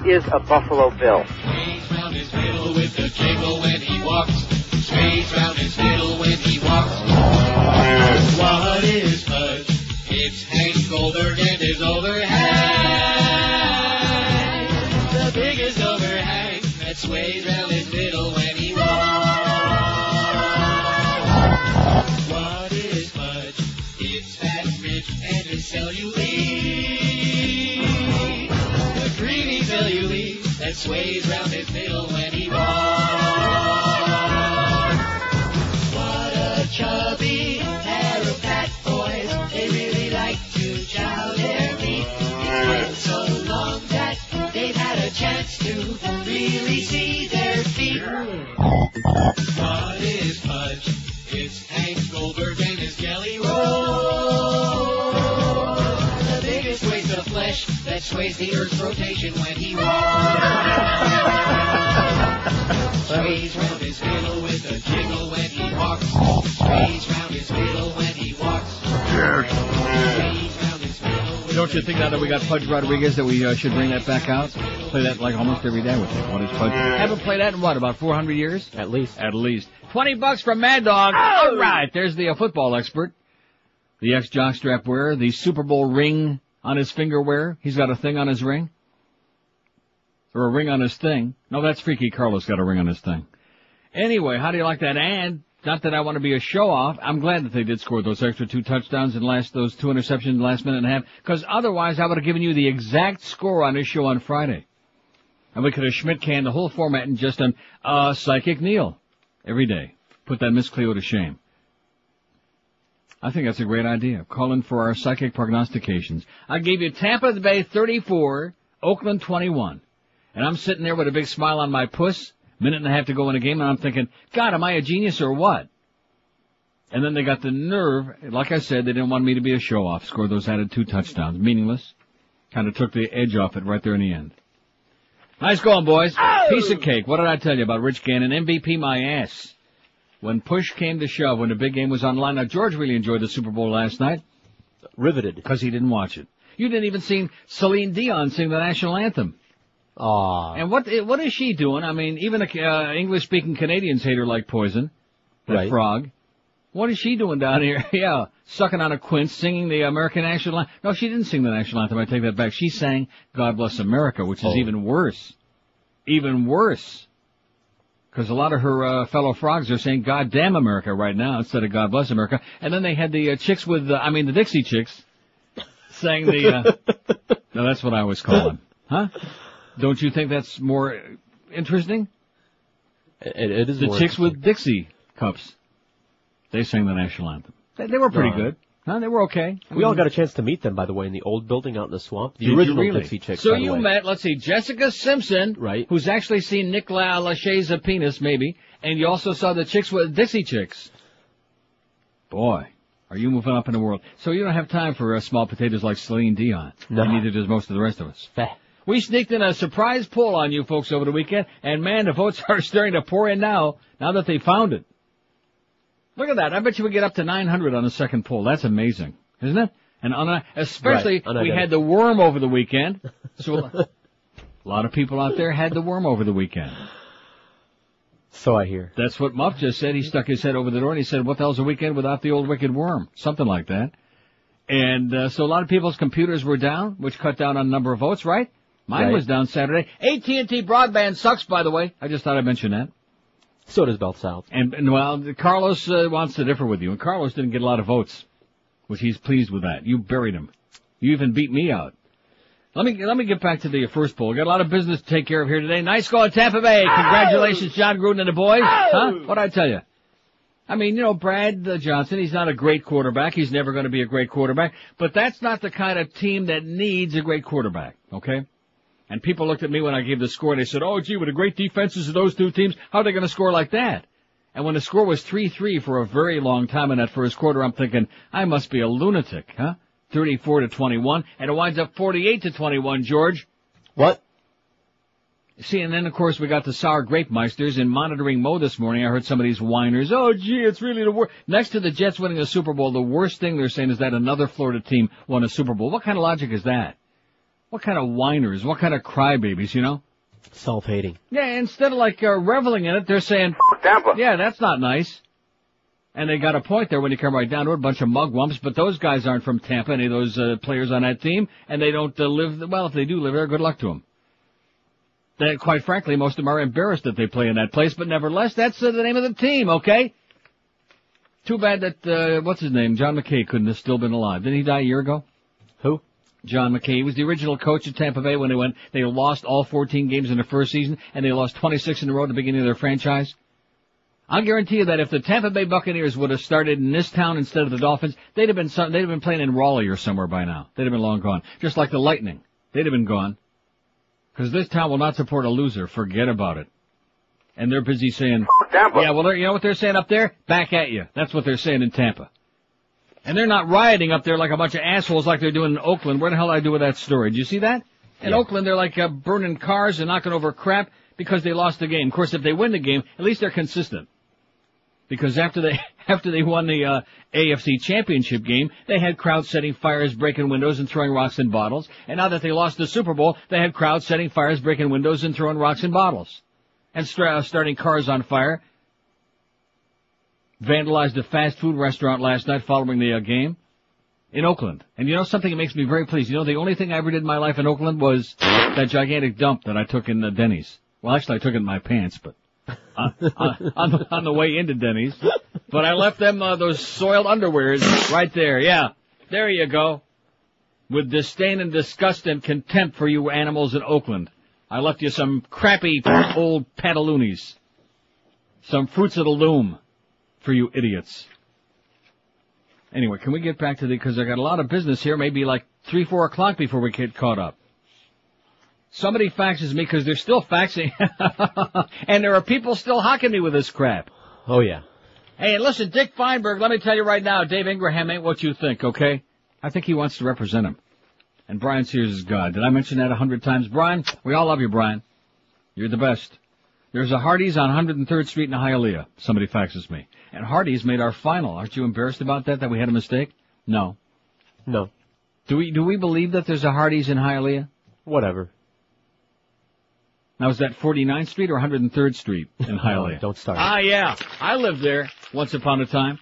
Is a Buffalo Bill. Sways round his middle with a jiggle when he walks. Sways round his middle when he walks. What is fudge? It's Hank Goldberg and his overhang. The biggest overhang that sways round his middle when he walks. What is fudge? It's fat, rich, and it's cellulite. The creamy cellulite that sways round his middle when he walks. What a chubby pair of fat boys. They really like to chow their meat. It's been so long that they've had a chance to really see their feet. What is fudge? It's Hank Goldberg and his jelly roll. The biggest waste of flesh that sways the earth's rotation when he walks. Sways round his middle with a jiggle when he walks. Sways round his middle when he walks. Sways round his middle with Don't you think now that we got Pudge Rodriguez that we should bring that back out? Play that like almost every day with you. What is Pudge? Haven't played that in what, about 400 years? At least. At least. $20 from Mad Dog. Oh! All right, there's the football expert. The ex-jockstrap wearer, the Super Bowl ring on his finger wearer. He's got a thing on his ring. Or a ring on his thing. No, that's Freaky Carlos got a ring on his thing. Anyway, how do you like that? And, not that I want to be a show-off, I'm glad that they did score those extra 2 touchdowns and those 2 interceptions in the last minute and a half, because otherwise I would have given you the exact score on this show on Friday. And we could have Schmidt-canned the whole format and just done Psychic Neil every day. Put that Miss Cleo to shame. I think that's a great idea. Call in for our psychic prognostications. I gave you Tampa Bay 34, Oakland 21. And I'm sitting there with a big smile on my puss, minute and a half to go in a game, and I'm thinking, God, am I a genius or what? And then they got the nerve, like I said, they didn't want me to be a show-off, score those added 2 touchdowns. Meaningless. Kind of took the edge off it right there in the end. Nice going, boys. Oh! Piece of cake. What did I tell you about Rich Gannon? MVP my ass. When push came to shove, when the big game was on the line. Now, George really enjoyed the Super Bowl last night. Riveted. Because he didn't watch it. You didn't even see Celine Dion sing the national anthem. Aww. And what is she doing? I mean, even the English-speaking Canadians hate her like poison. That frog. What is she doing down here? Yeah, sucking on a quince, singing the American national anthem. No, she didn't sing the national anthem. I take that back. She sang God Bless America, which is even worse. Even worse. Because a lot of her fellow frogs are saying God damn America right now instead of God Bless America. And then they had the chicks with, the Dixie Chicks, sang the, no, that's what I always call them. Huh? Don't you think that's more interesting? It is the more chicks with Dixie cups. They sang the national anthem. They were pretty good. Huh? They were okay. We all got a chance to meet them, by the way, in the old building out in the swamp. The original really? Dixie Chicks, So by the you way. met, let's see, Jessica Simpson, right? Who's actually seen Nick Lachey's penis, maybe, and you also saw the chicks with Dixie Chicks. Boy, are you moving up in the world. So you don't have time for small potatoes like Celine Dion. No. And neither does most of the rest of us. We sneaked in a surprise poll on you folks over the weekend, and man, the votes are starting to pour in now that they found it. Look at that. I bet you we get up to 900 on the second poll. That's amazing, isn't it? And especially, we had the worm over the weekend. So a lot of people out there had the worm over the weekend. So I hear. That's what Muff just said. He stuck his head over the door and he said, what the hell's a weekend without the old wicked worm? Something like that. And so a lot of people's computers were down, which cut down on the number of votes, right? Mine was down Saturday. AT&T broadband sucks, by the way. I just thought I'd mention that. So does Bell South. And well, Carlos wants to differ with you. And Carlos didn't get a lot of votes, which he's pleased with that. You buried him. You even beat me out. Let me get back to the first poll. Got a lot of business to take care of here today. Nice going, Tampa Bay. Congratulations, John Gruden and the boys. Huh? What'd I tell you? I mean, Brad Johnson, he's not a great quarterback. He's never going to be a great quarterback. But that's not the kind of team that needs a great quarterback, okay? And people looked at me when I gave the score and they said, oh, gee, with the great defenses of those two teams, how are they going to score like that? And when the score was 3-3 for a very long time in that first quarter, I'm thinking, I must be a lunatic, huh? 34-21, and it winds up 48-21, George. What? See, and then, of course, we got the Sour Grape Meisters in monitoring Mo this morning. I heard some of these whiners. Oh, gee, it's really the worst. Next to the Jets winning a Super Bowl, the worst thing they're saying is that another Florida team won a Super Bowl. What kind of logic is that? What kind of whiners? What kind of crybabies, you know? Self-hating. Yeah, instead of reveling in it, they're saying, Tampa. yeah, that's not nice. And they got a point there when you come right down to it, a bunch of mugwumps, but those guys aren't from Tampa, any of those players on that team, and they don't live, well, if they do live there, good luck to them. Quite frankly, most of them are embarrassed that they play in that place, but nevertheless, that's the name of the team, okay? Too bad that, what's his name, John McKay couldn't have still been alive. Didn't he die a year ago? Who? John McKay. He was the original coach at Tampa Bay when they lost all 14 games in the first season, and they lost 26 in a row at the beginning of their franchise. I'll guarantee you that if the Tampa Bay Buccaneers would have started in this town instead of the Dolphins, they'd have been playing in Raleigh or somewhere by now. They'd have been long gone. Just like the Lightning. They'd have been gone. Because this town will not support a loser. Forget about it. And they're busy saying, Tampa. yeah, well, you know what they're saying up there? Back at you. That's what they're saying in Tampa. And they're not rioting up there like a bunch of assholes like they're doing in Oakland. Where the hell did I do with that story? Did you see that? In Oakland, they're like burning cars and knocking over crap because they lost the game. Of course, if they win the game, at least they're consistent. Because after they won the AFC Championship game, they had crowds setting fires, breaking windows, and throwing rocks and bottles. And now that they lost the Super Bowl, they had crowds setting fires, breaking windows, and throwing rocks and bottles. And starting cars on fire. Vandalized a fast food restaurant last night following the game in Oakland. And you know something that makes me very pleased? You know, the only thing I ever did in my life in Oakland was that gigantic dump that I took in the Denny's. Well, actually, I took it in my pants, but on the way into Denny's. But I left them those soiled underwears right there. Yeah, there you go. With disdain and disgust and contempt for you animals in Oakland. I left you some crappy old pantaloonies. Some fruits of the loom for you idiots. Anyway, can we get back to because I got a lot of business here, maybe like 3, 4 o'clock before we get caught up. Somebody faxes me because they're still faxing, and there are people still hocking me with this crap. Oh, yeah. Hey, listen, Dick Feinberg, let me tell you right now, Dave Ingraham ain't what you think, okay? I think he wants to represent him. And Brian Sears is God. Did I mention that 100 times? Brian, we all love you, Brian. You're the best. There's a Hardee's on 103rd Street in Hialeah. Somebody faxes me. And Hardee's made our final. Aren't you embarrassed about that we had a mistake? No. No. Do we believe that there's a Hardee's in Hialeah? Whatever. Now, is that 49th Street or 103rd Street in Hialeah? Don't start. Ah, yeah. I lived there once upon a time.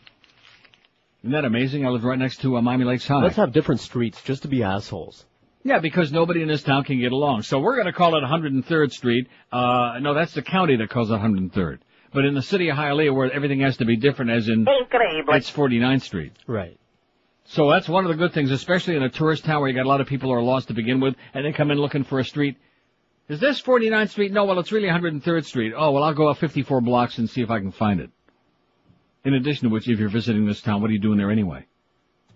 Isn't that amazing? I lived right next to Miami Lakes High. Let's have different streets just to be assholes. Yeah, because nobody in this town can get along. So we're going to call it 103rd Street. No, that's the county that calls it 103rd. But in the city of Hialeah, where everything has to be different, as in it's 49th Street. Right. So that's one of the good things, especially in a tourist town where you got a lot of people who are lost to begin with, and they come in looking for a street. Is this 49th Street? No, well, it's really 103rd Street. Oh, well, I'll go up 54 blocks and see if I can find it. In addition to which, if you're visiting this town, what are you doing there anyway?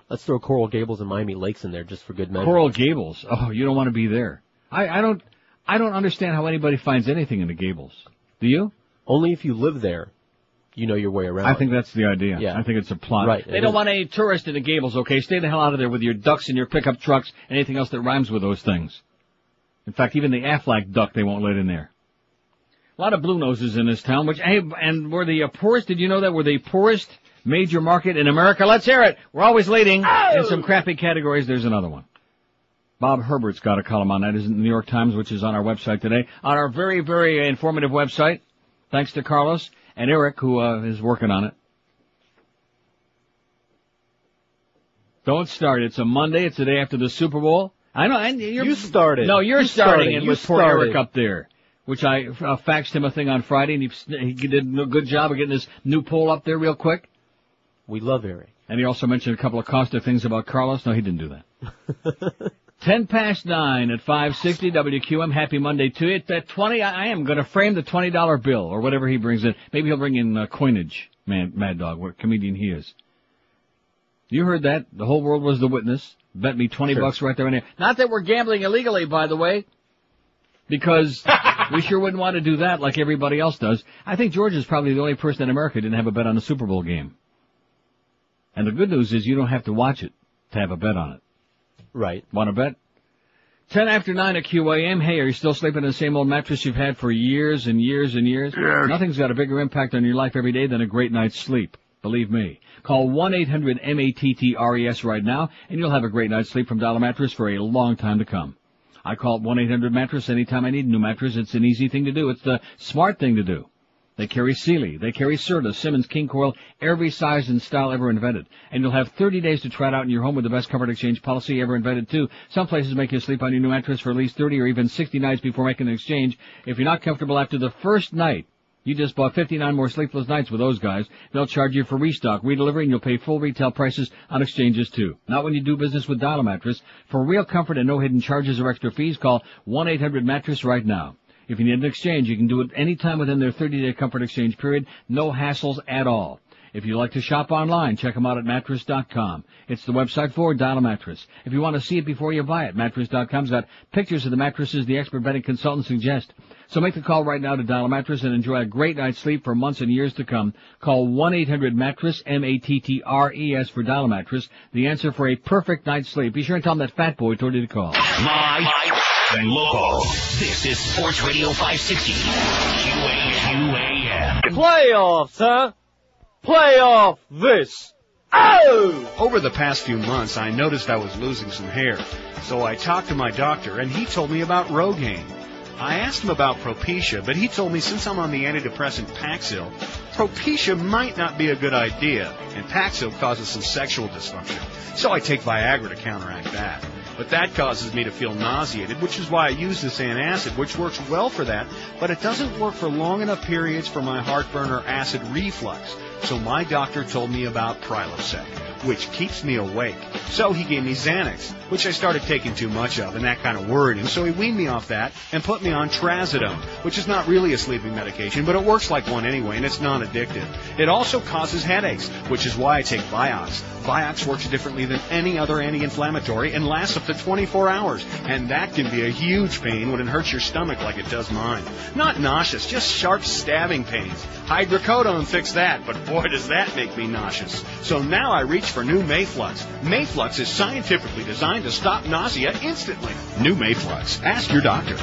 Let's throw Coral Gables and Miami Lakes in there just for good measure. Coral Gables. Oh, you don't want to be there. I don't understand how anybody finds anything in the Gables. Do you? Only if you live there, you know your way around. I think that's the idea. Yeah. I think it's a plot. Right. They don't want any tourists in the Gables, okay? Stay the hell out of there with your ducks and your pickup trucks and anything else that rhymes with those things. In fact, even the Aflac duck they won't let in there. A lot of blue noses in this town, which, hey, and we're the poorest, did you know that we're the poorest major market in America? Let's hear it. We're always leading in some crappy categories. There's another one. Bob Herbert's got a column on that. It's in the New York Times, which is on our website today. On our very, very informative website. Thanks to Carlos and Eric, who is working on it. Don't start. It's a Monday. It's the day after the Super Bowl. I know. And you started. No, you're starting it with poor started. Eric up there, which I faxed him a thing on Friday, and he did a good job of getting his new poll up there real quick. We love Eric. And he also mentioned a couple of caustic things about Carlos. No, he didn't do that. 9:10 at 560 WQM. Happy Monday to you. At that 20, I am going to frame the $20 bill or whatever he brings in. Maybe he'll bring in coinage, Mad Dog, what comedian he is. You heard that. The whole world was the witness. Bet me $20 right there and there. Not that we're gambling illegally, by the way, because we sure wouldn't want to do that like everybody else does. I think George is probably the only person in America who didn't have a bet on a Super Bowl game. And the good news is you don't have to watch it to have a bet on it. Right. Want to bet? 10 after 9 at QAM. Hey, are you still sleeping in the same old mattress you've had for years and years and years? Yes. Nothing's got a bigger impact on your life every day than a great night's sleep. Believe me. Call 1-800-MATTRES right now, and you'll have a great night's sleep from Dollar Mattress for a long time to come. I call it 1-800-Mattress anytime I need a new mattress. It's an easy thing to do. It's the smart thing to do. They carry Sealy, they carry Serta, Simmons, King Coil, every size and style ever invented. And you'll have 30 days to try it out in your home with the best comfort exchange policy ever invented, too. Some places make you sleep on your new mattress for at least 30 or even 60 nights before making an exchange. If you're not comfortable after the first night, you just bought 59 more sleepless nights with those guys. They'll charge you for restock, redelivery, and you'll pay full retail prices on exchanges, too. Not when you do business with Dial a Mattress. For real comfort and no hidden charges or extra fees, call 1-800-Mattress right now. If you need an exchange, you can do it anytime within their 30-day comfort exchange period. No hassles at all. If you like to shop online, check them out at mattress.com. It's the website for Dial a Mattress. If you want to see it before you buy it, mattress.com's got pictures of the mattresses the expert bedding consultants suggest. So make the call right now to Dial a Mattress and enjoy a great night's sleep for months and years to come. Call 1-800-Mattress, M-A-T-T-R-E-S for Dial a Mattress. The answer for a perfect night's sleep. Be sure and tell them that Fat Boy told you to call. Live and local. This is Sports Radio 560. QAM. Playoffs, huh? Playoff this. Oh! Over the past few months, I noticed I was losing some hair. So I talked to my doctor, and he told me about Rogaine. I asked him about Propecia, but he told me since I'm on the antidepressant Paxil, Propecia might not be a good idea, and Paxil causes some sexual dysfunction. So I take Viagra to counteract that. But that causes me to feel nauseated, which is why I use this antacid, which works well for that, but it doesn't work for long enough periods for my heartburn or acid reflux. So my doctor told me about Prilosec, which keeps me awake. So he gave me Xanax, which I started taking too much of, and that kind of worried him. So he weaned me off that and put me on Trazodone, which is not really a sleeping medication, but it works like one anyway, and it's non-addictive. It also causes headaches, which is why I take Vioxx. Vioxx works differently than any other anti-inflammatory and lasts up to 24 hours. And that can be a huge pain when it hurts your stomach like it does mine. Not nauseous, just sharp stabbing pains. Hydrocodone fixed that, but boy does that make me nauseous. So now I reach for new Mayflux. Mayflux is scientifically designed to stop nausea instantly. New Mayflux. Ask your doctor.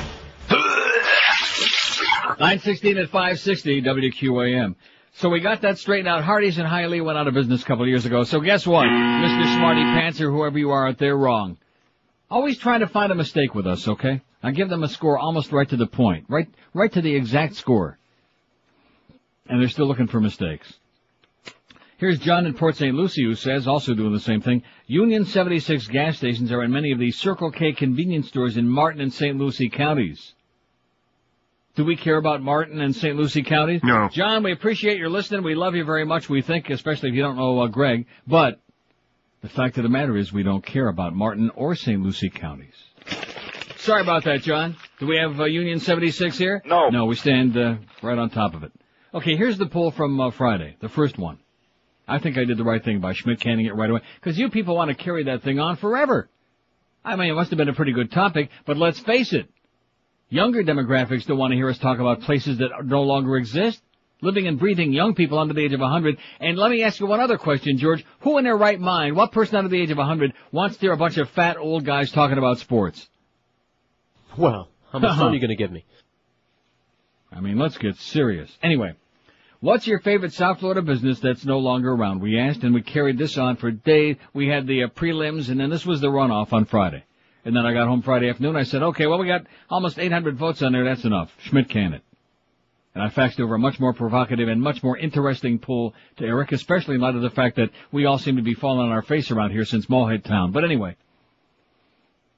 9:16 at 560 WQAM. So we got that straightened out. Hardee's and Hialeah went out of business a couple of years ago. So guess what? Mr. Smarty Pants or whoever you are out there, wrong. Always trying to find a mistake with us, okay? I give them a score almost right to the point. Right to the exact score. And they're still looking for mistakes. Here's John in Port St. Lucie who says, also doing the same thing, Union 76 gas stations are in many of the Circle K convenience stores in Martin and St. Lucie counties. Do we care about Martin and St. Lucie counties? No. John, we appreciate your listening. We love you very much, we think, especially if you don't know Greg. But the fact of the matter is we don't care about Martin or St. Lucie counties. Sorry about that, John. Do we have Union 76 here? No. No, we stand right on top of it. Okay, here's the poll from Friday, the first one. I think I did the right thing by Schmidt canning it right away, because you people want to carry that thing on forever. I mean, it must have been a pretty good topic, but let's face it. Younger demographics don't want to hear us talk about places that no longer exist. Living and breathing young people under the age of 100. And let me ask you one other question, George. Who in their right mind, what person under the age of 100 wants to hear a bunch of fat old guys talking about sports? Well, how much fun are you going to give me? I mean, let's get serious. Anyway, what's your favorite South Florida business that's no longer around? We asked, and we carried this on for days. We had the prelims, and then this was the runoff on Friday. And then I got home Friday afternoon. I said, okay, well, we got almost 800 votes on there. That's enough. Schmidt can it. And I faxed over a much more provocative and much more interesting poll to Eric, especially in light of the fact that we all seem to be falling on our face around here since Morehead Town. But anyway,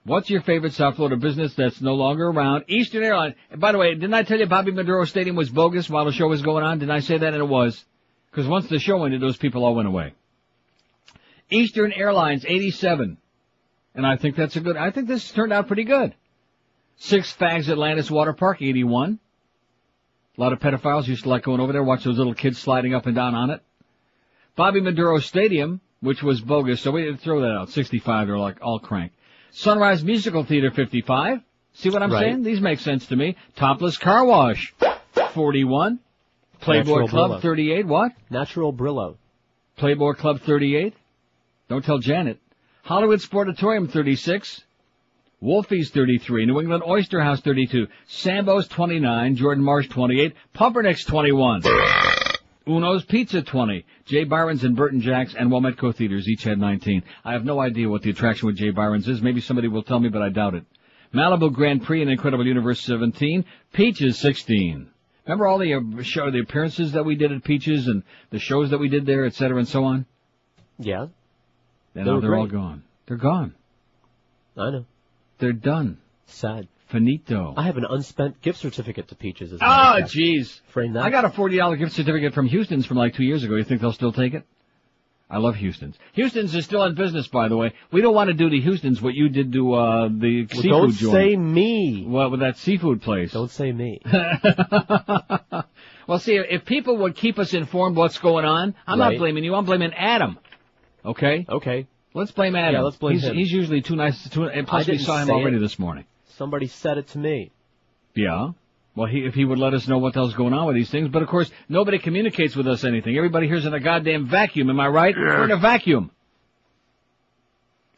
what's your favorite South Florida business that's no longer around? Eastern Airlines. And by the way, didn't I tell you Bobby Maduro Stadium was bogus while the show was going on? Didn't I say that? And it was. Because once the show ended, those people all went away. Eastern Airlines, 87. And I think that's I think this turned out pretty good. Six Flags Atlantis Water Park, 81. A lot of pedophiles used to like going over there, watch those little kids sliding up and down on it. Bobby Maduro Stadium, which was bogus, so we didn't throw that out. 65, they're like all crank. Sunrise Musical Theater, 55. See what I'm saying? These make sense to me. Topless Car Wash, 41. Playboy Natural Club, Brillo. 38. What? Natural Brillo. Playboy Club, 38. Don't tell Janet. Hollywood Sportatorium, 36. Wolfie's 33, New England Oyster House 32, Sambo's 29, Jordan Marsh 28, Pumpernicks 21, Uno's Pizza 20, Jay Byron's and Burton Jack's and Wilmetco Theaters each had 19. I have no idea what the attraction with Jay Byron's is. Maybe somebody will tell me, but I doubt it. Malibu Grand Prix and Incredible Universe 17. Peaches 16. Remember all the the appearances that we did at Peaches and the shows that we did there, et cetera, and so on? Yeah. And now they're all gone. They're gone. I know. They're done. Sad. Finito. I have an unspent gift certificate to Peaches. Oh, jeez. Frame that. I got a $40 gift certificate from Houston's from like 2 years ago. You think they'll still take it? I love Houston's. Houston's is still in business, by the way. We don't want to do to Houston's what you did to the seafood don't joint. Say me. Well, with that seafood place. Don't say me. Well, see, if people would keep us informed what's going on, I'm not blaming you. I'm blaming Adam. Okay? Okay. Let's blame Adam. Yeah, let's blame him. He's usually too nice. And plus, we saw him already this morning. Somebody said it to me. Yeah. Well, if he would let us know what the hell's going on with these things. But, of course, nobody communicates with us anything. Everybody here's in a goddamn vacuum. Am I right? Yeah. We're in a vacuum.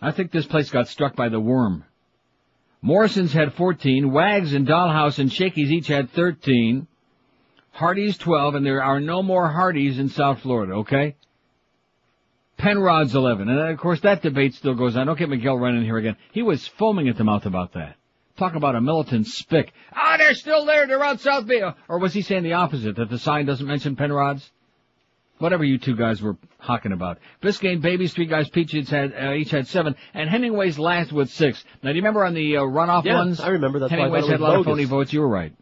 I think this place got struck by the worm. Morrison's had 14. Wags and Dollhouse and Shakey's each had 13. Hardee's 12. And there are no more Hardee's in South Florida, okay? Penrod's 11. And, of course, that debate still goes on. Don't get Miguel running here again. He was foaming at the mouth about that. Talk about a militant spick. Ah, they're still there. They're on South Bay. Or was he saying the opposite, that the sign doesn't mention Penrod's? Whatever you two guys were hawking about. Biscayne, Babies, three guys, Peaches each had 7, and Hemingway's last with 6. Now, do you remember on the runoff ones? I remember. That's Hemingway's why I had a lot of phony votes. You were right.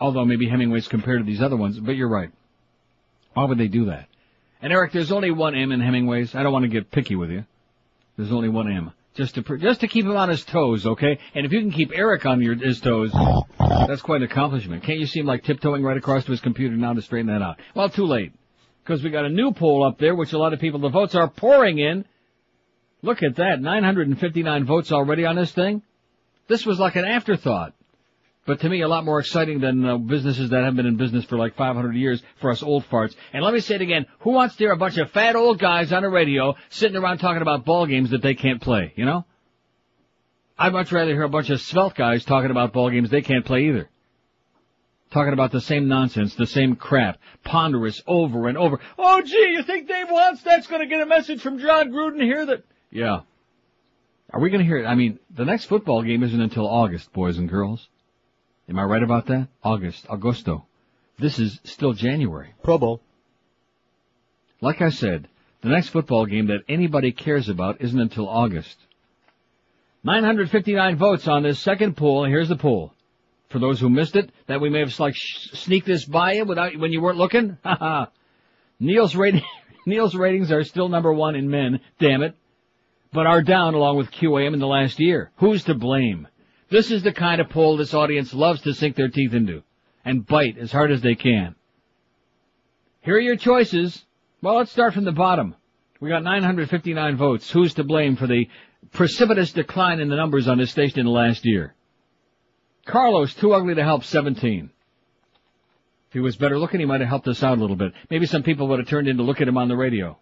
Although maybe Hemingway's compared to these other ones, but you're right. Why would they do that? And Eric, there's only one M in Hemingway's. I don't want to get picky with you. There's only one M. Just to keep him on his toes, okay? And if you can keep Eric on his toes, that's quite an accomplishment. Can't you see him like tiptoeing right across to his computer now to straighten that out? Well, too late. Because we got a new poll up there, which a lot of people, the votes are pouring in. Look at that, 959 votes already on this thing. This was like an afterthought. But to me, a lot more exciting than businesses that have been in business for like 500 years for us old farts. And let me say it again, who wants to hear a bunch of fat old guys on the radio sitting around talking about ball games that they can't play, you know? I'd much rather hear a bunch of svelte guys talking about ball games they can't play either. Talking about the same nonsense, the same crap, ponderous over and over. Oh, gee, you think Dave Wannstedt's going to get a message from John Gruden here that... Yeah. Are we going to hear it? I mean, the next football game isn't until August, boys and girls. Am I right about that? Agosto. This is still January. Pro Bowl. Like I said, the next football game that anybody cares about isn't until August. 959 votes on this second poll. Here's the poll. For those who missed it, that we may have sneaked this by you when you weren't looking. Neil's ratings are still number 1 in men, damn it, but are down along with QAM in the last year. Who's to blame? This is the kind of poll this audience loves to sink their teeth into and bite as hard as they can. Here are your choices. Well, let's start from the bottom. We got 959 votes. Who's to blame for the precipitous decline in the numbers on this station in the last year? Carlos, too ugly to help, 17. If he was better looking, he might have helped us out a little bit. Maybe some people would have turned in to look at him on the radio.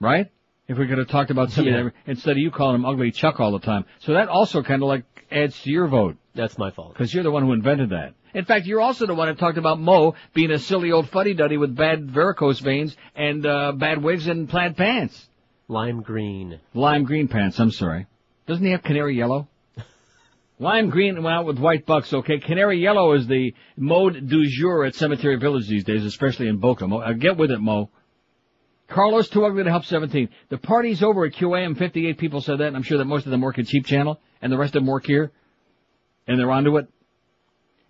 Right? If we could have talked about somebody instead of you calling him Ugly Chuck all the time. So that also kind of like adds to your vote. That's my fault. Because you're the one who invented that. In fact, you're also the one that talked about Mo being a silly old fuddy-duddy with bad varicose veins and bad wigs and plaid pants. Lime green. Lime green pants, I'm sorry. Doesn't he have canary yellow? Lime green went out with white bucks, okay? Canary yellow is the mode du jour at Cemetery Village these days, especially in Boca. Get with it, Mo. Carlos, too ugly to help, 17. The party's over at QAM. 58 people said that, and I'm sure that most of them work at Cheap Channel, and the rest of them work here, and they're onto it.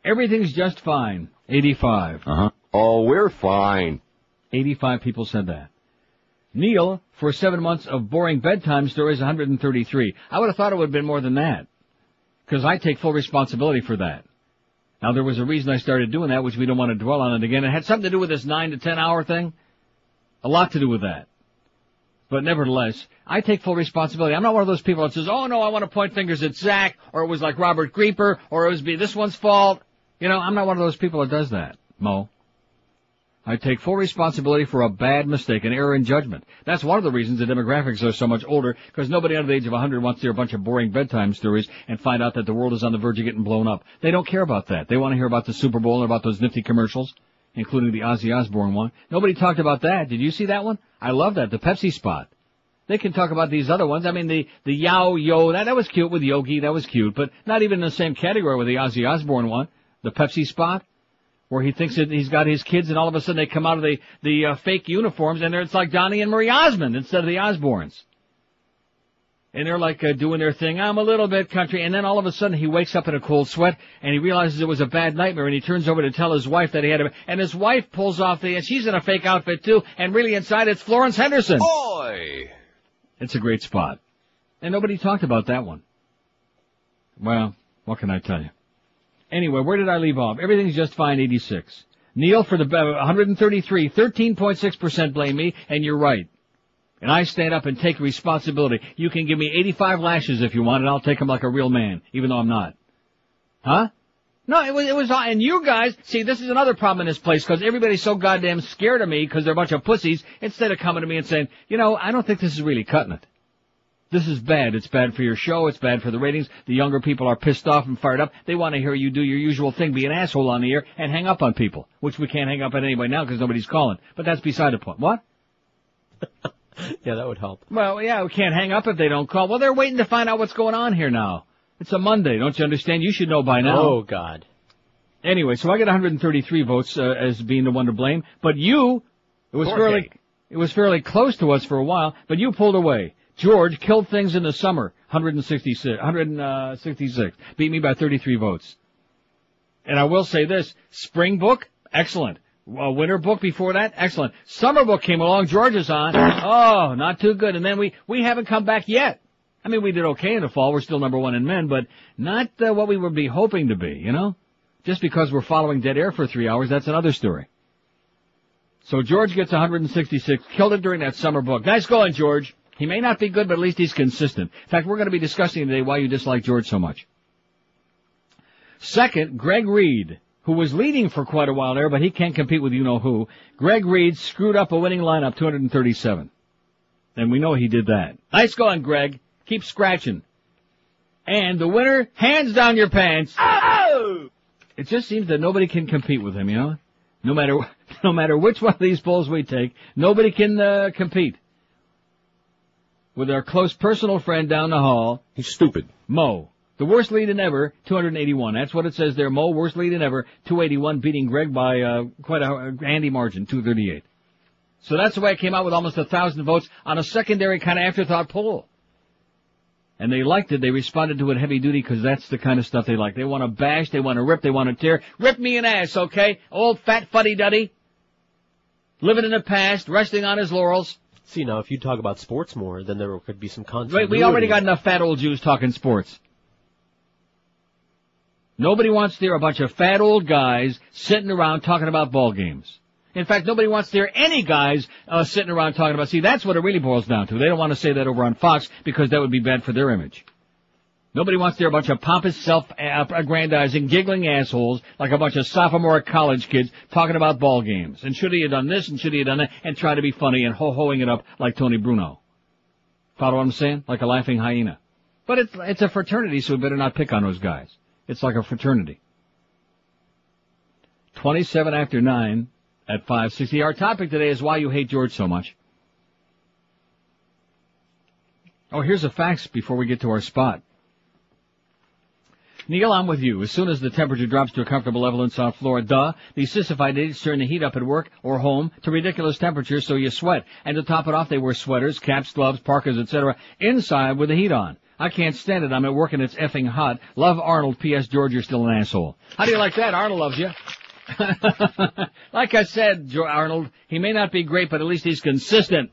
Everything's just fine, 85. Oh, we're fine. 85 people said that. Neil, for 7 months of boring bedtime stories, 133. I would have thought it would have been more than that, because I take full responsibility for that. Now, there was a reason I started doing that, which we don't want to dwell on it again. It had something to do with this 9 to 10 hour thing. A lot to do with that. But nevertheless, I take full responsibility. I'm not one of those people that says, oh, no, I want to point fingers at Zach, or it was like Robert Grieper, or it was this one's fault. You know, I'm not one of those people that does that, Mo. I take full responsibility for a bad mistake, an error in judgment. That's one of the reasons the demographics are so much older, because nobody under the age of 100 wants to hear a bunch of boring bedtime stories and find out that the world is on the verge of getting blown up. They don't care about that. They want to hear about the Super Bowl and about those nifty commercials, including the Ozzy Osbourne one. Nobody talked about that. Did you see that one? I love that, the Pepsi spot. They can talk about these other ones. I mean, the Yo, that was cute with Yogi, that was cute, but not even in the same category with the Ozzy Osbourne one, the Pepsi spot, where he thinks that he's got his kids and all of a sudden they come out of the fake uniforms and it's like Donnie and Marie Osmond instead of the Osbournes. And they're like doing their thing, I'm a little bit country, and then all of a sudden he wakes up in a cold sweat and he realizes it was a bad nightmare and he turns over to tell his wife that he had and his wife pulls off and she's in a fake outfit too, and really inside it's Florence Henderson. Boy! It's a great spot. And nobody talked about that one. Well, what can I tell you? Anyway, where did I leave off? Everything's just fine, 86. Neil for the 133, 13.6% blame me, and you're right. And I stand up and take responsibility. You can give me 85 lashes if you want, and I'll take them like a real man, even though I'm not. Huh? No, it was, and you guys, see, this is another problem in this place, because everybody's so goddamn scared of me, because they're a bunch of pussies, instead of coming to me and saying, you know, I don't think this is really cutting it. This is bad. It's bad for your show. It's bad for the ratings. The younger people are pissed off and fired up. They want to hear you do your usual thing, be an asshole on the air, and hang up on people, which we can't hang up on anybody now because nobody's calling. But that's beside the point. What? Yeah, that would help. Well, yeah, we can't hang up if they don't call. Well, they're waiting to find out what's going on here now. It's a Monday. Don't you understand? You should know by now. Oh, God. Anyway, so I get 133 votes as being the one to blame. But you, it was fairly close to us for a while, but you pulled away. George killed things in the summer, 166. Beat me by 33 votes. And I will say this, spring book, excellent. Winter book before that, excellent. Summer book came along, George is on. Oh, not too good. And then we haven't come back yet. I mean, we did okay in the fall. We're still number one in men, but not what we would be hoping to be, you know? Just because we're following dead air for 3 hours, that's another story. So George gets 166, killed it during that summer book. Nice going, George. He may not be good, but at least he's consistent. In fact, we're going to be discussing today why you dislike George so much. Second, Greg Reed, who was leading for quite a while there, but he can't compete with you-know-who. Greg Reed screwed up a winning lineup, 237. And we know he did that. Nice going, Greg. Keep scratching. And the winner, hands down your pants. Oh! It just seems that nobody can compete with him, you know? No matter which one of these polls we take, nobody can compete with our close personal friend down the hall. He's stupid. Mo. The worst lead in ever, 281. That's what it says there. Mo, worst lead in ever, 281, beating Greg by quite a handy margin, 238. So that's the way it came out with almost 1,000 votes on a secondary kind of afterthought poll. And they liked it. They responded to it heavy duty because that's the kind of stuff they like. They want to bash, they want to rip, they want to tear. Rip me an ass, okay? Old fat fuddy-duddy. Living in the past, resting on his laurels. See, now, if you talk about sports more, then there could be some continuity. Wait, we already got enough fat old Jews talking sports. Nobody wants to hear a bunch of fat old guys sitting around talking about ball games. In fact, nobody wants to hear any guys sitting around talking about, see, that's what it really boils down to. They don't want to say that over on Fox because that would be bad for their image. Nobody wants to hear a bunch of pompous, self-aggrandizing, giggling assholes like a bunch of sophomore college kids talking about ball games. And should he have done this and should he have done that and try to be funny and ho-hoing it up like Tony Bruno. Follow what I'm saying? Like a laughing hyena. But it's a fraternity, so we better not pick on those guys. It's like a fraternity. 27 after 9 at 5:60. Our topic today is why you hate George so much. Oh, here's a fax before we get to our spot. Neil, I'm with you. As soon as the temperature drops to a comfortable level in South Florida, these sissified idiots turn the heat up at work or home to ridiculous temperatures so you sweat. And to top it off, they wear sweaters, caps, gloves, parkas, etc. inside with the heat on. I can't stand it. I'm at work and it's effing hot. Love Arnold. P.S. George, you're still an asshole. How do you like that? Arnold loves you. Like I said, Arnold, he may not be great, but at least he's consistent.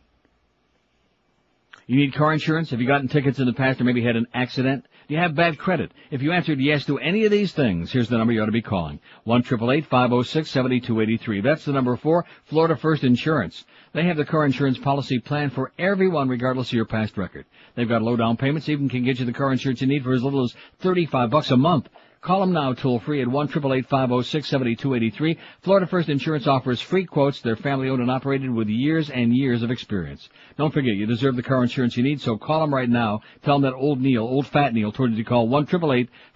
You need car insurance? Have you gotten tickets in the past or maybe had an accident? Do you have bad credit? If you answered yes to any of these things, here's the number you ought to be calling. 1-888-506-7283. That's the number for Florida First Insurance. They have the car insurance policy plan for everyone regardless of your past record. They've got low down payments, even can get you the car insurance you need for as little as $35 a month. Call them now toll-free at 1-888-506-7283. Florida First Insurance offers free quotes. They're family-owned and operated with years and years of experience. Don't forget, you deserve the car insurance you need, so call them right now. Tell them that old Fat Neil, told you to call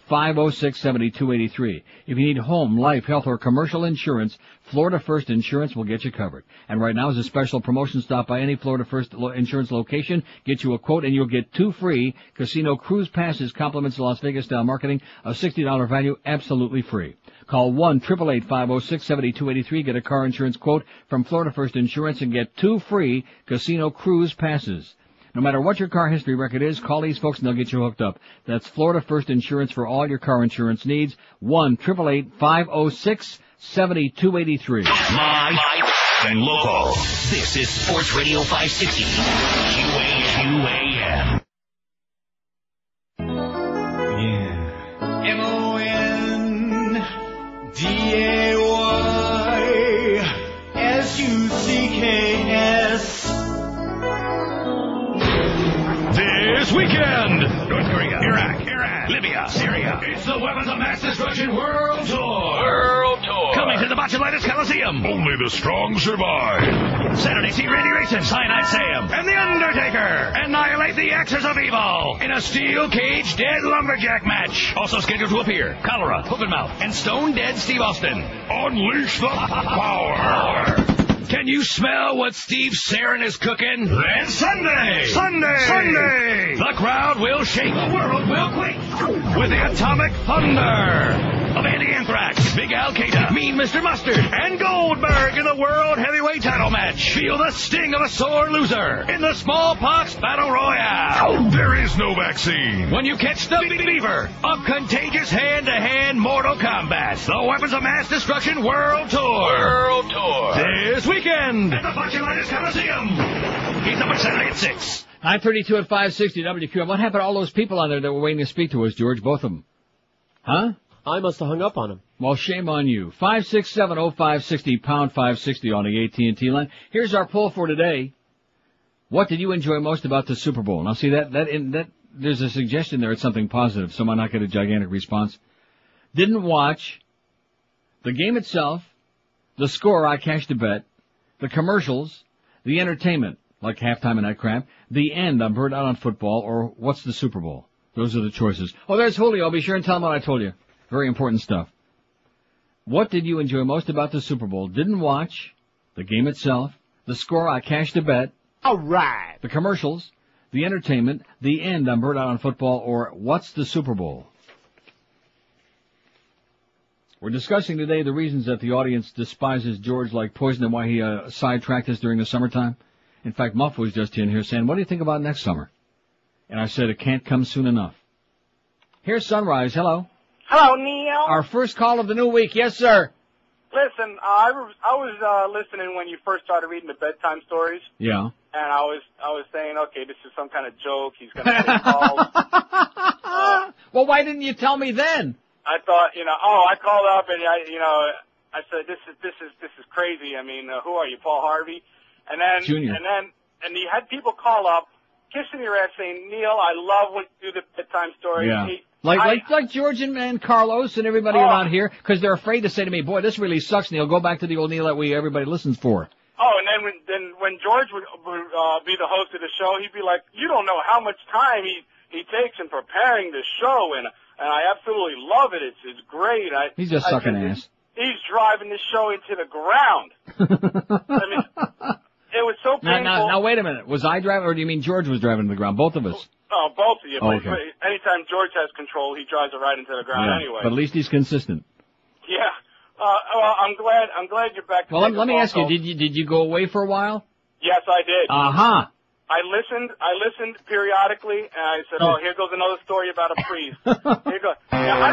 506-7283. If you need home, life, health, or commercial insurance, Florida First Insurance will get you covered. And right now is a special promotion. Stop by any Florida First Insurance location, get you a quote, and you'll get 2 free casino cruise passes, compliments to Las Vegas style marketing, a $60 value, absolutely free. Call 1-888-506-7283, get a car insurance quote from Florida First Insurance, and get 2 free casino cruise passes. No matter what your car history record is, call these folks and they'll get you hooked up. That's Florida First Insurance for all your car insurance needs. 1-888-506-7283. Live and local. This is Sports Radio 560. QAM. Yeah. MONDAYSUCKS. This weekend, North Korea, Iraq, Iran, Libya, Syria. It's the Weapons of Mass Destruction World Tour. Coming to the Botulitis Coliseum. Only the strong survive. Saturday, see Randy Rayson, Cyanide Sam, and The Undertaker annihilate the Axis of Evil in a steel cage dead lumberjack match. Also scheduled to appear Cholera, Hook and Mouth, and Stone Dead Steve Austin. Unleash the power. Can you smell what Steve Sarin is cooking? Then Sunday, the crowd will shake, the world will quake with the atomic thunder of Andy Anthrax, Big Al Qaeda, Mean Mr. Mustard, and Goldberg in the World Heavyweight title match. Feel the sting of a sore loser in the Smallpox Battle Royale. There is no vaccine. When you catch the fever of contagious hand-to-hand Mortal Kombat, the Weapons of Mass Destruction World Tour. This weekend at the Botulitis Coliseum. He's up on Saturday at 6. 932 at 560 WQM. What happened to all those people on there that were waiting to speak to us, George? Both of them. Huh? I must have hung up on him. Well, shame on you. 5670560, pound 560 on the AT&T line. Here's our poll for today. What did you enjoy most about the Super Bowl? Now, see, that there's a suggestion there. It's something positive, so I might not get a gigantic response. Didn't watch the game itself, the score, I cashed a bet, the commercials, the entertainment, like halftime and that crap, the end, I'm burnt out on football, or what's the Super Bowl? Those are the choices. Oh, there's Julio. Be sure and tell him what I told you. Very important stuff. What did you enjoy most about the Super Bowl? Didn't watch the game itself, the score, I cashed a bet. All right. The commercials, the entertainment, the end, I'm burnt out on football, or what's the Super Bowl? We're discussing today the reasons that the audience despises George like poison and why he sidetracked us during the summertime. In fact, Muff was just in here saying, what do you think about next summer? And I said, it can't come soon enough. Here's Sunrise. Hello. Hello, Neil. Our first call of the new week. Yes, sir. Listen, I was listening when you first started reading the bedtime stories. Yeah. And I was saying, okay, this is some kind of joke. He's going to take calls. Well, why didn't you tell me then? I thought, I called up and I said, this is crazy. I mean, who are you, Paul Harvey? And then, Junior. and you had people call up, kissing your ass, saying, Neil, I love when you do the bedtime stories. Yeah. Like George and Carlos and everybody around here, because they're afraid to say to me, boy, this really sucks, Neil. Go back to the old Neil that everybody listens for. Oh, and then when George would be the host of the show, he'd be like, you don't know how much time he takes in preparing the show, and I absolutely love it. It's great. He's just sucking ass. He's driving the show into the ground. I mean, it was so painful. Now, wait a minute. Was I driving, or do you mean George was driving to the ground? Both of us. Oh, both of you. Oh, but okay. Anytime George has control, he drives it right into the ground anyway. But at least he's consistent. Yeah. Well, I'm glad you're back. Well, let me ask you. Did you go away for a while? Yes, I did. Uh-huh. I listened periodically, and I said, "Oh, here goes another story about a priest." Here goes. Yeah, I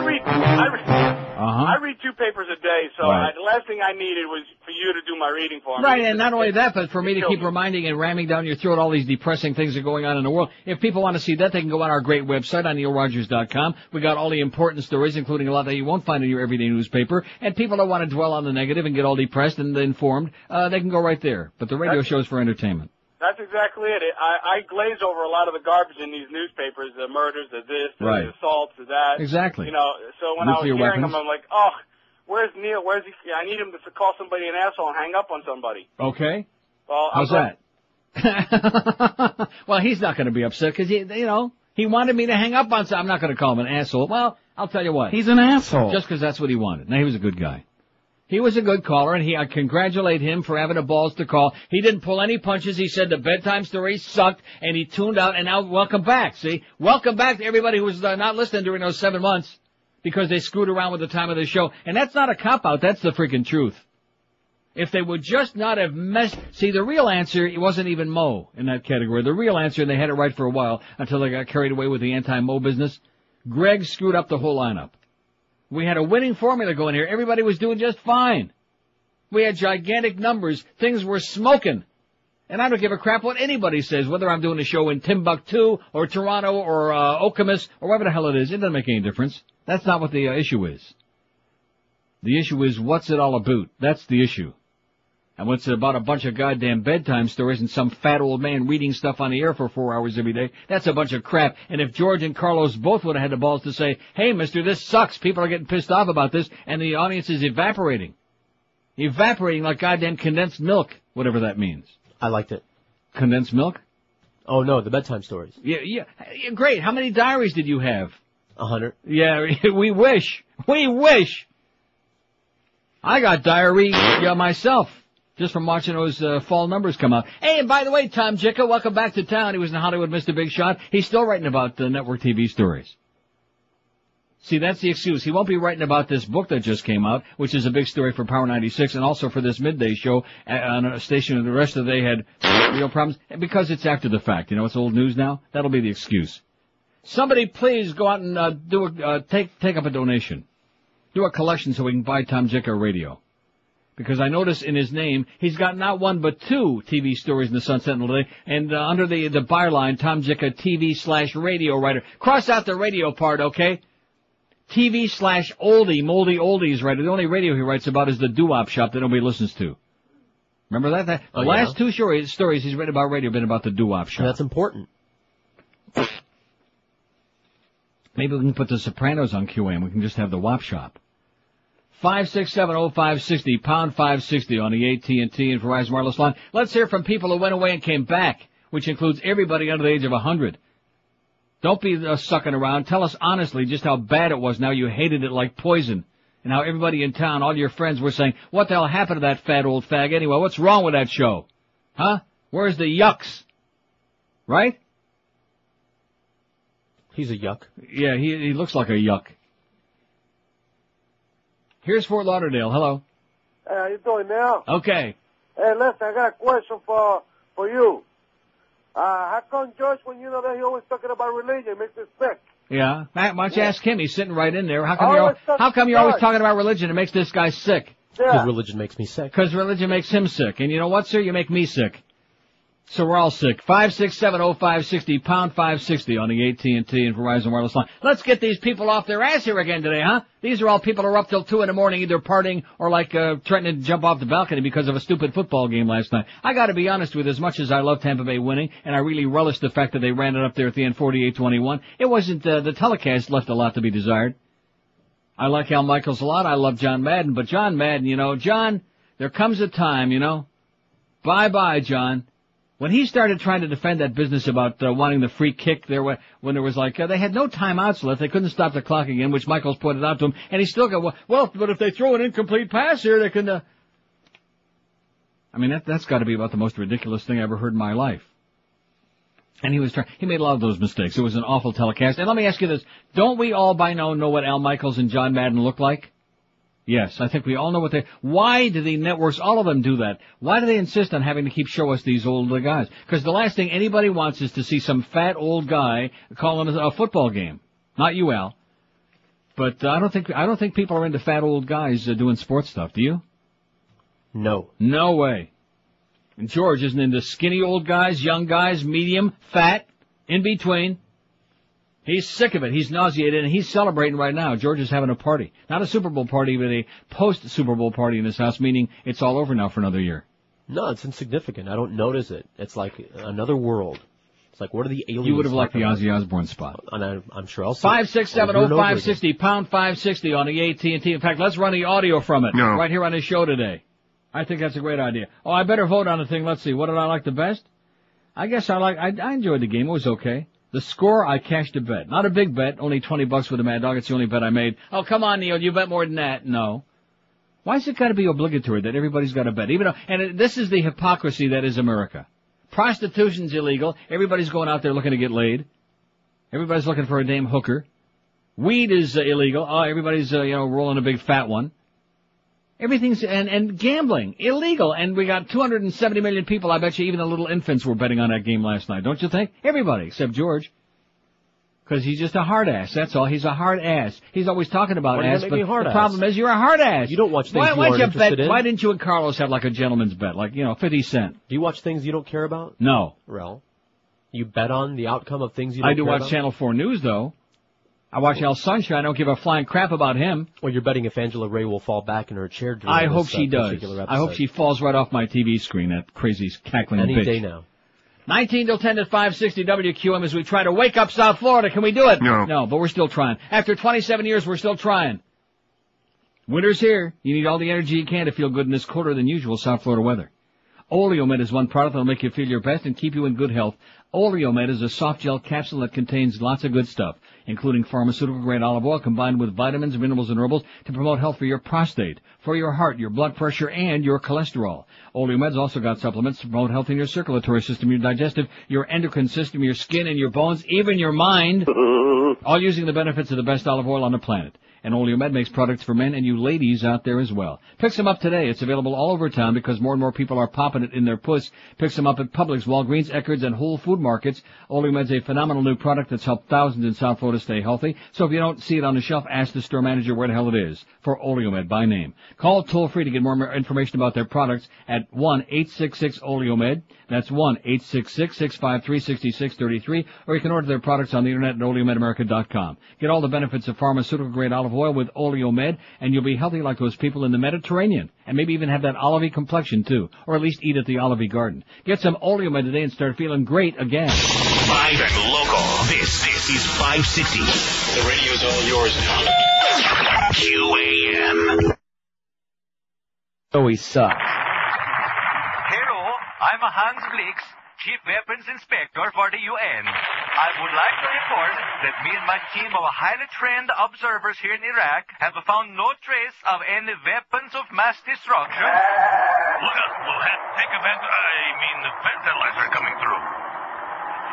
read 2 papers a day, so right. The last thing I needed was for you to do my reading for me. Right, and not only that, but for me to keep reminding and ramming down your throat all these depressing things that are going on in the world. If people want to see that, they can go on our great website on neilrogers.com. We got all the important stories, including a lot that you won't find in your everyday newspaper. And people that want to dwell on the negative and get all depressed and informed, they can go right there. But the radio show's for entertainment. That's exactly it. I glaze over a lot of the garbage in these newspapers, the murders, the this, the assaults, the that. Exactly. So when Nuclear I was hearing them, I'm like, oh, where's Neil? Where's he? I need him to call somebody an asshole and hang up on somebody. Okay. Well, how's that? Well, he's not going to be upset because he wanted me to hang up on. I'm not going to call him an asshole. Well, I'll tell you what. He's an asshole. Just because that's what he wanted. Now, he was a good guy. He was a good caller, and I congratulate him for having the balls to call. He didn't pull any punches. He said the bedtime story sucked, and he tuned out, and now welcome back, see? Welcome back to everybody who was not listening during those 7 months because they screwed around with the time of the show. And that's not a cop-out. That's the freaking truth. If they would just not have messed... See, the real answer, it wasn't even Mo in that category. The real answer, and they had it right for a while until they got carried away with the anti-Mo business, Greg screwed up the whole lineup. We had a winning formula going here. Everybody was doing just fine. We had gigantic numbers. Things were smoking. And I don't give a crap what anybody says, whether I'm doing a show in Timbuktu or Toronto or Okemos or wherever the hell it is. It doesn't make any difference. That's not what the issue is. The issue is, what's it all about? That's the issue. And what's it about? A bunch of goddamn bedtime stories and some fat old man reading stuff on the air for 4 hours every day. That's a bunch of crap. And if George and Carlos both would have had the balls to say, hey, mister, this sucks. People are getting pissed off about this. And the audience is evaporating. Evaporating like goddamn condensed milk, whatever that means. I liked it. Condensed milk? Oh, no, the bedtime stories. Yeah, great. How many diaries did you have? 100. Yeah, we wish. We wish. I got diarrhea myself. Just from watching those fall numbers come out. Hey, and by the way, Tom Jicka, welcome back to town. He was in Hollywood, Mr. Big Shot. He's still writing about network TV stories. See, that's the excuse. He won't be writing about this book that just came out, which is a big story for Power 96, and also for this midday show on a station where the rest of the day had real problems. Because it's after the fact. You know, it's old news now. That'll be the excuse. Somebody please go out and take up a donation. Do a collection so we can buy Tom Jicka a radio. Because I notice in his name, he's got not one but 2 TV stories in the Sun Sentinel today, and under the byline, Tom Jicka TV/radio writer. Cross out the radio part, okay? TV/oldie, moldy oldies writer. The only radio he writes about is the doo-wop shop that nobody listens to. Remember that? The last 2 stories he's written about radio have been about the doo-wop shop. That's important. Maybe we can put the Sopranos on QA and we can just have the wop shop. 5670560, pound 560 on the AT&T and Verizon wireless line. Let's hear from people who went away and came back, which includes everybody under the age of 100. Don't be sucking around. Tell us honestly just how bad it was. Now you hated it like poison. And how everybody in town, all your friends were saying, what the hell happened to that fat old fag anyway? What's wrong with that show? Huh? Where's the yucks? Right? He's a yuck. Yeah, he looks like a yuck. Here's Fort Lauderdale. Hello. Hey, how you doing now? Okay. Hey, listen, I got a question for you. How come George, when you know that he always talking about religion, makes me sick? Yeah. Why don't you ask him? He's sitting right in there. How come you're always talking about religion? It makes this guy sick. Because religion makes me sick. Because religion makes him sick. And you know what, sir? You make me sick. So we're all sick. 5670560, pound 560 on the AT&T and Verizon wireless line. Let's get these people off their ass here again today, huh? These are all people who are up till 2 in the morning, either partying or threatening to jump off the balcony because of a stupid football game last night. I gotta be honest with you, as much as I love Tampa Bay winning, and I really relish the fact that they ran it up there at the end 48-21, it wasn't, the telecast left a lot to be desired. I like Al Michaels a lot. I love John Madden, but John Madden, John, there comes a time, Bye-bye, John. When he started trying to defend that business about wanting the free kick there, when there was they had no timeouts left, they couldn't stop the clock again, which Michaels pointed out to him, and he still got, but if they throw an incomplete pass here, they can, I mean, that's got to be about the most ridiculous thing I ever heard in my life. And he made a lot of those mistakes. It was an awful telecast. And let me ask you this, don't we all by now know what Al Michaels and John Madden look like? Yes, I think we all know why do the networks, all of them, do that? Why do they insist on having to keep show us these old guys? Because the last thing anybody wants is to see some fat old guy calling a football game. Not you, Al. But I don't think people are into fat old guys doing sports stuff. Do you? No. No way. And George isn't into skinny old guys, young guys, medium, fat, in between. He's sick of it. He's nauseated, and he's celebrating right now. George is having a party. Not a Super Bowl party, but a post-Super Bowl party in his house, meaning it's all over now for another year. No, it's insignificant. I don't notice it. It's like another world. It's like, what are the aliens? You would have liked the Ozzy Osbourne spot. And I'm sure I'll see 5670560, pound 560 on the AT&T. In fact, let's run the audio from it right here on this show today. I think that's a great idea. I better vote on the thing. Let's see. What did I like the best? I guess I enjoyed the game. It was okay. The score, I cashed a bet. Not a big bet, only $20 with a Mad Dog. It's the only bet I made. Oh, come on, Neil, you bet more than that. No. Why is it got to be obligatory that everybody's got to bet? Even though, this is the hypocrisy that is America. Prostitution's illegal. Everybody's going out there looking to get laid. Everybody's looking for a damn hooker. Weed is illegal. Oh, everybody's, rolling a big fat one. Everything's, and gambling, illegal. And we got 270 million people. I bet you even the little infants were betting on that game last night. Don't you think? Everybody, except George. Because he's just a hard ass. That's all. He's a hard ass. He's always talking about ass, but the problem is you're a hard ass. You don't watch things you aren't interested in. Why didn't you and Carlos have like a gentleman's bet, like, 50 cent? Do you watch things you don't care about? No. Well, you bet on the outcome of things you don't care about? I do watch Channel 4 News, though. I watch El Sunshine. I don't give a flying crap about him. Well, you're betting if Angela Ray will fall back in her chair during I hope this, she does. particular episode. I hope she falls right off my TV screen, that crazy cackling Any bitch. day now. 19 till 10 at 560 WQM as we try to wake up South Florida. Can we do it? No. No, but we're still trying. After 27 years, we're still trying. Winter's here. You need all the energy you can to feel good in this colder than usual South Florida weather. Oleomed is one product that'll make you feel your best and keep you in good health. Oleomed is a soft gel capsule that contains lots of good stuff, including pharmaceutical-grade olive oil combined with vitamins, minerals, and herbals to promote health for your prostate, for your heart, your blood pressure, and your cholesterol. Oleomed's also got supplements to promote health in your circulatory system, your digestive, your endocrine system, your skin, and your bones, even your mind, all using the benefits of the best olive oil on the planet. And Oleomed makes products for men and you ladies out there as well. Pick some up today. It's available all over town because more and more people are popping it in their puss. Pick some up at Publix, Walgreens, Eckerd's, and Whole Food Markets. Oleomed's a phenomenal new product that's helped thousands in South Florida stay healthy. So if you don't see it on the shelf, ask the store manager where the hell it is for Oleomed by name. Call toll-free to get more information about their products at 1-866-OLEOMED. That's 1-866-653-6633. Or you can order their products on the internet at oleomedamerica.com. Get all the benefits of pharmaceutical-grade olive oil with Oleomed, and you'll be healthy like those people in the Mediterranean. And maybe even have that olivey complexion, too. Or at least eat at the Olivey Garden. Get some Oleomed today and start feeling great again. Live and local. This is 560. The radio's all yours now. QAM. Oh, he sucks. Hello, I'm Hans Blix, Chief Weapons Inspector for the UN. I would like to report that me and my team of highly trained observers here in Iraq have found no trace of any weapons of mass destruction. Look up. We'll have to take a the fertilizer coming through.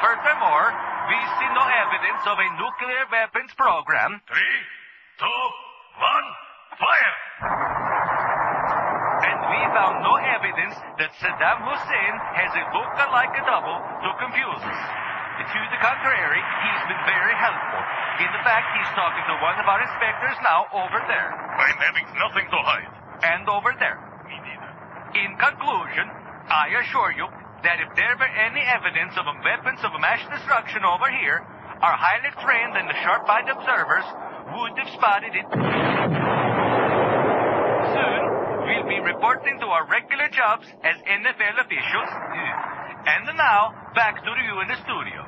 Furthermore, we see no evidence of a nuclear weapons program. 3, 2, 1, fire! And we found no evidence that Saddam Hussein has a look-alike double to confuse us. To the contrary, he's been very helpful. In fact, he's talking to one of our inspectors now over there. I'm having nothing to hide. And over there. Me neither. In conclusion, I assure you that if there were any evidence of weapons of mass destruction over here, our highly trained and sharp-eyed observers would have spotted it. Soon, we'll be reporting to our regular jobs as NFL officials. And now, back to you in the studio.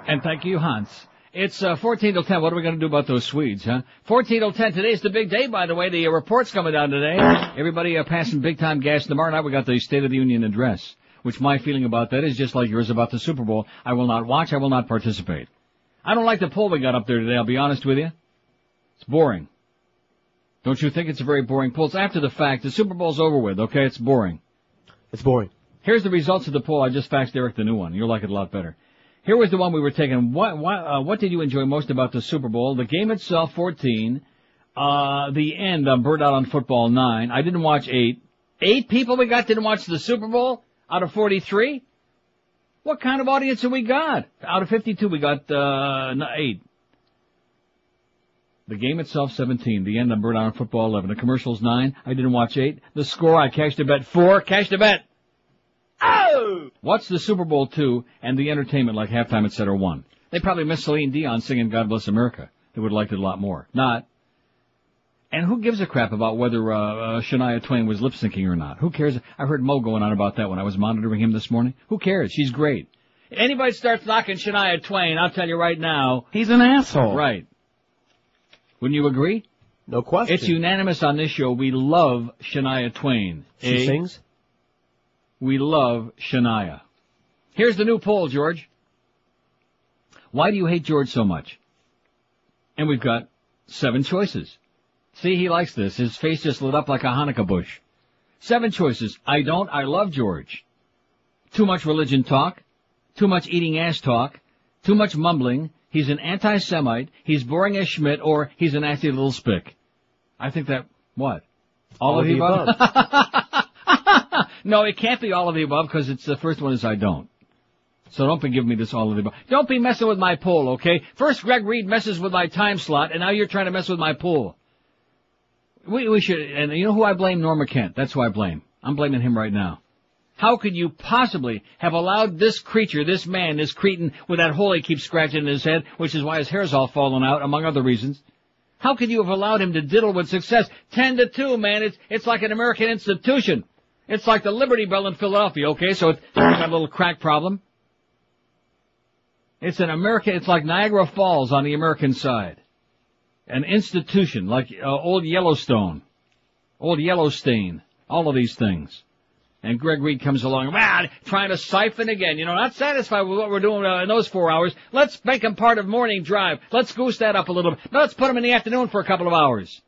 And thank you, Hans. It's 14 till 10. What are we going to do about those Swedes, huh? 14 till 10. Today's the big day, by the way. The report's coming down today. Everybody passing big-time gas. Tomorrow night we got the State of the Union address, which my feeling about that is just like yours about the Super Bowl. I will not watch. I will not participate. I don't like the poll we got up there today, I'll be honest with you. It's boring. Don't you think it's a very boring poll? It's after the fact. The Super Bowl's over with, okay? It's boring. It's boring. Here's the results of the poll. I just faxed Eric the new one. You'll like it a lot better. Here was the one we were taking. What did you enjoy most about the Super Bowl? The game itself, 14. The end, Bird Out on Football, 9. I didn't watch 8. 8 people we got didn't watch the Super Bowl out of 43? What kind of audience have we got? Out of 52, we got 8. The game itself, 17. The end, Bird Out on Football, 11. The commercials, 9. I didn't watch 8. The score, I cashed a bet, 4. Cashed a bet. Oh! What's the Super Bowl 2 and the entertainment like halftime, etc. 1? They probably missed Celine Dion singing God Bless America. They would have liked it a lot more. Not. And who gives a crap about whether Shania Twain was lip-syncing or not? Who cares? I heard Mo going on about that when I was monitoring him this morning. Who cares? She's great. If anybody starts knocking Shania Twain, I'll tell you right now. He's an asshole. Right. Wouldn't you agree? No question. It's unanimous on this show. We love Shania Twain. She sings? We love Shania. Here's the new poll, George. Why do you hate George so much? And we've got 7 choices. See, he likes this. His face just lit up like a Hanukkah bush. 7 choices. I don't. I love George. Too much religion talk. Too much eating ass talk. Too much mumbling. He's an anti-Semite. He's boring as Schmidt, or he's a nasty little spick. I think that, what? All of the above? No, it can't be all of the above, because it's the first one is I don't. So don't be giving me this all of the above. Don't be messing with my poll, okay? First Greg Reed messes with my time slot, and now you're trying to mess with my poll. We should, and you know who I blame? Norma Kent. That's who I blame. I'm blaming him right now. How could you possibly have allowed this creature, this man, this cretin with that hole he keeps scratching in his head, which is why his hair's all falling out, among other reasons? How could you have allowed him to diddle with success? 10-2, man. It's like an American institution. It's like the Liberty Bell in Philadelphia, okay? So it's got a little crack problem. It's like Niagara Falls on the American side. An institution, like old Yellowstone, old Yellowstain, all of these things. And Greg Reed comes along, trying to siphon again, not satisfied with what we're doing in those 4 hours. Let's make him part of morning drive. Let's goose that up a little bit. No, let's put him in the afternoon for a couple of hours.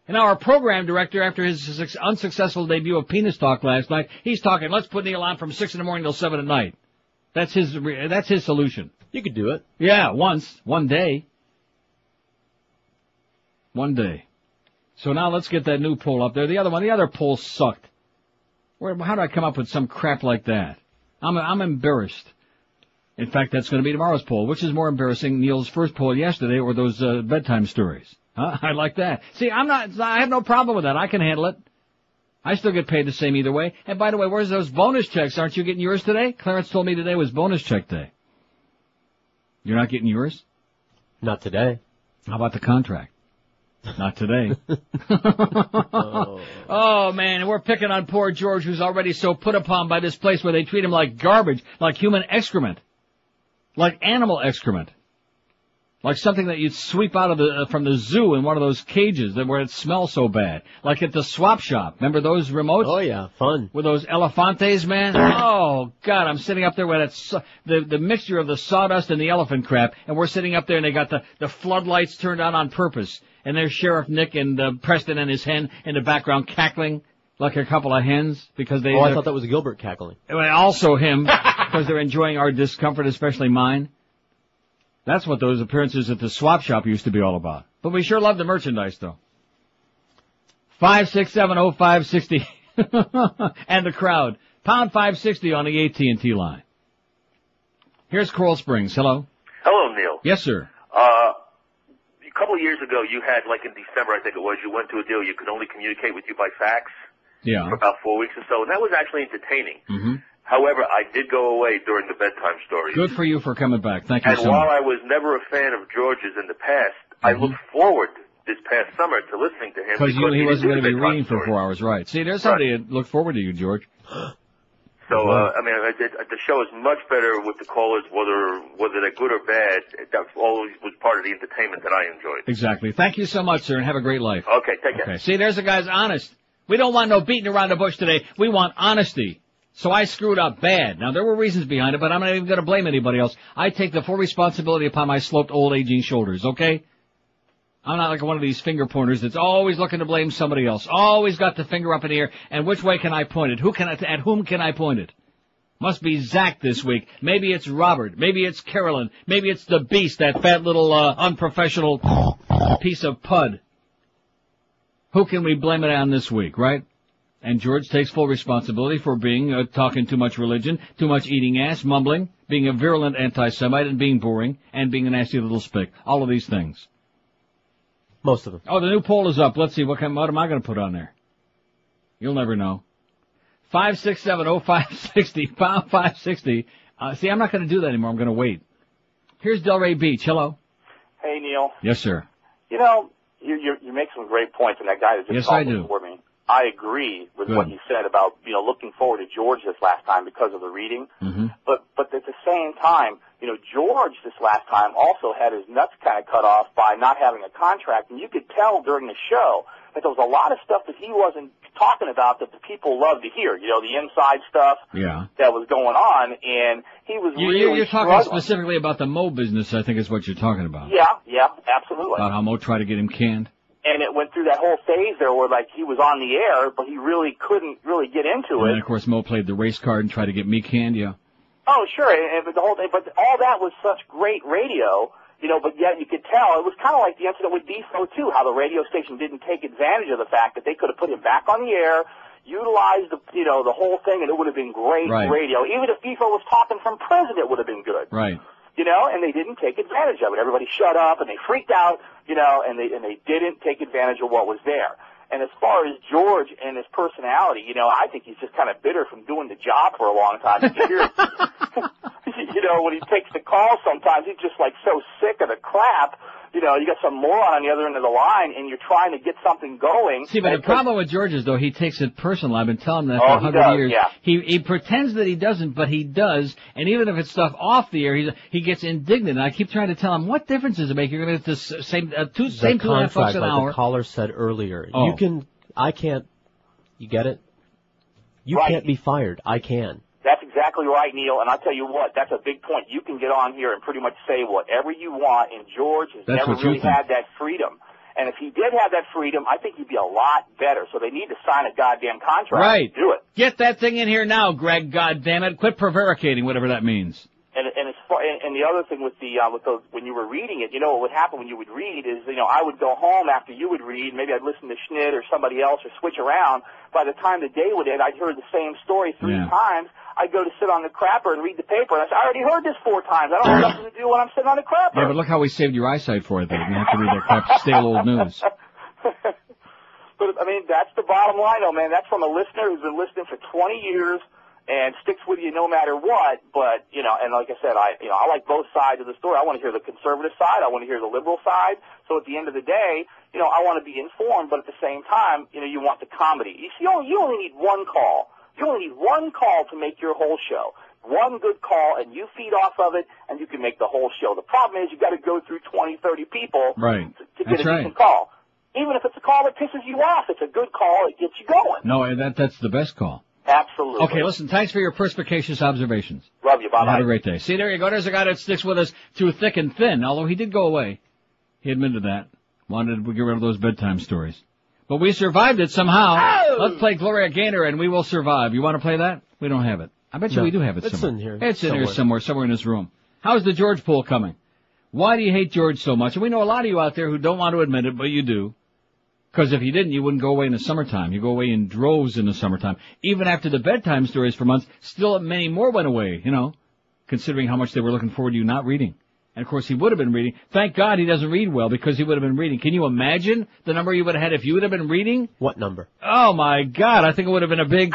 And now our program director, after his unsuccessful debut of Penis Talk last night, he's talking, let's put Neil on from 6 in the morning till 7 at night. That's his solution. You could do it. Yeah, one day. One day. So now let's get that new poll up there. The other poll sucked. How do I come up with some crap like that? I'm embarrassed. In fact, that's going to be tomorrow's poll. Which is more embarrassing, Neil's first poll yesterday or those bedtime stories? Huh? I like that. See, I have no problem with that. I can handle it. I still get paid the same either way. And by the way, where's those bonus checks? Aren't you getting yours today? Clarence told me today was bonus check day. You're not getting yours? Not today. How about the contract? Not today. Oh, man, we're picking on poor George, who's already so put upon by this place where they treat him like garbage, like human excrement, like animal excrement, like something that you'd sweep out of from the zoo in one of those cages where it smells so bad, like at the swap shop. Remember those remotes? Oh, yeah, fun. With those elefantes, man? Oh, God, I'm sitting up there with the mixture of the sawdust and the elephant crap, and we're sitting up there and they got the floodlights turned on purpose. And there's Sheriff Nick and Preston and his hen in the background cackling like a couple of hens because they... Oh, I thought that was Gilbert cackling. Also him, because they're enjoying our discomfort, especially mine. That's what those appearances at the swap shop used to be all about. But we sure love the merchandise, though. 5670560 and the crowd. Pound 560 on the AT&T line. Here's Coral Springs. Hello. Hello, Neil. Yes, sir. A couple of years ago, you had, like in December, I think it was, you went to a deal you could only communicate with you by fax for about 4 weeks or so, and that was actually entertaining. Mm-hmm. However, I did go away during the bedtime stories. Good for you for coming back. Thank you so much. And while I was never a fan of George's in the past, I looked forward this past summer to listening to him. Because he wasn't going to be reading for stories. 4 hours, right. See, there's somebody that looked forward to you, George. So, the show is much better with the callers, whether they're good or bad. That always was part of the entertainment that I enjoyed. Exactly. Thank you so much, sir, and have a great life. Okay, take care. Okay. See, there's a guy's honest. We don't want no beating around the bush today. We want honesty. So I screwed up bad. Now, there were reasons behind it, but I'm not even going to blame anybody else. I take the full responsibility upon my sloped old aging shoulders, okay? I'm not like one of these finger pointers that's always looking to blame somebody else. Always got the finger up in the air. And which way can I point it? At whom can I point it? Must be Zach this week. Maybe it's Robert. Maybe it's Carolyn. Maybe it's the beast, that fat little unprofessional piece of pud. Who can we blame it on this week, right? And George takes full responsibility for being talking too much religion, too much eating ass, mumbling, being a virulent anti-Semite, and being boring, and being a nasty little spick. All of these things. Most of them. Oh, the new poll is up. Let's see. What am I going to put on there? You'll never know. 5670560, pound 560. See, I'm not going to do that anymore. I'm going to wait. Here's Delray Beach. Hello. Hey, Neil. Yes, sir. You know, you make some great points, and that guy that just called before me, I agree with what you said about, looking forward to George this last time because of the reading. Mm-hmm. But at the same time, George this last time also had his nuts kind of cut off by not having a contract, and you could tell during the show that there was a lot of stuff that he wasn't talking about that the people loved to hear, the inside stuff that was going on, and he was You're talking specifically about the Mo business, I think is what you're talking about. Yeah, absolutely. About how Mo tried to get him canned? And it went through that whole phase there where, like, he was on the air, but he really couldn't really get into it. And, of course, Mo played the race card and tried to get me canned, Oh, sure, but the whole thing, but all that was such great radio, but yet you could tell it was kind of like the incident with Defo too, how the radio station didn't take advantage of the fact that they could have put him back on the air, utilized the whole thing, and it would have been great radio. Even if Defo was talking from prison, it would have been good. Right. And they didn't take advantage of it. Everybody shut up and they freaked out, and they didn't take advantage of what was there. And as far as George and his personality, I think he's just kind of bitter from doing the job for a long time. You hear, when he takes the call sometimes, he's just like so sick of the crap. You got some moron on the other end of the line, and you're trying to get something going. See, but the problem with George is, though, he takes it personal. I've been telling him that for 100 years. Yeah. He pretends that he doesn't, but he does. And even if it's stuff off the air, he gets indignant. And I keep trying to tell him, what difference does it make? You're going to get the same 2.5 bucks an hour. Like the caller said earlier. Oh. I can't. You get it? You can't be fired. I can. That's exactly right, Neil, and I'll tell you what, that's a big point. You can get on here and pretty much say whatever you want, and George has never really had that freedom. And if he did have that freedom, I think he'd be a lot better. So they need to sign a goddamn contract to do it. Get that thing in here now, Greg, goddammit. Quit prevaricating, whatever that means. And the other thing with those, when you were reading it, what would happen when you would read is, I would go home after you would read, maybe I'd listen to Schnitt or somebody else or switch around. By the time the day would end, I'd heard the same story 3 times. I'd go to sit on the crapper and read the paper, and I said, I already heard this 4 times. I don't have nothing to do when I'm sitting on the crapper. Yeah, but look how we saved your eyesight for it, though. You have to read that crap, stale old news. But, that's the bottom line, though, man. That's from a listener who's been listening for 20 years and sticks with you no matter what. But, and like I said, I like both sides of the story. I want to hear the conservative side. I want to hear the liberal side. So at the end of the day, I want to be informed, but at the same time, you want the comedy. You see, you only need one call. You only need one call to make your whole show. One good call, and you feed off of it, and you can make the whole show. The problem is you got to go through 20, 30 people to get a decent call. Even if it's a call that pisses you off, it's a good call. It gets you going. No, that's the best call. Absolutely. Okay, listen, thanks for your perspicacious observations. Love you. Bye-bye. Have a great day. See, there you go. There's a guy that sticks with us through thick and thin, although he did go away. He admitted that. Wanted to get rid of those bedtime stories. But we survived it somehow. Oh! Let's play Gloria Gaynor and We Will Survive. You want to play that? We don't have it. I bet you we do have it somewhere. It's in here. It's in here somewhere in this room. How's the George poll coming? Why do you hate George so much? And we know a lot of you out there who don't want to admit it, but you do. Because if you didn't, you wouldn't go away in the summertime. You go away in droves in the summertime. Even after the bedtime stories for months, still many more went away, considering how much they were looking forward to you not reading. And, of course, he would have been reading. Thank God he doesn't read well because he would have been reading. Can you imagine the number you would have had if you would have been reading? What number? Oh, my God. I think it would have been a big...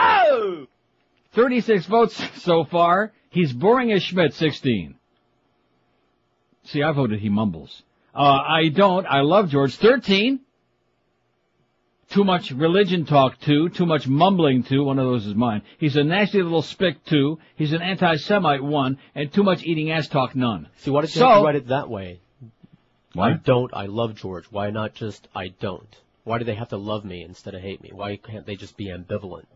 36 votes so far. He's boring as Schmidt, 16. See, I voted he mumbles. I don't. I love George. 13. Too much religion talk, 2. Too much mumbling, 2. One of those is mine. He's a nasty little spick, 2. He's an anti-Semite, 1. And too much eating ass talk, none. See, why did you have to write it that way? What? I love George. Why not just I don't? Why do they have to love me instead of hate me? Why can't they just be ambivalent?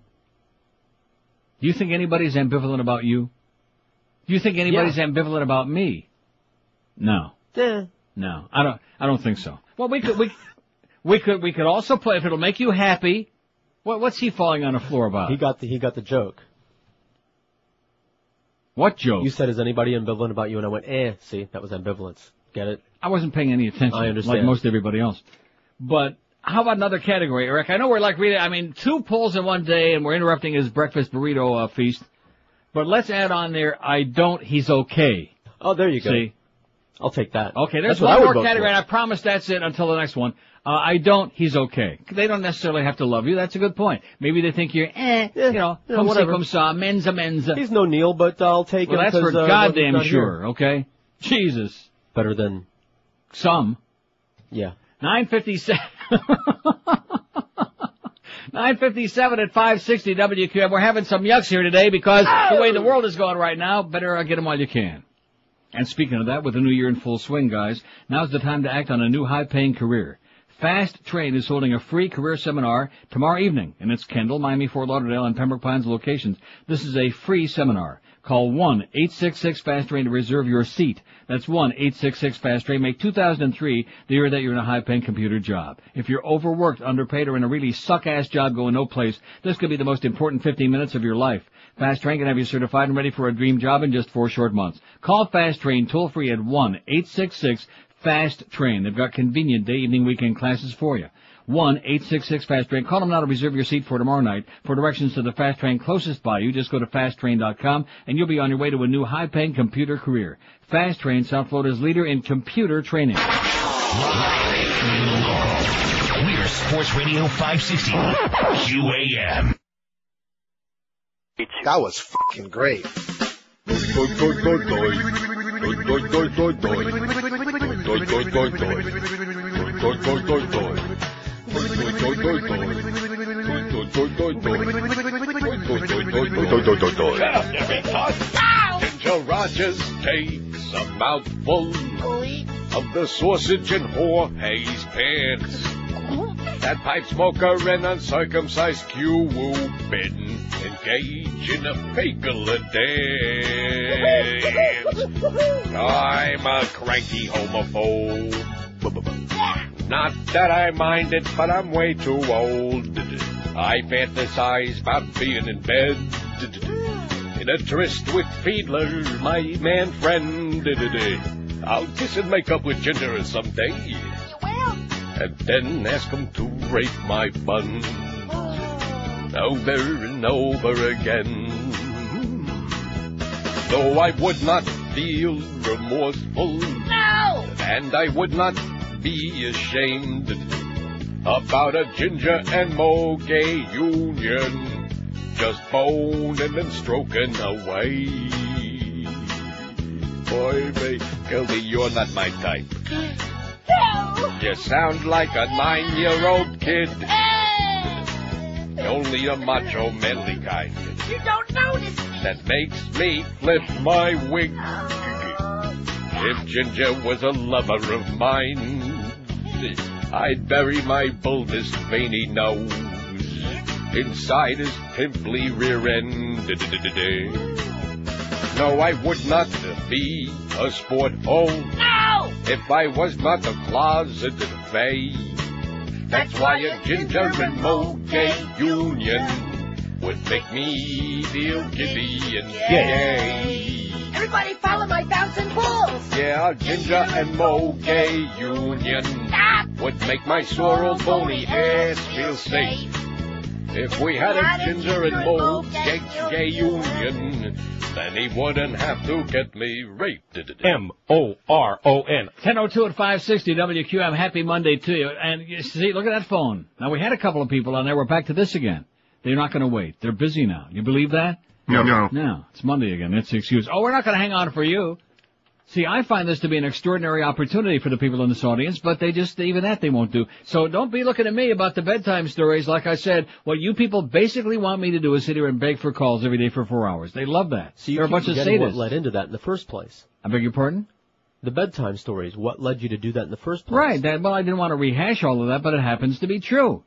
Do you think anybody's ambivalent about you? Do you think anybody's ambivalent about me? No. No. I don't think so. Well, we could also play if it'll make you happy. What's he falling on the floor about? He got the joke. What joke? You said, is anybody ambivalent about you? And I went, see, that was ambivalence. Get it? I wasn't paying any attention. I understand. Like most everybody else. But how about another category, Eric? I know we're reading, 2 polls in one day and we're interrupting his breakfast burrito feast. But let's add on there, I don't, he's okay. Oh, there you go. See? I'll take that. Okay, there's one more category, and I promise that's it until the next one. I don't, he's okay. They don't necessarily have to love you. That's a good point. Maybe they think you're, whatever. Menza. He's no Neil, but I'll take him. Well, that's for goddamn sure, okay? Jesus. Better than some. Yeah. 9:57. 9:57 at 560 WQM. We're having some yucks here today because the way the world is going right now, better get them while you can. And speaking of that, with the new year in full swing, guys, now's the time to act on a new high-paying career. Fast Train is holding a free career seminar tomorrow evening in its Kendall, Miami, Fort Lauderdale, and Pembroke Pines locations. This is a free seminar. Call 1-866-FAST-TRAIN to reserve your seat. That's 1-866-FAST-TRAIN. Make 2003 the year that you're in a high-paying computer job. If you're overworked, underpaid, or in a really suck-ass job going no place, this could be the most important 15 minutes of your life. Fast Train can have you certified and ready for a dream job in just 4 short months. Call Fast Train toll-free at 1-866-FAST-TRAIN. They've got convenient day, evening, weekend classes for you. 1-866-FAST-TRAIN. Call them now to reserve your seat for tomorrow night. For directions to the Fast Train closest by you, just go to fasttrain.com and you'll be on your way to a new high-paying computer career. Fast Train, South Florida's leader in computer training. We're Sports Radio 560 QAM. That was fucking great. Ginger Rogers takes a mouthful of the sausage in Jorge's pants. That pipe smoker and uncircumcised Cupid engage in a fakeler dance. I'm a cranky homophobe. Not that I mind it, but I'm way too old. I fantasize about being in bed in a tryst with Fiedler, my man friend. I'll kiss and make up with Ginger someday. You will. And then ask him to rape my buns over and over again. Though I would not feel remorseful, no, and I would not be ashamed about a Ginger and Mo gay union, just boning and stroking away. Boy, Gildy, you're not my type. No. You sound like a 9-year-old kid. Only a macho, manly kind. You don't notice me. That makes me flip my wig. If Ginger was a lover of mine, I'd bury my bulbous veiny nose inside his pimply rear end. No, I would not be a sport hole. No! If I was not a closeted fay. That's why a Ginger and Mo gay union would make me feel giddy and gay. Everybody follow my bouncing balls. Yeah, Ginger and Mo gay union would make my sore old bony ass feel safe. If we had a Ginger and Mo gay union, then he wouldn't have to get me raped. M-O-R-O-N. 10:02 at 560 WQM. Happy Monday to you. And you see, look at that phone. Now, we had a couple of people on there. We're back to this again. They're not going to wait. They're busy now. You believe that? No. No, it's Monday again. That's the excuse. Oh, we're not going to hang on for you. See, I find this to be an extraordinary opportunity for the people in this audience, but even that they won't do. So don't be looking at me about the bedtime stories. Like I said, what you people basically want me to do is sit here and beg for calls every day for 4 hours. They love that. So they're a bunch of sadists. What led into that in the first place? I beg your pardon? The bedtime stories. What led you to do that in the first place? Right. Well, I didn't want to rehash all of that, but it happens to be true.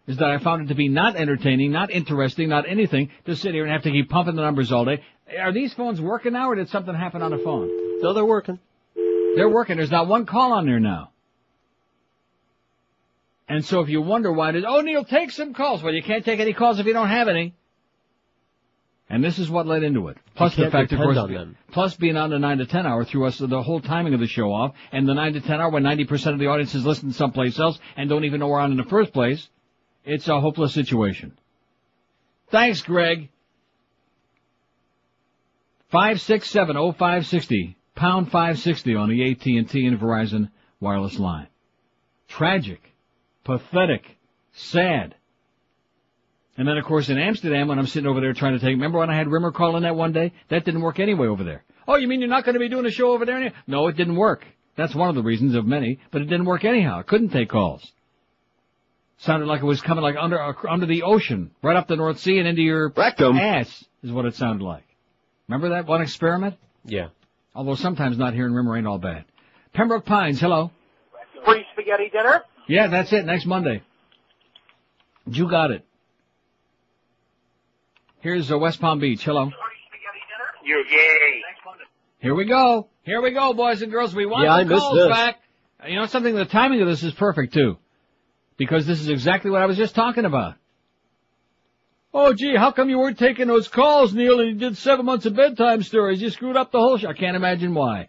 Is that I found it to be not entertaining, not interesting, not anything, to sit here and have to keep pumping the numbers all day. Are these phones working now, or did something happen on the phone? No, they're working. They're working. There's not one call on there now. And so if you wonder why Neil, take some calls. Well, you can't take any calls if you don't have any. And this is what led into it. Plus the fact, of course, plus being on the 9 to 10 hour threw us the whole timing of the show off. And the 9 to 10 hour when 90% of the audience is listening someplace else and don't even know we're on in the first place. It's a hopeless situation. Thanks, Greg. 567-0560, pound 560 on the AT&T and Verizon wireless line. Tragic, pathetic, sad. And then, of course, in Amsterdam, when I'm sitting over there trying to remember when I had Rimmer call in that one day? That didn't work anyway over there. Oh, you mean you're not going to be doing a show over there? No, it didn't work. That's one of the reasons of many, but it didn't work anyhow. I couldn't take calls. Sounded like it was coming like under the ocean, right up the North Sea and into your rectum. Ass is what it sounded like. Remember that one experiment? Yeah. Although sometimes not hearing Rimmer ain't all bad. Pembroke Pines, hello. Free spaghetti dinner? Yeah, that's it. Next Monday. You got it. Here's West Palm Beach. Hello. You're gay. Here we go. Here we go, boys and girls. We want the calls back. You know something? The timing of this is perfect, too. Because this is exactly what I was just talking about. Oh, gee, how come you weren't taking those calls, Neil, and you did 7 months of bedtime stories? You screwed up the whole show. I can't imagine why.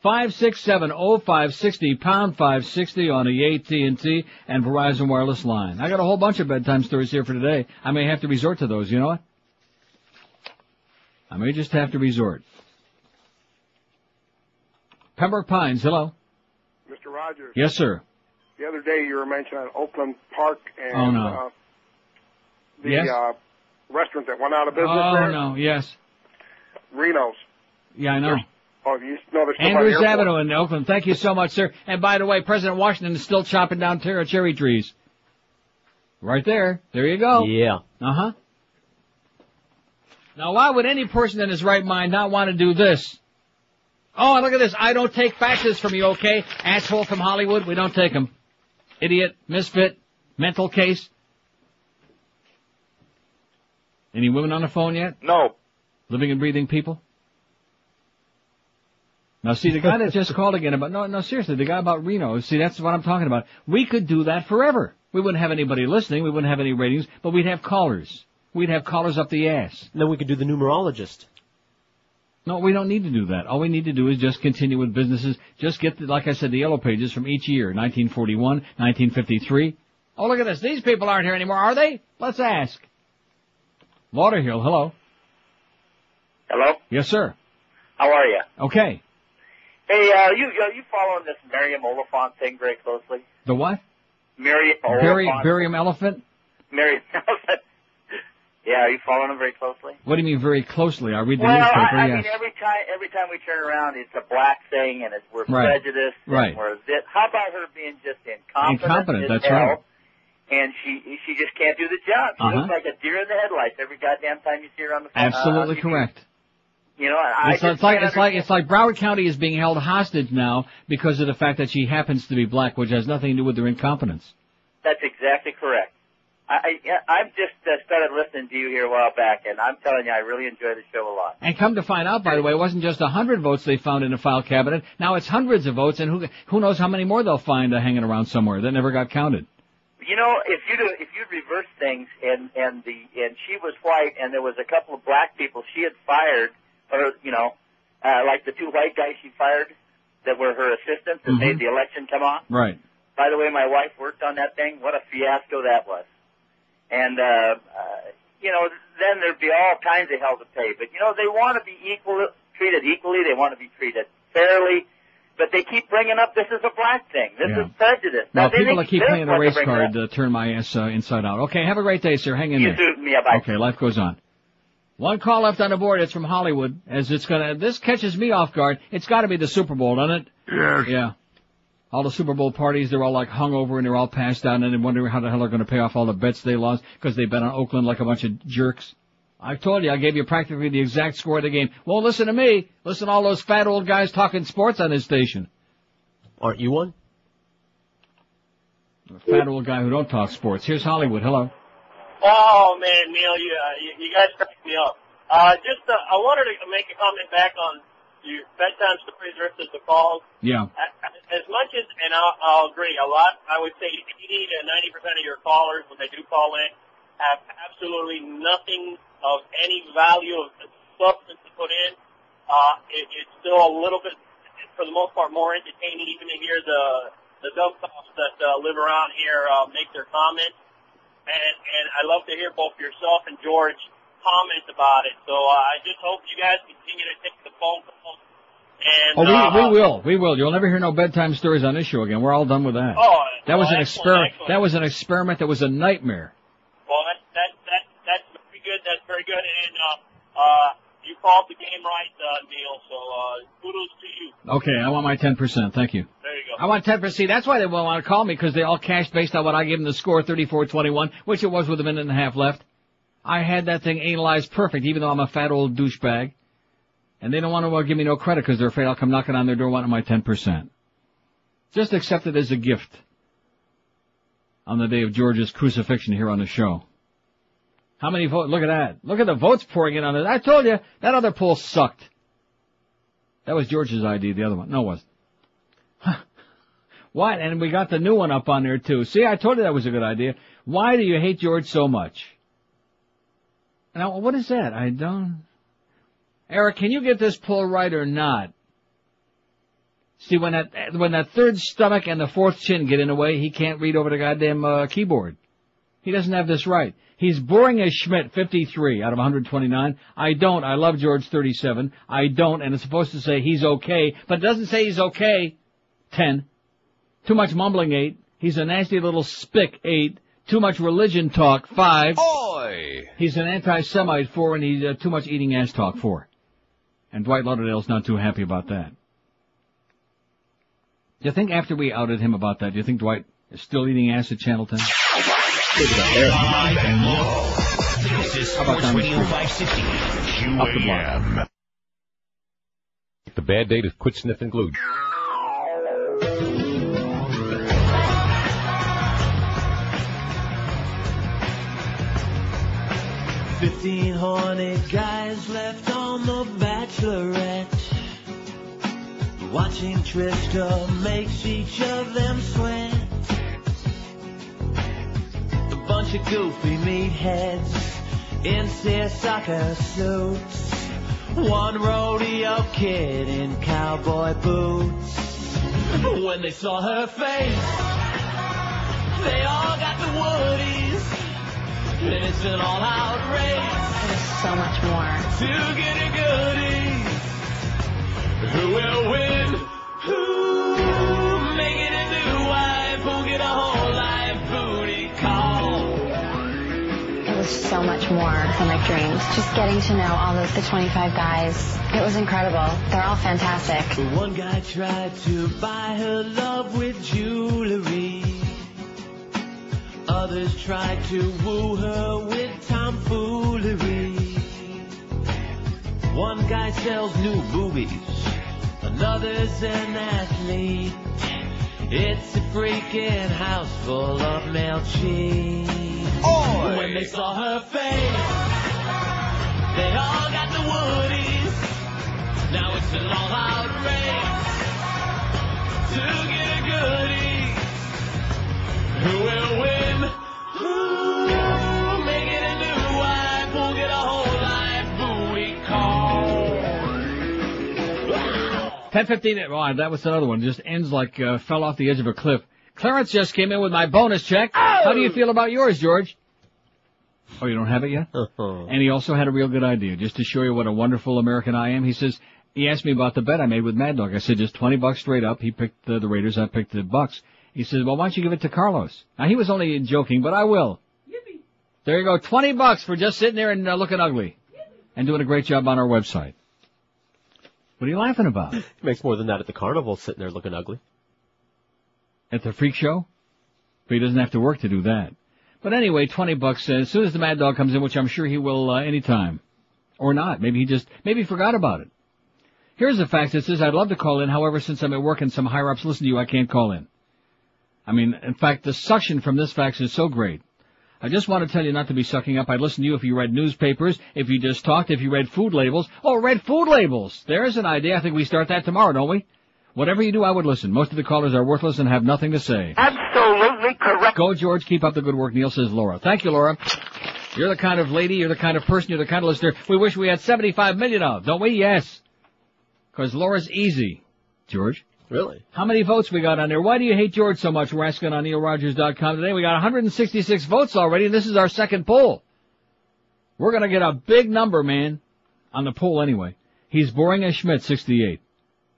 567-0560, pound 560 on the AT&T and Verizon wireless line. I got a whole bunch of bedtime stories here for today. I may have to resort to those, you know what? I may just have to resort. Pembroke Pines, hello. Mr. Rogers. Yes, sir. The other day you were mentioning Oakland Park and the restaurant that went out of business there. Oh, no, yes. Reno's. Yeah, I know. You know there's Andrews Avenue in Oakland. Thank you so much, sir. And by the way, President Washington is still chopping down cherry trees. Right there. There you go. Yeah. Uh-huh. Now, why would any person in his right mind not want to do this? Oh, look at this. I don't take faxes from you, okay? Asshole from Hollywood, we don't take them. Idiot, misfit, mental case. Any women on the phone yet? No. Living and breathing people? Now, see, the guy that just called again about, no, seriously, the guy about Reno, see, that's what I'm talking about. We could do that forever. We wouldn't have anybody listening, we wouldn't have any ratings, but we'd have callers. We'd have callers up the ass. Then we could do the numerologist. No, we don't need to do that. All we need to do is just continue with businesses. Just get, like I said, the yellow pages from each year, 1941, 1953. Oh, look at this. These people aren't here anymore, are they? Let's ask. Lauderhill, hello. Hello? Yes, sir. How are you? Okay. Hey, you following this Miriam Oliphant thing very closely? The what? Miriam Oliphant. Barium elephant? Miriam Elephant. Yeah, are you following them very closely? What do you mean very closely? I read the newspaper, yes. I mean, every time we turn around, it's a black thing, and we're right. prejudiced. Right. And we're this. How about her being just incompetent? Incompetent, that's hell, right. And she just can't do the job. She looks like a deer in the headlights every goddamn time you see her on the phone. Absolutely correct. You know, it's like Broward County is being held hostage now because of the fact that she happens to be black, which has nothing to do with her incompetence. That's exactly correct. I've just started listening to you here a while back, and I'm telling you, I really enjoy the show a lot. And come to find out, by the way, it wasn't just 100 votes they found in a file cabinet. Now it's hundreds of votes, and who knows how many more they'll find hanging around somewhere that never got counted. You know, if you'd reverse things, and she was white, and there was a couple of black people she had fired, or like the two white guys she fired that were her assistants and made the election come on. Right. By the way, my wife worked on that thing. What a fiasco that was. And, then there'd be all kinds of hell to pay. But, they want to be treated equally. They want to be treated fairly. But they keep bringing up this is a black thing. This is prejudice. Well, people that keep playing the race card turn my ass inside out. Okay, have a great day, sir. Hang in there. You too. Yeah, bye. Okay, life goes on. One call left on the board. It's from Hollywood. This catches me off guard. It's got to be the Super Bowl, doesn't it? Yes. Yeah. All the Super Bowl parties, they're all like hungover and they're all passed out and they're wondering how the hell they're going to pay off all the bets they lost because they bet on Oakland like a bunch of jerks. I told you, I gave you practically the exact score of the game. Well, listen to me. Listen to all those fat old guys talking sports on this station. Aren't you one? A fat old guy who don't talk sports. Here's Hollywood. Hello. Oh, man, Neil, you guys crack me up. I wanted to make a comment back on your bedtime stories versus the calls. Yeah. As much as, and I'll agree, I would say 80 to 90% of your callers, when they do call in, have absolutely nothing of any value of substance to put in. It's still a little bit, for the most part, more entertaining even to hear the dumbstops that live around here make their comments. And I love to hear both yourself and George comment about it. So I just hope you guys continue to take the phone calls. And, we will. You'll never hear no bedtime stories on this show again. We're all done with that. That was an experiment. That was an experiment. That was a nightmare. Well, that's very good. That's very good. And you called the game right, Neil. So kudos to you. Okay, I want my 10%. Thank you. There you go. I want 10%. See, that's why they won't want to call me, because they all cashed based on what I gave them the score, 34-21, which it was with a minute and a half left. I had that thing analyzed perfect, even though I'm a fat old douchebag. And they don't want to give me no credit because they're afraid I'll come knocking on their door wanting my 10%. Just accept it as a gift. on the day of George's crucifixion here on the show. How many votes? Look at that. Look at the votes pouring in on it. I told you, that other poll sucked. That was George's idea, the other one. No, it wasn't. Huh. What? And we got the new one up on there, too. See, I told you that was a good idea. Why do you hate George so much? Now, what is that? I don't... Eric, can you get this poll right or not? See, when that third stomach and the fourth chin get in the way, he can't read over the goddamn keyboard. He doesn't have this right. He's boring as Schmidt, 53 out of 129. I don't. I love George, 37. I don't. And it's supposed to say he's okay, but it doesn't say he's okay. 10. Too much mumbling, 8. He's a nasty little spick, 8. Too much religion talk, 5. Oi! He's an anti-Semite, 4, and he's too much eating ass talk, 4. And Dwight Lauderdale's not too happy about that. Do you think after we outed him about that, do you think Dwight is still eating ass at Channel 10? This is Sports Radio 560 QAM. The bad day to quit sniffing glue. $15 horny guys left on the Bachelorette. Watching Trista makes each of them sweat. A bunch of goofy meatheads in seersucker suits. One rodeo kid in cowboy boots. When they saw her face, they all got the woodies. It's an all-out race. There's so much more. To get a goodie. Who will win? Who make it a new wife? Who'll get a whole life booty call? It was so much more than my dreams. Just getting to know all the 25 guys. It was incredible. They're all fantastic. One guy tried to buy her love with jewelry. Others tried to woo her with tomfoolery. One guy sells new boobies, another's an athlete. It's a freaking house full of male cheese. Oi! When they saw her face, they all got the woodies. Now it's an all-out race to get a goodie. Who will win? Who make it a new wife? Who'll get a whole life booty call? 10:15. Oh, that was another one. Just ends like fell off the edge of a cliff. Clarence just came in with my bonus check. Oh! How do you feel about yours, George? Oh, you don't have it yet? And he also had a real good idea, just to show you what a wonderful American I am. He says, he asked me about the bet I made with Mad Dog. I said, just $20 straight up. He picked the Raiders. I picked the Bucks. He says, well, why don't you give it to Carlos? Now, he was only joking, but I will. Yippee. There you go, $20 for just sitting there and looking ugly. Yippee. And doing a great job on our website. What are you laughing about? He makes more than that at the carnival, sitting there looking ugly. At the freak show? But he doesn't have to work to do that. But anyway, $20 as soon as the Mad Dog comes in, which I'm sure he will anytime. Or not. Maybe he forgot about it. Here's the fax that says, I'd love to call in. However, since I'm at work and some higher-ups listen to you, I can't call in. I mean, in fact, the suction from this fax is so great. I just want to tell you not to be sucking up. I'd listen to you if you read newspapers, if you just talked, if you read food labels. Oh, read food labels. There's an idea. I think we start that tomorrow, don't we? Whatever you do, I would listen. Most of the callers are worthless and have nothing to say. Absolutely correct. Go, George. Keep up the good work, Neil, says Laura. Thank you, Laura. You're the kind of lady, you're the kind of person, you're the kind of listener we wish we had 75 million of, don't we? Yes. Because Laura's easy. George? Really? How many votes we got on there? Why do you hate George so much? We're asking on neilrogers.com today. We got 166 votes already, and this is our second poll. We're going to get a big number, man, on the poll anyway. He's boring as Schmidt, 68.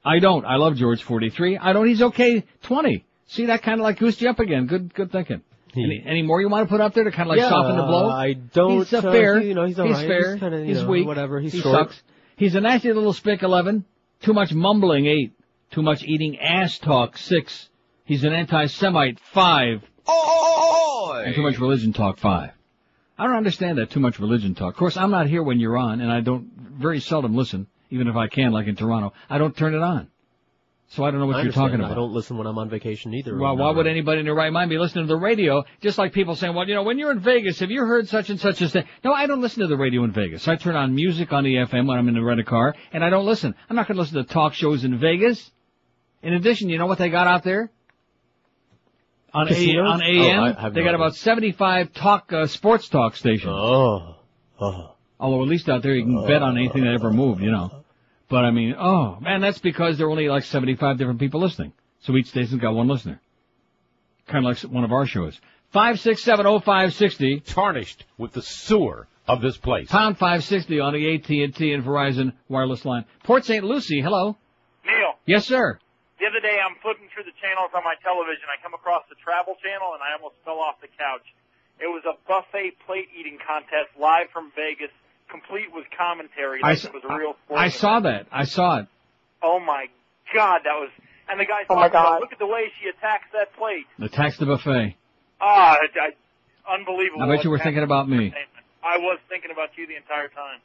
I don't. I love George, 43. I don't. He's okay, 20. See, that kind of like goosed you up again. Good thinking. Any more you want to put up there to kind of like soften the blow? I don't. He's fair. He's all right. He's fair. He's, kinda, he's weak. Whatever. He short. Sucks. He's a nasty little spick, 11. Too much mumbling, 8. Too much eating ass talk, 6. He's an anti-Semite, 5. Oh! And too much religion talk, 5. I don't understand that too much religion talk. Of course, I'm not here when you're on, and I don't very seldom listen, even if I can, like in Toronto. I don't turn it on. So I don't know what you're talking about. I don't listen when I'm on vacation either. Well, why would anybody in their right mind be listening to the radio? Just like people saying, well, when you're in Vegas, have you heard such and such a thing? No, I don't listen to the radio in Vegas. I turn on music on the FM when I'm in the rental car, and I don't listen. I'm not going to listen to talk shows in Vegas. In addition, you know what they got out there? On AM, they got about 75 sports talk stations. Although at least out there you can bet on anything that ever moved, But I mean, that's because there are only like 75 different people listening. So each station's got one listener. Kind of like one of our shows. 5670560. Tarnished with the sewer of this place. Pound 560 on the AT&T and Verizon wireless line. Port St. Lucie, hello. Neil. Yes, sir. The other day I'm flipping through the channels on my television. I come across the Travel Channel and I almost fell off the couch. It was a buffet plate eating contest live from Vegas, complete with commentary. Like it was a real sport. I saw that. I saw it. Oh my God, that was, and the guy's talking about, look at the way she attacks that plate. Attacks the buffet. Unbelievable. I bet you were thinking about me. I was thinking about you the entire time.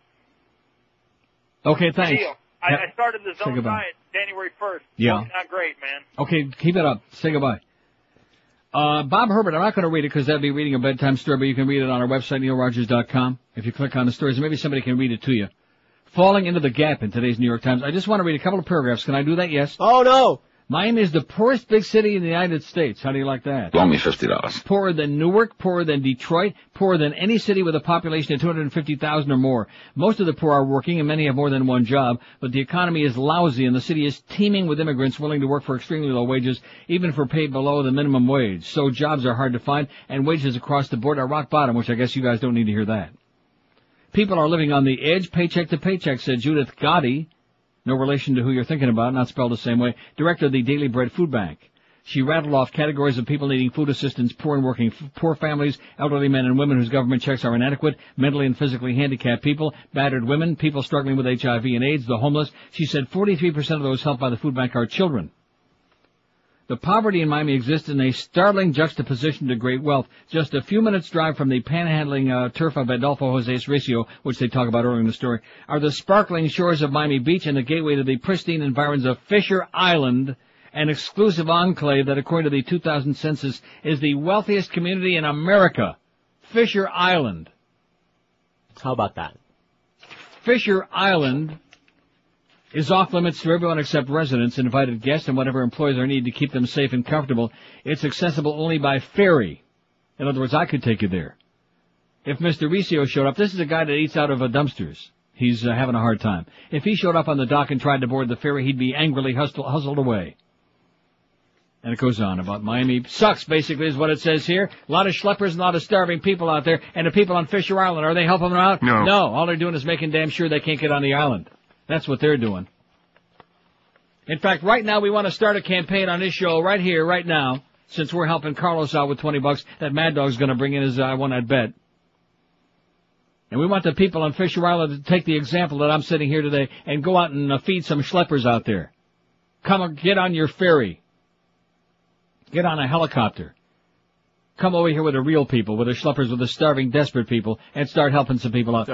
Okay, thanks. Neil, I started the Zone Diet January 1st. Yeah. It's not great, man. Okay, keep it up. Say goodbye. Bob Herbert, I'm not going to read it because that'd be reading a bedtime story, but you can read it on our website, neilrogers.com. If you click on the stories, maybe somebody can read it to you. Falling into the gap in today's New York Times. I just want to read a couple of paragraphs. Can I do that? Yes. Oh, no. Miami is the poorest big city in the United States. How do you like that? Loan me $50. Poorer than Newark, poorer than Detroit, poorer than any city with a population of 250,000 or more. Most of the poor are working, and many have more than one job, but the economy is lousy, and the city is teeming with immigrants willing to work for extremely low wages, even for paid below the minimum wage. So jobs are hard to find, and wages across the board are rock bottom, which I guess you guys don't need to hear that. People are living on the edge, paycheck to paycheck, said Judith Gotti. No relation to who you're thinking about, not spelled the same way, director of the Daily Bread Food Bank. She rattled off categories of people needing food assistance, poor and working, poor families, elderly men and women whose government checks are inadequate, mentally and physically handicapped people, battered women, people struggling with HIV and AIDS, the homeless. She said 43% of those helped by the food bank are children. The poverty in Miami exists in a startling juxtaposition to great wealth. Just a few minutes' drive from the panhandling turf of Adolfo Jose Recio, which they talk about earlier in the story, are the sparkling shores of Miami Beach and the gateway to the pristine environs of Fisher Island, an exclusive enclave that, according to the 2000 census, is the wealthiest community in America. Fisher Island. How about that? Fisher Island is off limits to everyone except residents, invited guests, and whatever employees are needed to keep them safe and comfortable. It's accessible only by ferry. In other words, I could take you there. If Mr. Recio showed up, this is a guy that eats out of dumpsters. He's having a hard time. If he showed up on the dock and tried to board the ferry, he'd be angrily hustled away. And it goes on about Miami sucks, basically, is what it says here. A lot of schleppers and a lot of starving people out there. And the people on Fisher Island, are they helping them out? No. No, all they're doing is making damn sure they can't get on the island. That's what they're doing. In fact, right now we want to start a campaign on this show right here, right now, since we're helping Carlos out with $20 that Mad Dog's going to bring in his I Won That Bet. And we want the people on Fisher Island to take the example that I'm sitting here today and go out and feed some schleppers out there. Come get on your ferry. Get on a helicopter. Come over here with the real people, with the schleppers, with the starving, desperate people, and start helping some people out.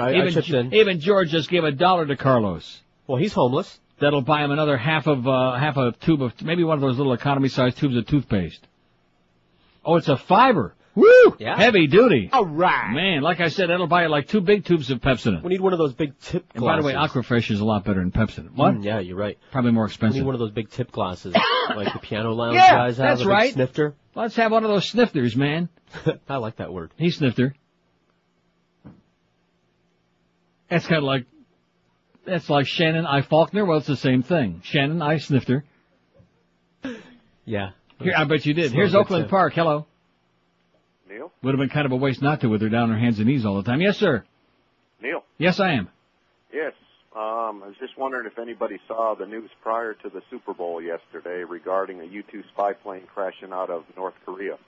Even George just gave $1 to Carlos. Well, he's homeless. That'll buy him another half a tube of, maybe one of those little economy-sized tubes of toothpaste. Oh, it's a fiber. Woo! Yeah. Heavy duty. All right. Man, like I said, that'll buy you like 2 big tubes of Pepsodent. We need one of those big tip glasses. And by the way, Aquafresh is a lot better than Pepsodent. What? Yeah, you're right. Probably more expensive. We need one of those big tip glasses, like the piano lounge guys have. That's right. Big snifter. Let's have one of those snifters, man. I like that word. He snifter. That's kind of like, that's like Shannon I Faulkner. Well, it's the same thing. Shannon I Snifter. Yeah. Here, I bet you did. Here's Oakland Park. Hello. Neil? Would have been kind of a waste not to with her down on her hands and knees all the time. Yes, sir. Neil? Yes, I am. Yes. I was just wondering if anybody saw the news prior to the Super Bowl yesterday regarding a U-2 spy plane crashing out of North Korea.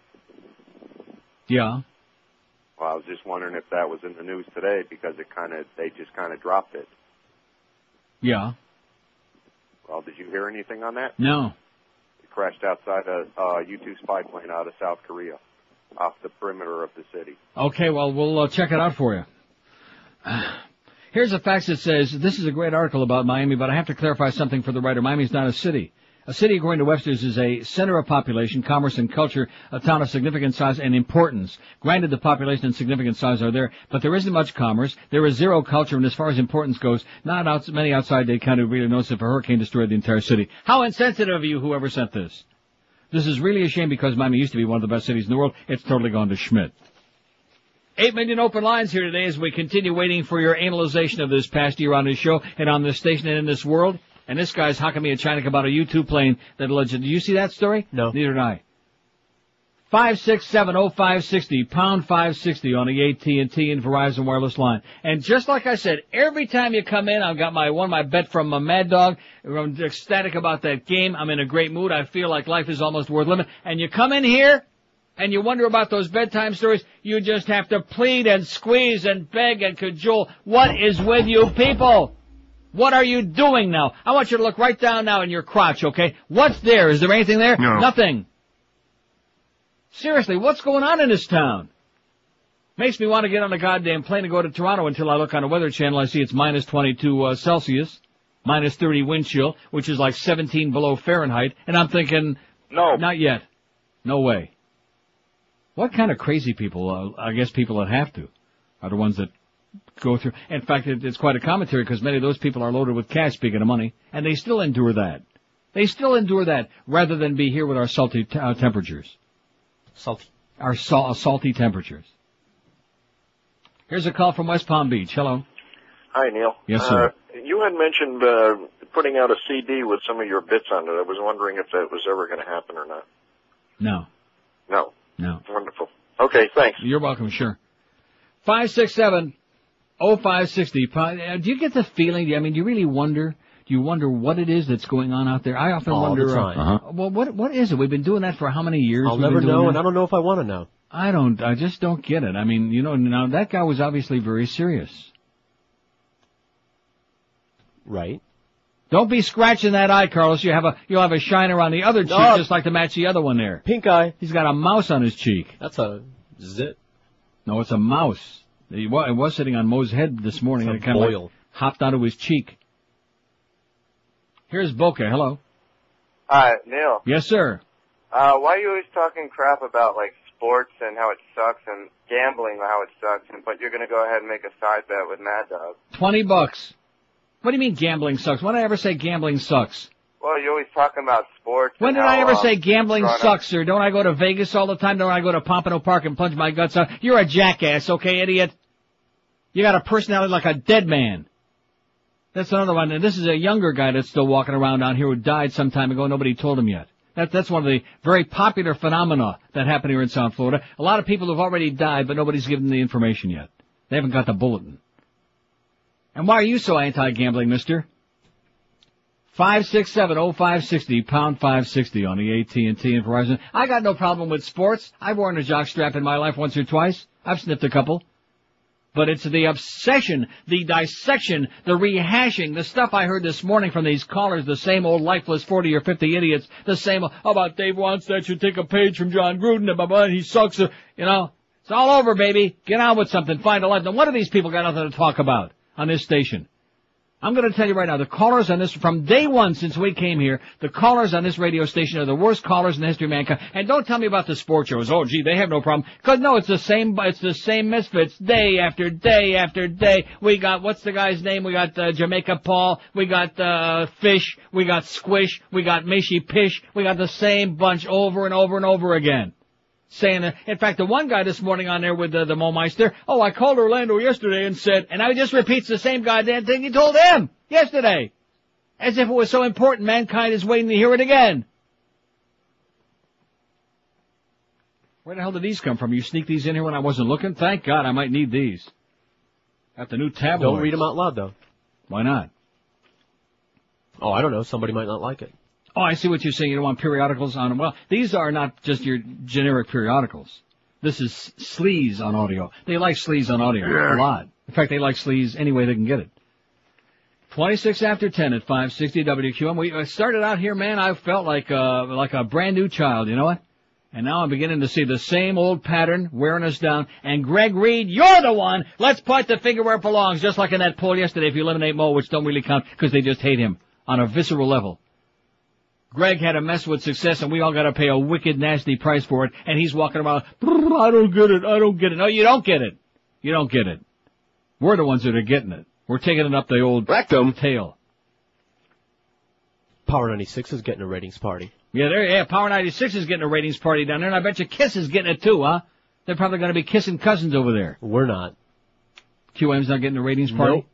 Yeah. Well, I was just wondering if that was in the news today because they just kind of dropped it. Yeah. Well, did you hear anything on that? No. It crashed outside a U-2 spy plane out of South Korea, off the perimeter of the city. Okay, well, we'll check it out for you. Here's a fax that says, this is a great article about Miami, but I have to clarify something for the writer. Miami's not a city. A city, according to Webster's, is a center of population, commerce, and culture, a town of significant size and importance. Granted, the population and significant size are there, but there isn't much commerce. There is zero culture, and as far as importance goes, many outside Dade County really notice if a hurricane destroyed the entire city. How insensitive of you, whoever sent this. This is really a shame because Miami used to be one of the best cities in the world. It's totally gone to Schmidt. 8 million open lines here today as we continue waiting for your analyzation of this past year on this show and on this station and in this world. And this guy's hocking me a China about a U-2 plane that alleged. Did you see that story? No. Neither did I. 5670560, pound 560 on the AT&T and Verizon wireless line. And just like I said, every time you come in, I've got my bet from Mad Dog. I'm ecstatic about that game. I'm in a great mood. I feel like life is almost worth living. And you come in here, and you wonder about those bedtime stories, you just have to plead and squeeze and beg and cajole. What is with you people? What are you doing now? I want you to look right down now in your crotch, okay? What's there? Is there anything there? No. Nothing. Seriously, what's going on in this town? Makes me want to get on a goddamn plane and go to Toronto until I look on the Weather Channel. I see it's minus 22 Celsius, minus 30 wind chill, which is like 17 below Fahrenheit. And I'm thinking, no, not yet. No way. What kind of crazy people, I guess people that have to, are the ones that go through. In fact, it's quite a commentary because many of those people are loaded with cash, speaking of money, and they still endure that. They still endure that rather than be here with our salty temperatures. Our salty temperatures. Here's a call from West Palm Beach. Hello. Hi, Neil. Yes, sir. You had mentioned putting out a CD with some of your bits on it. I was wondering if that was ever going to happen or not. No. No. No. Wonderful. Okay, thanks. You're welcome, sure. 567-0560. Do you get the feeling, I mean, do you really wonder? Do you wonder what it is that's going on out there? I often wonder. The time. Well, what is it? We've been doing that for how many years? I'll never know, and I don't know if I want to know. I just don't get it. I mean, now that guy was obviously very serious. Right. Don't be scratching that eye, Carlos. You'll have a shiner on the other cheek, just like to match the other one there. Pink eye. He's got a mouse on his cheek. That's a zit. No, it's a mouse. It was sitting on Mo's head this morning, and it kind of hopped onto his cheek. Here's Boca. Hello. Hi, Neil. Yes, sir. Why are you always talking crap about, like, sports and how it sucks and gambling how it sucks, but you're going to go ahead and make a side bet with Mad Dog? $20. What do you mean gambling sucks? When did I ever say gambling sucks? Well, you're always talking about sports. When did I ever say gambling sucks, sir? Don't I go to Vegas all the time? Don't I go to Pompano Park and plunge my guts out? You're a jackass, okay, idiot? You got a personality like a dead man. That's another one. And this is a younger guy that's still walking around down here who died some time ago. Nobody told him yet. That's one of the very popular phenomena that happened here in South Florida. A lot of people have already died, but nobody's given them the information yet. They haven't got the bulletin. And why are you so anti-gambling, mister? 567-0560, pound 560 on the AT&T and Verizon. I got no problem with sports. I've worn a jockstrap in my life once or twice. I've sniffed a couple. But it's the obsession, the dissection, the rehashing, the stuff I heard this morning from these callers, the same old lifeless 40 or 50 idiots, the same about Dave wants that you take a page from John Gruden, and blah, blah, he sucks, it's all over, baby. Get on with something, find a life. Now, what do these people got nothing to talk about on this station? I'm going to tell you right now, the callers on this, from day one since we came here, the callers on this radio station are the worst callers in the history of mankind. And don't tell me about the sports shows. Oh, gee, they have no problem. Because, no, it's the same misfits day after day after day. We got, what's the guy's name? We got Jamaica Paul. We got Fish. We got Squish. We got Mishy Pish. We got the same bunch over and over and over again. Saying that. In fact, the one guy this morning on there with the Momeister, I called Orlando yesterday and said, and I just repeats the same goddamn thing he told him yesterday. As if it was so important, mankind is waiting to hear it again. Where the hell did these come from? You sneak these in here when I wasn't looking? Thank God, I might need these. Got the new tabloids. Don't read them out loud, though. Why not? Oh, I don't know. Somebody might not like it. Oh, I see what you're saying. You don't want periodicals on them. Well, these are not just your generic periodicals. This is sleaze on audio. They like sleaze on audio a lot. In fact, they like sleaze any way they can get it. 26 after 10 at 560 WQM. We started out here, man, I felt like a brand new child, you know what? And now I'm beginning to see the same old pattern wearing us down. And Greg Reed, you're the one. Let's point the finger where it belongs, just like in that poll yesterday if you eliminate Mo, which don't really count because they just hate him on a visceral level. Greg had a mess with success, and we all got to pay a wicked, nasty price for it, and he's walking around, I don't get it, I don't get it. No, you don't get it. You don't get it. We're the ones that are getting it. We're taking it up the old rectum tail. Power 96 is getting a ratings party. Yeah, Power 96 is getting a ratings party down there, and I bet you Kiss is getting it too, huh? They're probably going to be kissing cousins over there. We're not. QM's not getting a ratings party? Nope.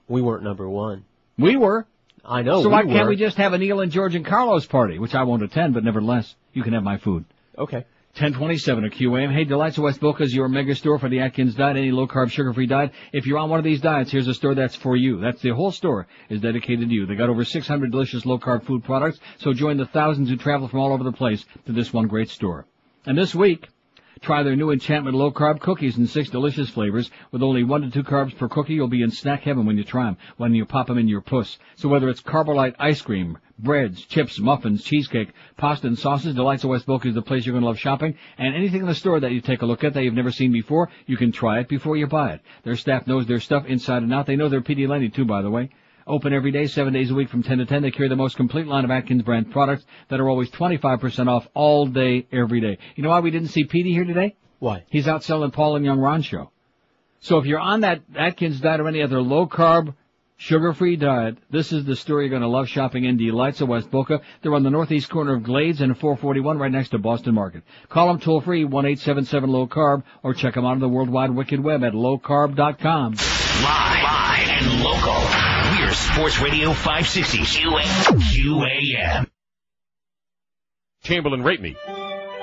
We weren't number one. We were. I know. So why can't we just have a Neil and George and Carlos party, which I won't attend, but nevertheless, you can have my food. Okay. 1027 at QAM. Hey, Delights of West Boca is your mega store for the Atkins diet, any low-carb, sugar-free diet. If you're on one of these diets, here's a store that's for you. That's the whole store is dedicated to you. They got over 600 delicious low-carb food products, so join the thousands who travel from all over the place to this one great store. And this week, try their new Enchantment low-carb cookies in 6 delicious flavors. With only 1 to 2 carbs per cookie, you'll be in snack heaven when you try them, when you pop them in your puss. So whether it's Carbolite ice cream, breads, chips, muffins, cheesecake, pasta, and sauces, Delights of West Boca is the place you're going to love shopping. And anything in the store that you take a look at that you've never seen before, you can try it before you buy it. Their staff knows their stuff inside and out. They know their PD Lenny, too, by the way. Open every day, 7 days a week from 10 to 10. They carry the most complete line of Atkins brand products that are always 25% off all day, every day. You know why we didn't see Petey here today? Why? He's out selling Paul and Young Ron show. So if you're on that Atkins diet or any other low-carb, sugar-free diet, this is the store you're going to love shopping in. Delights of West Boca. They're on the northeast corner of Glades and 441 right next to Boston Market. Call them toll-free, 1-877-LOW-CARB, or check them out on the World Wide Wicked Web at lowcarb.com. Live and local. We're Sports Radio 560 QAM. Chamberlain, rate me.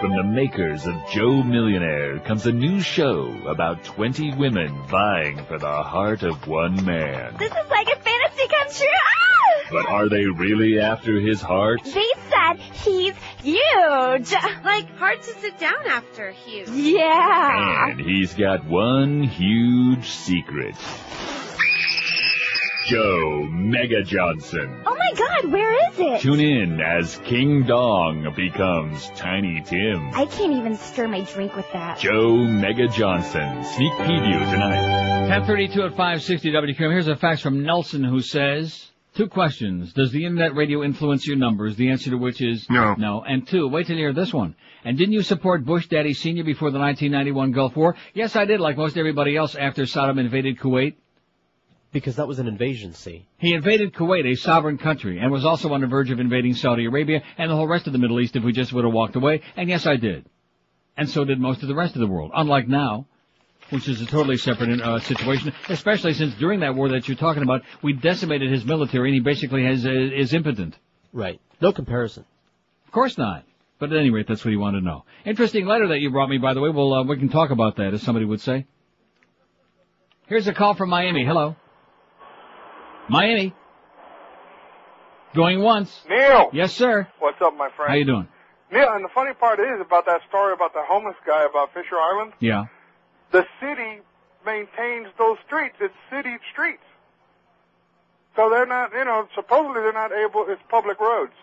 From the makers of Joe Millionaire comes a new show about 20 women vying for the heart of one man. This is like a fantasy come true. Ah! But are they really after his heart? They said he's huge. Like hard to sit down after huge. Yeah. And he's got one huge secret. Joe Mega Johnson. Oh my God, where is it? Tune in as King Dong becomes Tiny Tim. I can't even stir my drink with that. Joe Mega Johnson. Sneak preview tonight. 1032 at 560 WQM. Here's a fax from Nelson who says, 2 questions. Does the internet radio influence your numbers? The answer to which is no. And 2, wait till you hear this one. And didn't you support Bush Daddy Sr. before the 1991 Gulf War? Yes, I did, like most everybody else after Saddam invaded Kuwait. Because that was an invasion, see. He invaded Kuwait, a sovereign country, and was also on the verge of invading Saudi Arabia and the whole rest of the Middle East if we just would have walked away. And yes, I did. And so did most of the rest of the world. Unlike now, which is a totally separate situation, especially since during that war that you're talking about, we decimated his military and he basically is impotent. Right. No comparison. Of course not. But at any rate, that's what he wanted to know. Interesting letter that you brought me, by the way. Well, we can talk about that, as somebody would say. Here's a call from Miami. Hello. Miami. Going once. Neil. Yes, sir. What's up, my friend? How you doing? Neil, and the funny part is about that story about the homeless guy about Fisher Island. Yeah. The city maintains those streets. It's city streets. So they're not, supposedly they're not able, it's public roads.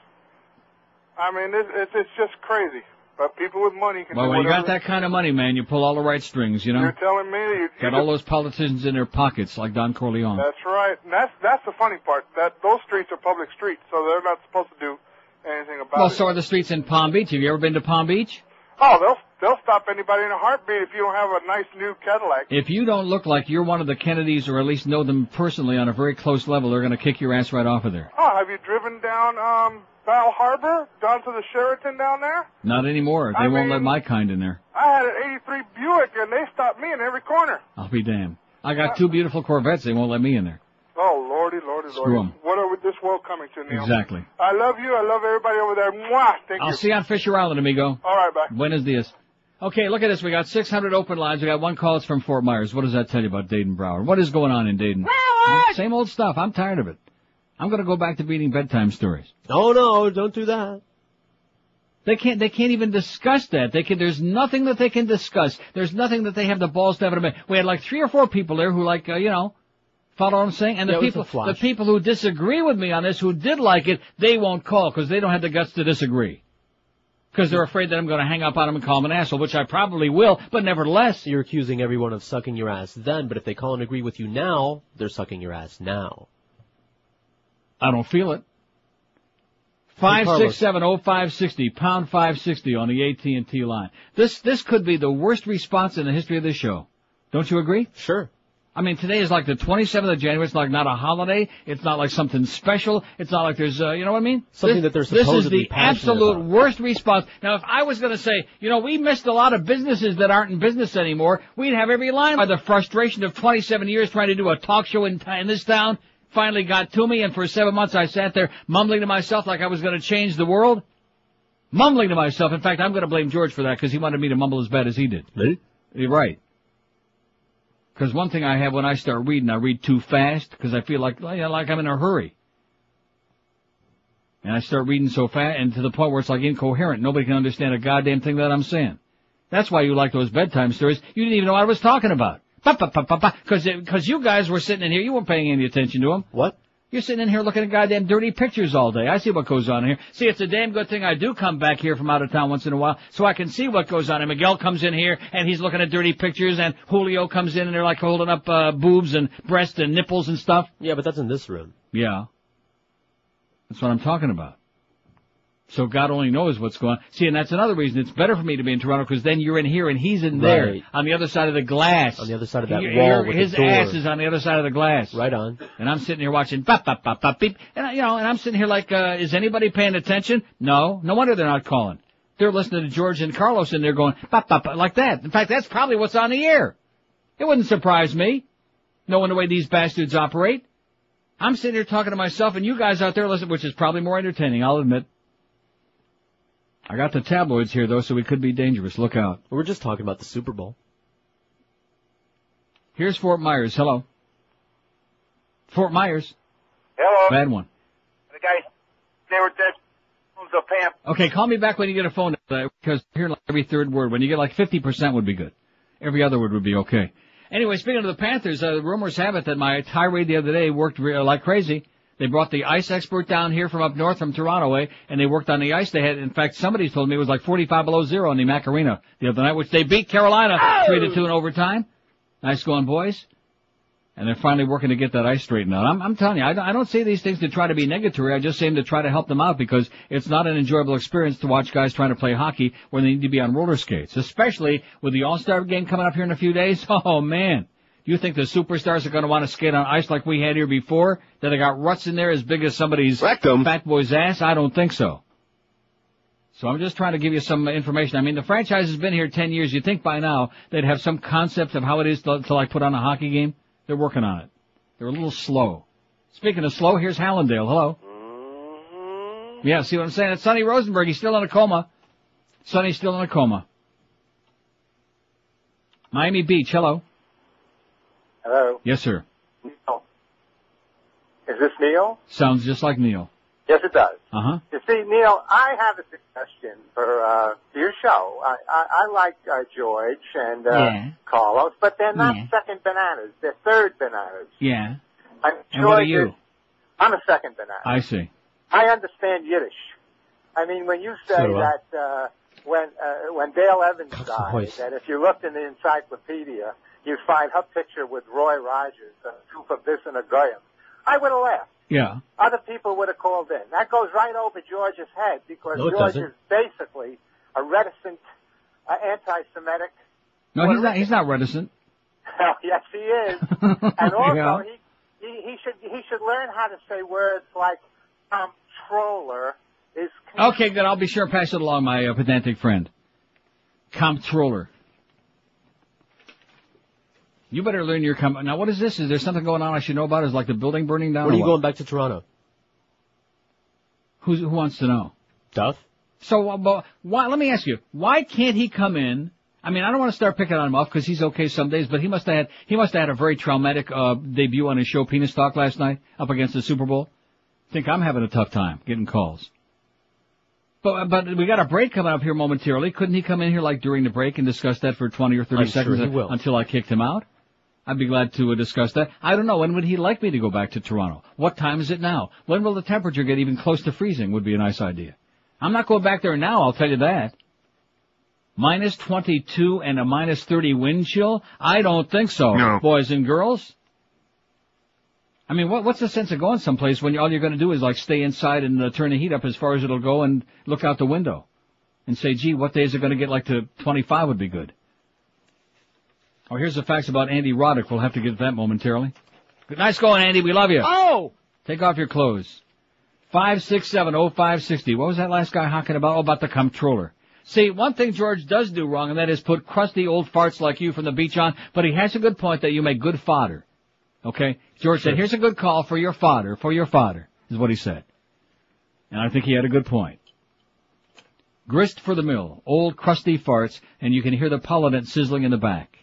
I mean, it's just crazy. But people with money can do when whatever. you got that kind of money, man, you pull all the right strings, you know? You're telling me you got all those politicians in their pockets like Don Corleone. That's right. And that's the funny part. That those streets are public streets, so they're not supposed to do anything about it. Well, so are the streets in Palm Beach. Have you ever been to Palm Beach? Oh, they'll stop anybody in a heartbeat if you don't have a nice new Cadillac. If you don't look like you're one of the Kennedys or at least know them personally on a very close level, they're going to kick your ass right off of there. Oh, have you driven down Val Harbor, down to the Sheraton down there? Not anymore. They won't let my kind in there. I had an 83 Buick, and they stopped me in every corner. I'll be damned. I got 2 beautiful Corvettes. They won't let me in there. Oh, lordy. Screw 'em. What are this world coming to, Neil? Exactly. I love you. I love everybody over there. Mwah! Thank you. I'll see you on Fisher Island, amigo. All right, bye. Buenos dias. Okay, look at this. We got 600 open lines. We got 1 call. It's from Fort Myers. What does that tell you about Dayton Broward? What is going on in Dayton? Same old stuff. I'm tired of it. I'm going to go back to reading bedtime stories. Oh, no, don't do that. They can't even discuss that. There's nothing that they can discuss. There's nothing that they have the balls to admit. We had like 3 or 4 people there who follow what I'm saying? And the people who disagree with me on this, who did like it, they won't call because they don't have the guts to disagree. Because they're afraid that I'm going to hang up on them and call them an asshole, which I probably will, but nevertheless. You're accusing everyone of sucking your ass then, but if they call and agree with you now, they're sucking your ass now. I don't feel it. 5670560, pound 560 on the AT&T line. This could be the worst response in the history of this show. Don't you agree? Sure. I mean, today is like the 27th of January. It's like not a holiday. It's not like something special. It's not like there's, you know what I mean? Something that they're supposedly This is the absolute worst response. Now, if I was going to say, you know, we missed a lot of businesses that aren't in business anymore, we'd have every line by the frustration of 27 years trying to do a talk show in this town. Finally got to me, and for 7 months I sat there mumbling to myself like I was going to change the world. Mumbling to myself. In fact, I'm going to blame George for that because he wanted me to mumble as bad as he did. Me? You're right. Because one thing I have when I start reading, I read too fast because I feel like I'm in a hurry. And I start reading so fast and to the point where it's like incoherent. Nobody can understand a goddamn thing that I'm saying. That's why you like those bedtime stories. You didn't even know what I was talking about. Because you guys were sitting in here, you weren't paying any attention to them. What? You're sitting in here looking at goddamn dirty pictures all day. I see what goes on here. See, it's a damn good thing I do come back here from out of town once in a while so I can see what goes on. And Miguel comes in here and he's looking at dirty pictures, and Julio comes in and they're like holding up boobs and breasts and nipples and stuff. Yeah, but that's in this room. Yeah. That's what I'm talking about. So God only knows what's going on. See, and that's another reason it's better for me to be in Toronto, because then you're in here and he's in there. Right. On the other side of the glass. On the other side of that wall with his the door. ass is on the other side of the glass. Right on. And I'm sitting here watching bop, bop, bop, bop, beep. And, you know, and I'm sitting here like, is anybody paying attention? No. No wonder they're not calling. They're listening to George and Carlos and they're going bop, bop, bop, like that. In fact, that's probably what's on the air. It wouldn't surprise me, knowing the way these bastards operate. I'm sitting here talking to myself and you guys out there listening, which is probably more entertaining, I'll admit. I got the tabloids here, though, so we could be dangerous. Look out. We're just talking about the Super Bowl. Here's Fort Myers. Hello. Fort Myers. Hello. Bad one. The guys, they were dead. Of Pam. Okay, call me back when you get a phone, because here like every third word. When you get like 50% would be good. Every other word would be okay. Anyway, speaking of the Panthers, the rumors have it that my tirade the other day worked like crazy. They brought the ice expert down here from up north from Toronto, and they worked on the ice. They had, in fact, somebody told me it was like 45 below zero in the Mac Arena the other night, which they beat Carolina 3-2 in overtime. Nice going, boys. And they're finally working to get that ice straightened out. I'm telling you, I don't say these things to try to be negatory. I just say them to try to help them out, because it's not an enjoyable experience to watch guys trying to play hockey when they need to be on roller skates, especially with the All-Star game coming up here in a few days. Oh, man. You think the superstars are going to want to skate on ice like we had here before? That they got ruts in there as big as somebody's fat boy's ass? I don't think so. So I'm just trying to give you some information. I mean, the franchise has been here 10 years. You'd think by now they'd have some concept of how it is to like put on a hockey game. They're working on it. They're a little slow. Speaking of slow, here's Hallandale. Hello. Yeah, see what I'm saying? It's Sonny Rosenberg. He's still in a coma. Sonny's still in a coma. Miami Beach. Hello. Hello. Yes, sir. Neil. Is this Neil? Sounds just like Neil. Yes, it does. Uh-huh. You see, Neil, I have a suggestion for your show. I like George and Carlos, but they're not second bananas. They're third bananas. Yeah. And what are you? I'm a second banana. I see. I understand Yiddish. I mean, when you say that when Dale Evans died, that if you looked in the encyclopedia, you'd find her picture with Roy Rogers, a troop of this and a goyim, I would have laughed. Yeah. Other people would have called in. That goes right over George's head, because George is basically a reticent, anti-Semitic. No, he's not reticent. Oh, yes, he is. And also, he should learn how to say words like comptroller is. Okay, good. I'll be sure to pass it along, my pedantic friend. Comptroller. You better learn your Now, what is this? Is there something going on I should know about? Is like the building burning down? When are you going back to Toronto? Who wants to know? Duff? So, why? Let me ask you, why can't he come in? I mean, I don't want to start picking on him off because he's okay some days, but he must have had a very traumatic debut on his show Penis Talk last night up against the Super Bowl. I think I'm having a tough time getting calls. But we got a break coming up here momentarily. Couldn't he come in here like during the break and discuss that for 20 or 30 seconds until I kicked him out? I'd be glad to discuss that. I don't know. When would he like me to go back to Toronto? What time is it now? When will the temperature get even close to freezing would be a nice idea. I'm not going back there now, I'll tell you that. Minus 22 and a minus 30 wind chill? I don't think so, boys and girls. I mean, what's the sense of going someplace when all you're going to do is like stay inside and turn the heat up as far as it'll go and look out the window and say, gee, what days are going to get like to 25 would be good. Oh, here's the facts about Andy Roddick. We'll have to get to that momentarily. Nice going, Andy. We love you. Oh! Take off your clothes. 5670560. What was that last guy hawking about? Oh, about the comptroller. See, one thing George does do wrong, and that is put crusty old farts like you from the beach on, but he has a good point that you make good fodder. Okay? George said, here's a good call for your fodder, is what he said. And I think he had a good point. Grist for the mill, old crusty farts, and you can hear the pollen sizzling in the back.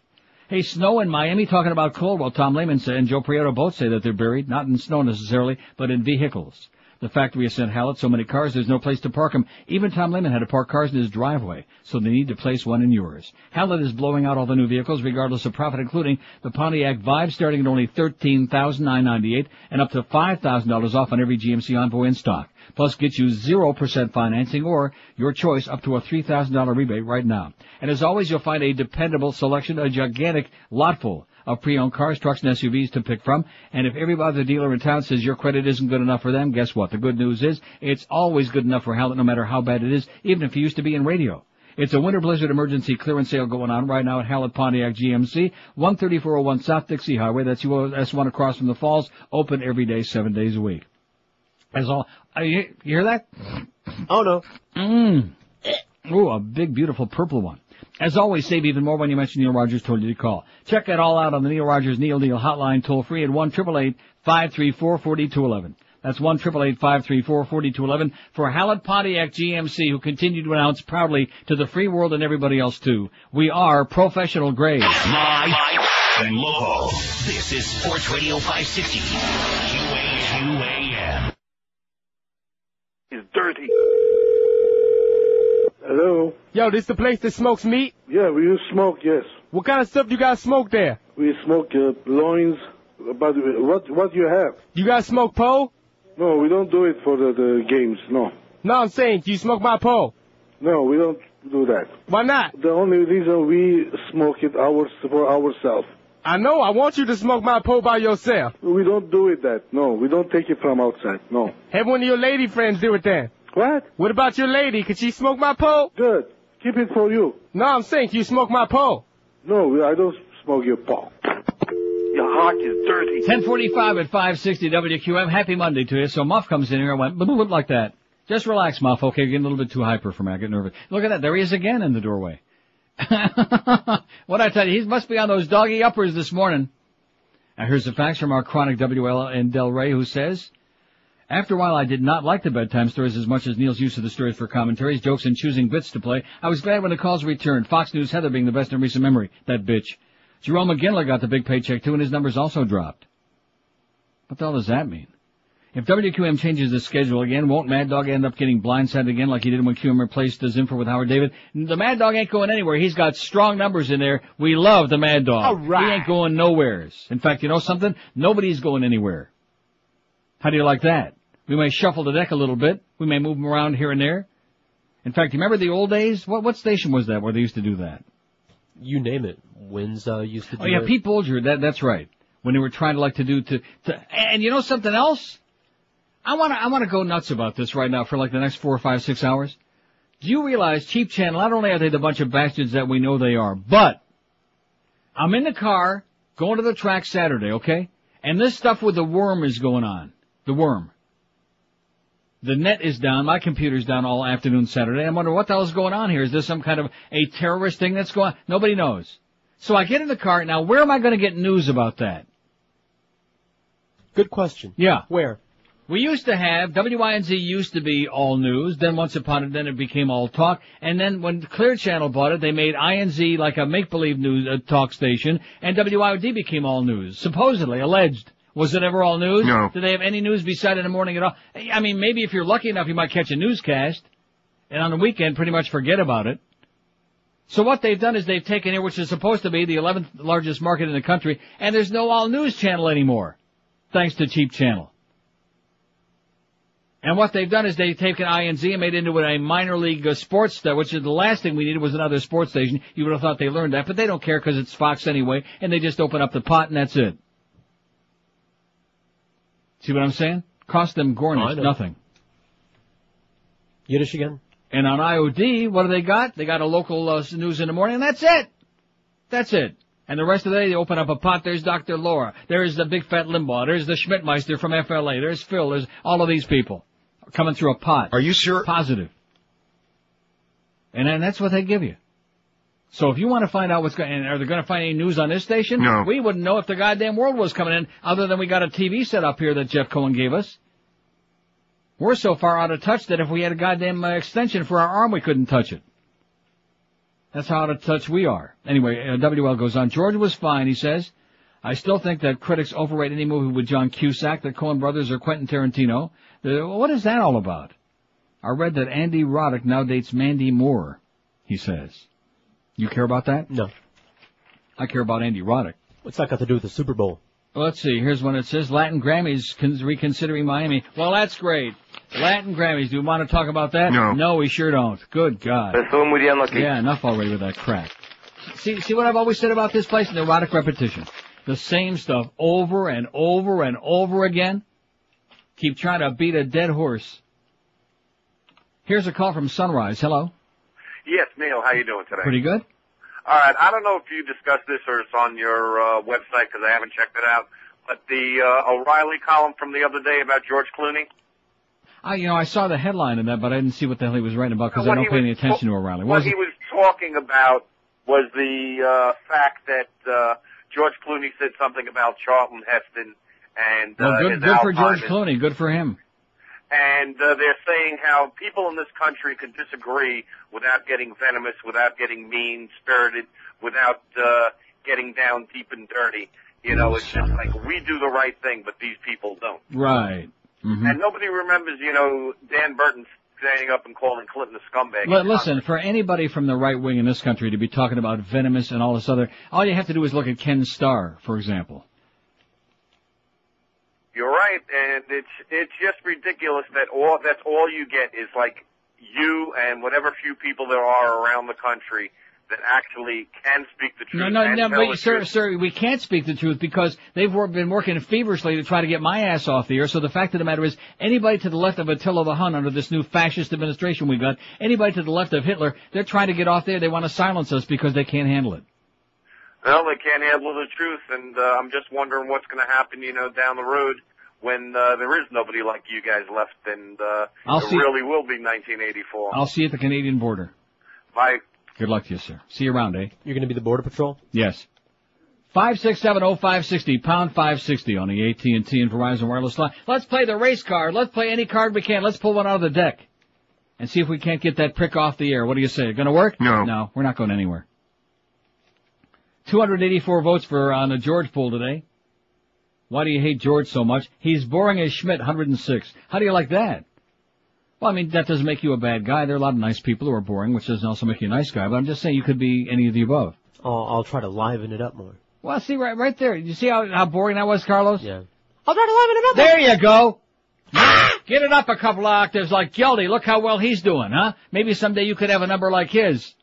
Hey, snow in Miami, talking about cold. Well, Tom Lehman said, and Joe Prieto both say that they're buried, not in snow necessarily, but in vehicles. The factory has sent Hallett so many cars, there's no place to park them. Even Tom Lehman had to park cars in his driveway, so they need to place one in yours. Hallett is blowing out all the new vehicles, regardless of profit, including the Pontiac Vibe, starting at only $13,998 and up to $5,000 off on every GMC Envoy in stock. Plus, get you 0% financing or your choice up to a $3,000 rebate right now. And as always, you'll find a dependable selection, a gigantic lot full of pre-owned cars, trucks, and SUVs to pick from. And if every other dealer in town says your credit isn't good enough for them, guess what? The good news is it's always good enough for Hallett, no matter how bad it is, even if you used to be in radio. It's a winter blizzard emergency clearance sale going on right now at Hallett Pontiac GMC, 13401 South Dixie Highway. That's US 1 across from the Falls, open every day, 7 days a week. As all, you hear that? Oh no. Ooh, a big, beautiful purple one. As always, save even more when you mention Neil Rogers told you to call. Check that all out on the Neil Rogers Neil hotline, toll free at 1-888-534-4211. That's 1-888-534-4211 for Hallett Pontiac GMC, who continue to announce proudly to the free world and everybody else too, we are professional grade. Live and local. This is Sports Radio 560. QAM. It's dirty. Hello? Yo, this the place that smokes meat? Yeah, we use smoke, yes. What kind of stuff you guys smoke there? We smoke loins. But what you have? You guys smoke pole? No, we don't do it for the games, no. No, I'm saying, do you smoke my pole? No, we don't do that. Why not? The only reason we smoke it for ourselves. I know, I want you to smoke my pole by yourself. We don't do it that, no. We don't take it from outside, no. Have one of your lady friends do it then. What? What about your lady? Could she smoke my pole? Good. Keep it for you. No, I'm saying, can you smoke my pole? No, I don't smoke your pole. Your heart is dirty. 10:45 at 560 WQM. Happy Monday to you. So Muff comes in here and went like that. Just relax, Muff. Okay, you're getting a little bit too hyper for me. I get nervous. Look at that. There he is again in the doorway. What I tell you, he must be on those doggy uppers this morning. Now here's the facts from our chronic WL in Del Rey, who says, after a while, I did not like the bedtime stories as much as Neil's use of the stories for commentaries, jokes, and choosing bits to play. I was glad when the calls returned. Fox News Heather being the best in recent memory. That bitch. Jerome McGinley got the big paycheck, too, and his numbers also dropped. What the hell does that mean? If WQM changes the schedule again, won't Mad Dog end up getting blindsided again like he did when QM replaced Zimfer with Howard David? The Mad Dog ain't going anywhere. He's got strong numbers in there. We love the Mad Dog. All right. He ain't going nowheres. In fact, you know something? Nobody's going anywhere. How do you like that? We may shuffle the deck a little bit. We may move them around here and there. In fact, you remember the old days? What station was that where they used to do that? You name it. Wins used to do it. Oh yeah, Pete Bolger, that's right. When they were trying to and you know something else? I wanna go nuts about this right now for like the next 4 or 5, 6 hours. Do you realize Cheap Channel, not only are they the bunch of bastards that we know they are, but I'm in the car going to the track Saturday, okay? And this stuff with the worm is going on. The worm. The net is down. My computer's down all afternoon Saturday. I'm wondering what the hell is going on here. Is this some kind of a terrorist thing that's going on? Nobody knows. So I get in the car. Now, where am I going to get news about that? Good question. Yeah. Where? We used to have, WINZ used to be all news. Then once upon it, then it became all talk. And then when Clear Channel bought it, they made INZ like a make-believe news talk station. And WIOD became all news. Supposedly, alleged. Was it ever all news? No. Did they have any news beside in the morning at all? I mean, maybe if you're lucky enough, you might catch a newscast. And on the weekend, pretty much forget about it. So what they've done is they've taken here, which is supposed to be the 11th largest market in the country, and there's no all news channel anymore. Thanks to Cheap Channel. And what they've done is they've taken INZ and made it into a minor league sports, which is the last thing we needed was another sports station. You would have thought they learned that, but they don't care because it's Fox anyway, and they just open up the pot and that's it. See what I'm saying? Cost them Gornish, nothing. Yiddish again? And on IOD, what do they got? They got a local news in the morning, and that's it. That's it. And the rest of the day, they open up a pot. There's Dr. Laura. There's the Big Fat Limbaugh. There's the Schmidtmeister from FLA. There's Phil. There's all of these people coming through a pot. Are you sure? Positive. And then that's what they give you. So if you want to find out what's going, and are they going to find any news on this station? No. We wouldn't know if the goddamn world was coming in, other than we got a TV set up here that Jeff Cohen gave us. We're so far out of touch that if we had a goddamn extension for our arm, we couldn't touch it. That's how out of touch we are. Anyway, WL goes on. George was fine, he says. I still think that critics overrate any movie with John Cusack, the Coen brothers, or Quentin Tarantino. What is that all about? I read that Andy Roddick now dates Mandy Moore, he says. You care about that? No. I care about Andy Roddick. What's that got to do with the Super Bowl? Well, let's see. Here's one. It says Latin Grammys reconsidering Miami. Well, that's great. Latin Grammys. Do you want to talk about that? No. No, we sure don't. Good God. Yeah, enough already with that crap. See what I've always said about this place? Neurotic repetition. The same stuff over and over and over again. Keep trying to beat a dead horse. Here's a call from Sunrise. Hello. Yes, Neil. How you doing today? Pretty good. All right. I don't know if you discussed this or it's on your website because I haven't checked it out. But the O'Reilly column from the other day about George Clooney. I saw the headline of that, but I didn't see what the hell he was writing about because I don't pay any attention to O'Reilly. What he was talking about was the fact that George Clooney said something about Charlton Heston and good for George Clooney. Good for him. And they're saying how people in this country can disagree without getting venomous, without getting mean-spirited, without getting down deep and dirty. It's just like we do the right thing, but these people don't. Right. Mm-hmm. And nobody remembers, Dan Burton standing up and calling Clinton a scumbag. Listen, for anybody from the right wing in this country to be talking about venomous and all this other, all you have to do is look at Ken Starr, for example. You're right, and it's just ridiculous that that's all you get is like you and whatever few people there are around the country that actually can speak the truth. No, but sir, we can't speak the truth because they've been working feverishly to try to get my ass off the air. So the fact of the matter is, anybody to the left of Attila the Hun under this new fascist administration we got, anybody to the left of Hitler, they're trying to get off there. They want to silence us because they can't handle it. Well, they can't handle the truth, and I'm just wondering what's going to happen, down the road when there is nobody like you guys left, and really will be 1984. I'll see you at the Canadian border. Bye. Good luck to you, sir. See you around, eh? You're going to be the Border Patrol? Yes. 567-0560, pound 560 on the AT&T and Verizon wireless line. Let's play the race card. Let's play any card we can. Let's pull one out of the deck and see if we can't get that prick off the air. What do you say? Going to work? No. No, we're not going anywhere. 284 votes on the George poll today. Why do you hate George so much? He's boring as Schmidt, 106. How do you like that? Well, I mean, that doesn't make you a bad guy. There are a lot of nice people who are boring, which doesn't also make you a nice guy. But I'm just saying you could be any of the above. Oh, I'll try to liven it up more. Well, see, right there. You see how boring that was, Carlos? Yeah. I'll try to liven it up more. There you go. Get it up a couple of octaves like Geldy. Look how well he's doing, huh? Maybe someday you could have a number like his.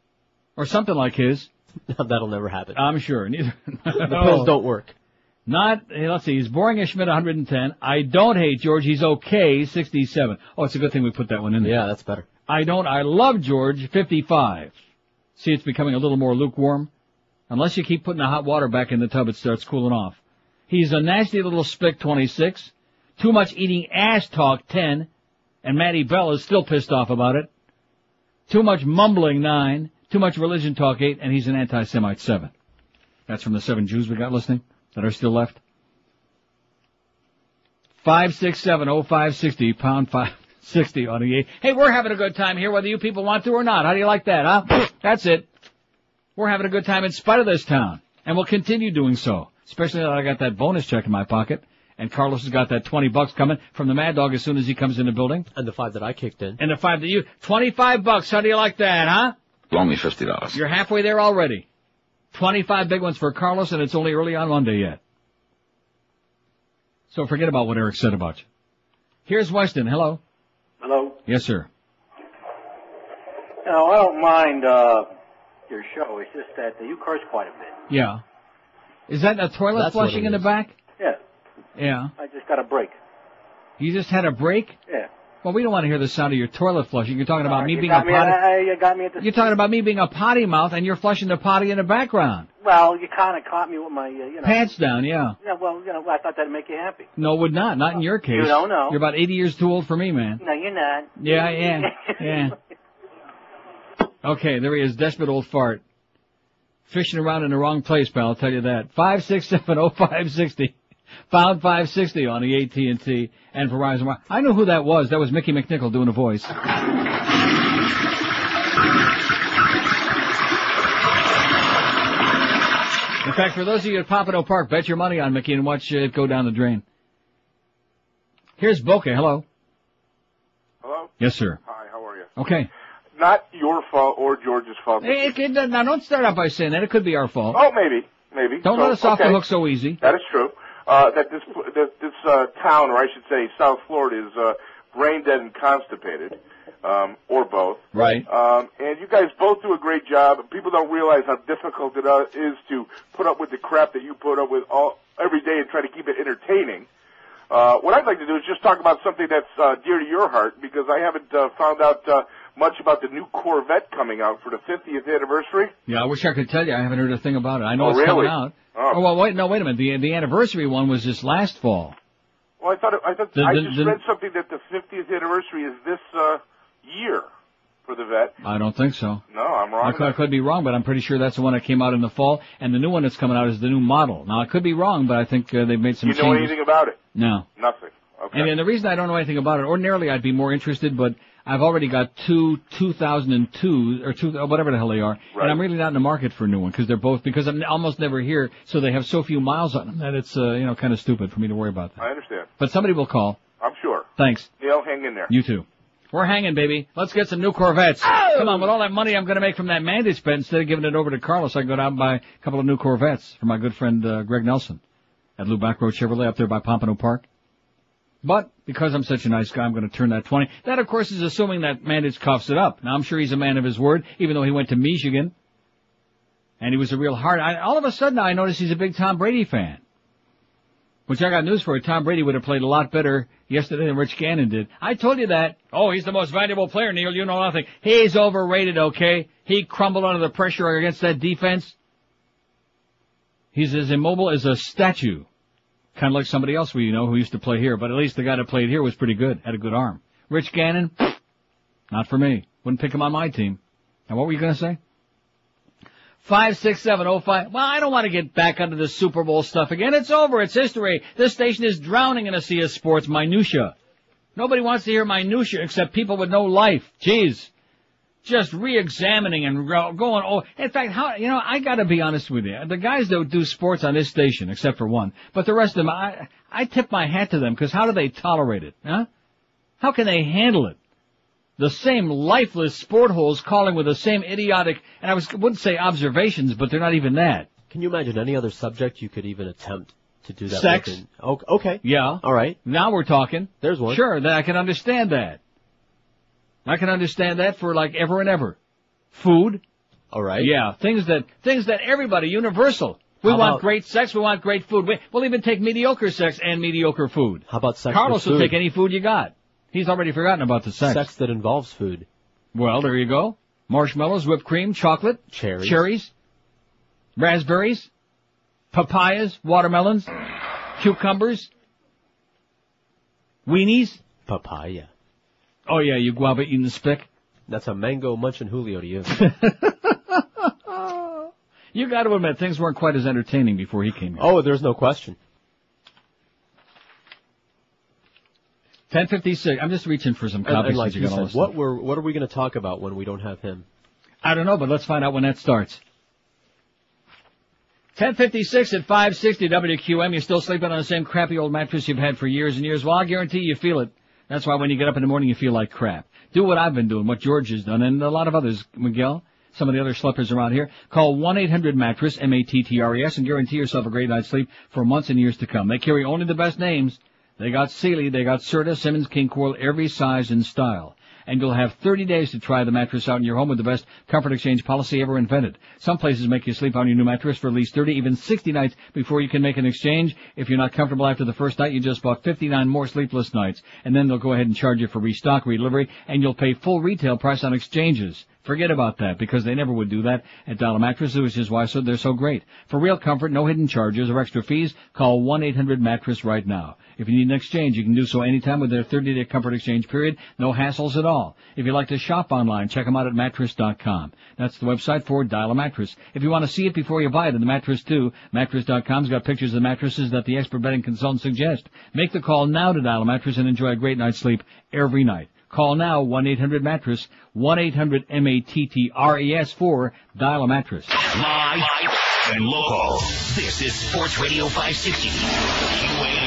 Or something like his. That'll never happen. I'm sure. Neither. The pills don't work. Let's see, he's boring as Schmidt, 110. I don't hate George, he's okay, 67. Oh, it's a good thing we put that one in there. Yeah, that's better. I love George, 55. See, it's becoming a little more lukewarm. Unless you keep putting the hot water back in the tub, it starts cooling off. He's a nasty little spick, 26. Too much eating ass talk, 10. And Matty Bell is still pissed off about it. Too much mumbling, 9. Too much religion talk, 8. And he's an anti-Semite, 7. That's from the 7 Jews we got listening that are still left. 567-0560, pound 560 on the 8. Hey, we're having a good time here, whether you people want to or not. How do you like that, huh? That's it. We're having a good time in spite of this town. And we'll continue doing so. Especially now that I got that bonus check in my pocket. And Carlos has got that $20 coming from the Mad Dog as soon as he comes in the building. And the 5 that I kicked in. And the 5 that you... $25. How do you like that, huh? Loan me $50. You're halfway there already. 25 big ones for Carlos, and it's only early on Monday yet. So forget about what Eric said about you. Here's Weston. Hello. Hello. Yes, sir. I don't mind your show. It's just that you curse quite a bit. Yeah. Is that a toilet flushing in the back? Yeah. Yeah. I just got a break. You just had a break? Yeah. Well, we don't want to hear the sound of your toilet flushing. You're talking about me You being a got me potty. You got me at the. You're talking about me being a potty mouth, and you're flushing the potty in the background. Well, you kind of caught me with my, Pants down, yeah. Yeah, well, I thought that'd make you happy. No, it would not. Not in your case. You don't know. You're about 80 years too old for me, man. No, you're not. Yeah, I am. Yeah. Okay, there he is, desperate old fart. Fishing around in the wrong place, pal, I'll tell you that. 5670560. Pound 560 on the AT&T and Verizon. I know who that was. That was Mickey McNichol doing a voice. In fact, for those of you at Pompano Park, bet your money on Mickey and watch it go down the drain. Here's Boca. Hello. Hello? Yes, sir. Hi, how are you? Okay. Not your fault or George's fault. Now, don't start out by saying that. It could be our fault. Oh, maybe. Don't let us off the hook so easy. That is true. That this town, or I should say South Florida, is brain dead and constipated, or both. Right. And you guys both do a great job. People don't realize how difficult it is to put up with the crap that you put up with every day and try to keep it entertaining. What I'd like to do is just talk about something that's dear to your heart, because I haven't found out much about the new Corvette coming out for the 50th anniversary. Yeah, I wish I could tell you. I haven't heard a thing about it. I know it's really? coming out. Oh. Well, wait a minute. The anniversary one was just last fall. Well, I just read something that the 50th anniversary is this year for the Vet. I don't think so. No, I'm wrong. I could be wrong, but I'm pretty sure that's the one that came out in the fall, and the new one that's coming out is the new model. Now, I could be wrong, but I think they've made some changes. You know anything about it? No. Nothing. Okay. And the reason I don't know anything about it, ordinarily I'd be more interested, but I've already got two 2002 or whatever the hell they are, right. And I'm really not in the market for a new one because I'm almost never here, so they have so few miles on them that it's kind of stupid for me to worry about that. I understand. But somebody will call. I'm sure. Thanks. Neil, hang in there. You too. We're hanging, baby. Let's get some new Corvettes. Oh! Come on, with all that money I'm going to make from that Mandich bet, instead of giving it over to Carlos, I can go down and buy a couple of new Corvettes for my good friend Greg Nelson at Lou Back Road Chevrolet up there by Pompano Park. But because I'm such a nice guy, I'm going to turn that 20. That, of course, is assuming that Mandich coughs it up. Now, I'm sure he's a man of his word, even though he went to Michigan. And he was a real hard. All of a sudden, I notice he's a big Tom Brady fan. Which I got news for you. Tom Brady would have played a lot better yesterday than Rich Gannon did. I told you that. Oh, he's the most valuable player, Neil. You know nothing. He's overrated, okay? He crumbled under the pressure against that defense. He's as immobile as a statue. Kind of like somebody else we know who used to play here, but at least the guy that played here was pretty good, had a good arm. Rich Gannon, not for me. Wouldn't pick him on my team. Now, what were you going to say? 56705. Well, I don't want to get back onto the Super Bowl stuff again. It's over. It's history. This station is drowning in a sea of sports minutia. Nobody wants to hear minutia except people with no life. Jeez. Just re-examining and going, in fact, I gotta be honest with you. The guys that do sports on this station, except for one, but the rest of them, I tip my hat to them, because how do they tolerate it, huh? How can they handle it? The same lifeless sport holes calling with the same idiotic, and I wouldn't say observations, but they're not even that. Can you imagine any other subject you could even attempt to do that Sex. with? Okay. Yeah. All right. Now we're talking. There's one. Sure, I can understand that. I can understand that for like ever and ever. Food. All right. Yeah, things that everybody, universal. We want great sex, we want great food. We'll even take mediocre sex and mediocre food. How about sex Carlos with food? will take any food you got. He's already forgotten about the sex. Sex that involves food. Well, there you go. Marshmallows, whipped cream, chocolate, cherries, raspberries, papayas, watermelons, cucumbers, weenies. Papaya. Oh, yeah, you guava eating the spick. That's a mango munchin' Julio to you. You got to admit, things weren't quite as entertaining before he came here. Oh, there's no question. 10:56. I'm just reaching for some copies. And like you you got all said, this what are we going to talk about when we don't have him? I don't know, but let's find out when that starts. 10:56 at 560 WQM. You're still sleeping on the same crappy old mattress you've had for years and years. Well, I guarantee you feel it. That's why when you get up in the morning, you feel like crap. Do what I've been doing, what George has done, and a lot of others, Miguel, some of the other schleppers around here. Call 1-800-MATTRESS, M-A-T-T-R-E-S, and guarantee yourself a great night's sleep for months and years to come. They carry only the best names. They got Sealy, they got Serta, Simmons, King Coil, every size and style. and you'll have 30 days to try the mattress out in your home with the best comfort exchange policy ever invented. Some places make you sleep on your new mattress for at least 30, even 60 nights before you can make an exchange. If you're not comfortable after the first night, you just bought 59 more sleepless nights, and then they'll go ahead and charge you for restock, redelivery, and you'll pay full retail price on exchanges. Forget about that, because they never would do that at Dollar Mattresses, which is why they're so great. For real comfort, no hidden charges or extra fees, call 1-800-MATTRESS right now. If you need an exchange, you can do so anytime with their 30-day comfort exchange period. No hassles at all. If you like to shop online, check them out at mattress.com. That's the website for Dial a Mattress. If you want to see it before you buy it in the mattress too, mattress.com's got pictures of the mattresses that the expert bedding consultants suggest. Make the call now to Dial a Mattress and enjoy a great night's sleep every night. Call now, 1-800-MATTRESS, 1-800-MATTRES for Dial a Mattress. Live and local. This is Sports Radio 560.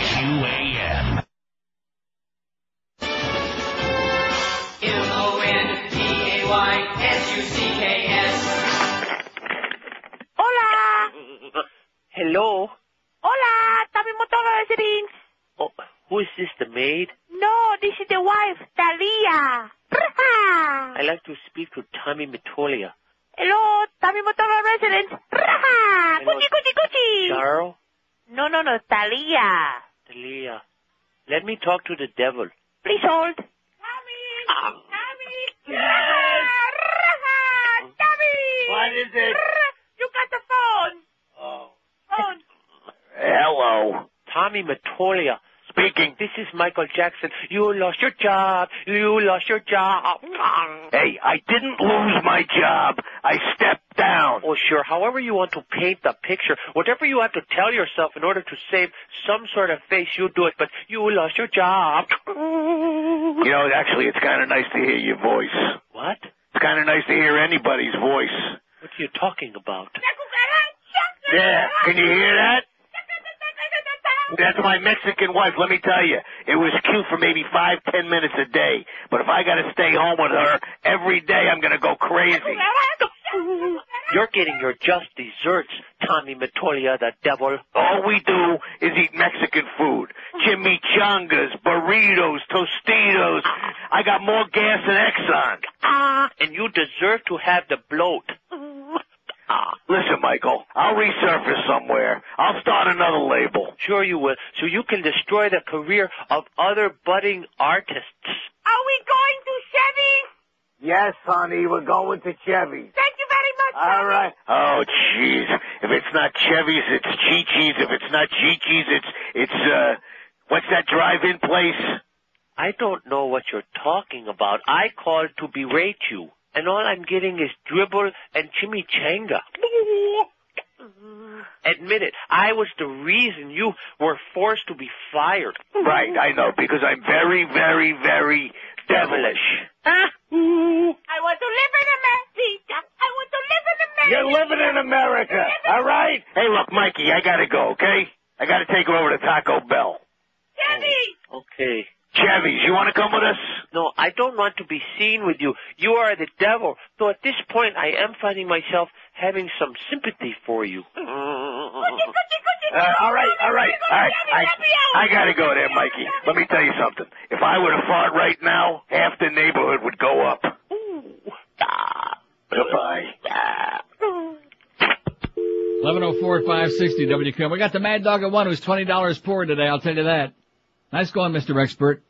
QAM. MONDAYSUCKS. Hola. Hello? Hola, Tommy Motora residence. Oh, who is this, the maid? No, this is the wife, Talia. I like to speak to Tommy Matolia. Hello, Tommy Motora residence. Gucci, Gucci, Gucci. Charles? No, Talia. Talia. Let me talk to the devil. Please hold. Tommy. What is it? You got the phone. Oh. Phone. Hello. Tommy Matolia. Speaking. This is Michael Jackson. You lost your job. You lost your job. Hey, I didn't lose my job. I stepped down. Oh, sure. However you want to paint the picture, whatever you have to tell yourself in order to save some sort of face, you do it. But you lost your job. You know, actually, it's kind of nice to hear your voice. What? It's kind of nice to hear anybody's voice. What are you talking about? Yeah, can you hear that? That's my Mexican wife, let me tell you. It was cute for maybe 5-10 minutes a day. But if I gotta stay home with her every day, I'm gonna go crazy. You're getting your just desserts, Tommy Matolia, the devil. All we do is eat Mexican food. Chimichangas, burritos, Tostitos. I got more gas than Exxon. And you deserve to have the bloat. Listen, Michael, I'll resurface somewhere. I'll start another label. Sure you will, so you can destroy the career of other budding artists. Are we going to Chevy? Yes, honey, we're going to Chevy. Thank you very much. All right. Oh, jeez. If it's not Chevy's, it's Chi-Chi's. If it's not Chi-Chi's, it's what's that drive-in place? I don't know what you're talking about. I called to berate you. And all I'm getting is dribble and chimichanga. Admit it, I was the reason you were forced to be fired. Right, I know, because I'm very, very, very devilish. I want to live in America. I want to live in America. You're living in America, all right? Hey, look, Mikey, I gotta go, okay? I gotta take her over to Taco Bell. Chevy! Okay. Chevy's, you want to come with us? No, I don't want to be seen with you. You are the devil. Though at this point, I am finding myself having some sympathy for you. All right. I gotta go there, Mikey. Let me tell you something. If I were to fart right now, half the neighborhood would go up. Goodbye. 11:04 at 560 WQM. We got the Mad Dog at 1 who's $20 poor today, I'll tell you that. Nice going, Mr. Expert.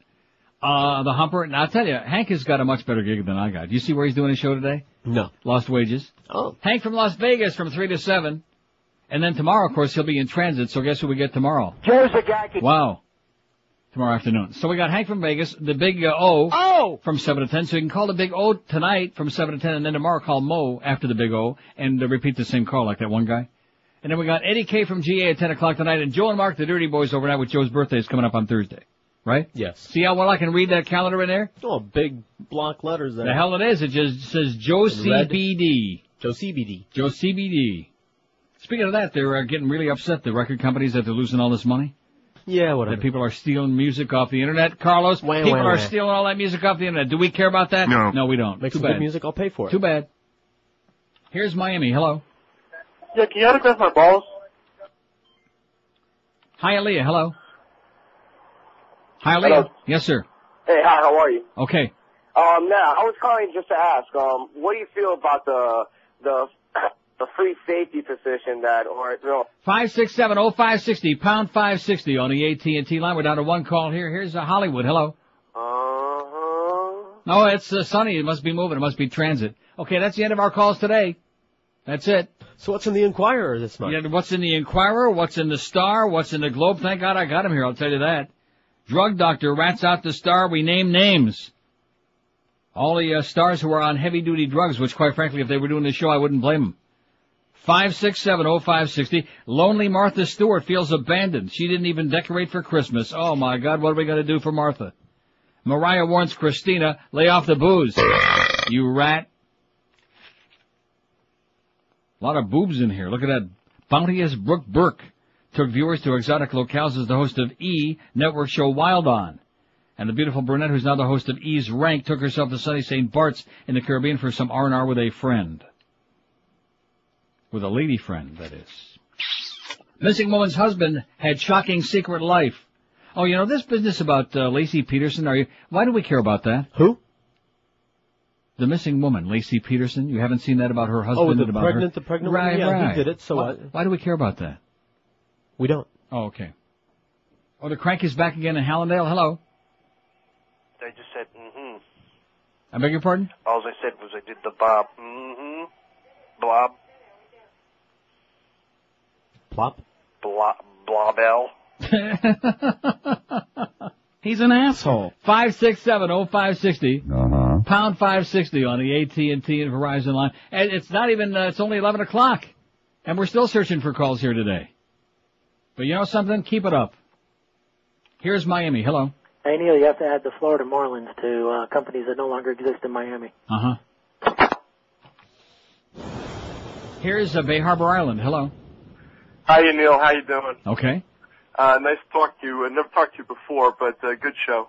The Humper, and I'll tell you, Hank has got a much better gig than I got. Do you see where he's doing his show today? No. Lost Wages. Oh. Hank from Las Vegas from 3 to 7. And then tomorrow, of course, he'll be in transit, so guess who we get tomorrow? Joe Zagacki. Wow. Tomorrow afternoon. So we got Hank from Vegas, the Big O from 7 to 10. So you can call the Big O tonight from 7 to 10, and then tomorrow call Mo after the Big O, and repeat the same call like that one guy. And then we got Eddie K from GA at 10 o'clock tonight, and Joe and Mark, the Dirty Boys, overnight with Joe's birthday is coming up on Thursday. Right? Yes. See how well I can read that calendar in there? Oh, big block letters there. The hell it is. It just says Joe CBD. Joe CBD. Joe CBD. Speaking of that, they're getting really upset, the record companies, that they're losing all this money. Yeah, whatever. That people are stealing music off the internet. Carlos, people are stealing all that music off the internet. Do we care about that? No. No, we don't. Make Too some bad. good music, I'll pay for it. Too bad. Here's Miami. Hello. Yeah, can you autograph my balls? Hi, Aaliyah. Hello. Hi, Aaliyah. Hello. Yes, sir. Hey, hi, how are you? Okay. Now, I was calling just to ask, what do you feel about the free safety position that, or, you know... 567-0560, pound 560 on the AT&T line. We're down to one call here. Here's Hollywood. Hello. No, it's sunny. It must be moving. It must be transit. Okay, that's the end of our calls today. That's it. So what's in the Inquirer this month? Yeah, what's in the Inquirer? What's in the Star? What's in the Globe? Thank God I got him here, I'll tell you that. Drug doctor rats out the Star. We name names. All the stars who are on heavy-duty drugs, which, quite frankly, if they were doing the show, I wouldn't blame them. 567-0560. Lonely Martha Stewart feels abandoned. She didn't even decorate for Christmas. Oh, my God, what are we going to do for Martha? Mariah warns Christina, lay off the booze. You rat. A lot of boobs in here. Look at that. Bounteous Brooke Burke took viewers to exotic locales as the host of E! Network show Wild On. And the beautiful brunette, who's now the host of E's Rank, took herself to sunny St. Bart's in the Caribbean for some R&R with a friend. With a lady friend, that is. Missing woman's husband had shocking secret life. Oh, you know, this business about Lacey Peterson, why do we care about that? Who? The missing woman, Lacey Peterson. You haven't seen that about her husband and about her? The pregnant right, woman? Yeah, right. he did it, so what? Why do we care about that? We don't. Oh, okay. Oh, the crank is back again in Hallandale. Hello. I just said, mm-hmm. I beg your pardon? All I said was I did the bob. Mm-hmm. Blob. Plop? Blobell. He's an asshole. 567-0560. Pound 560 on the AT&T and Verizon line. And it's not even, it's only 11 o'clock. And we're still searching for calls here today. But you know something? Keep it up. Here's Miami. Hello. Hey, Neil, you have to add the Florida Marlins to companies that no longer exist in Miami. Uh-huh. Here's Bay Harbor Island. Hello. Hi, Neil. How you doing? Okay. Nice to talk to you. I never talked to you before, but good show.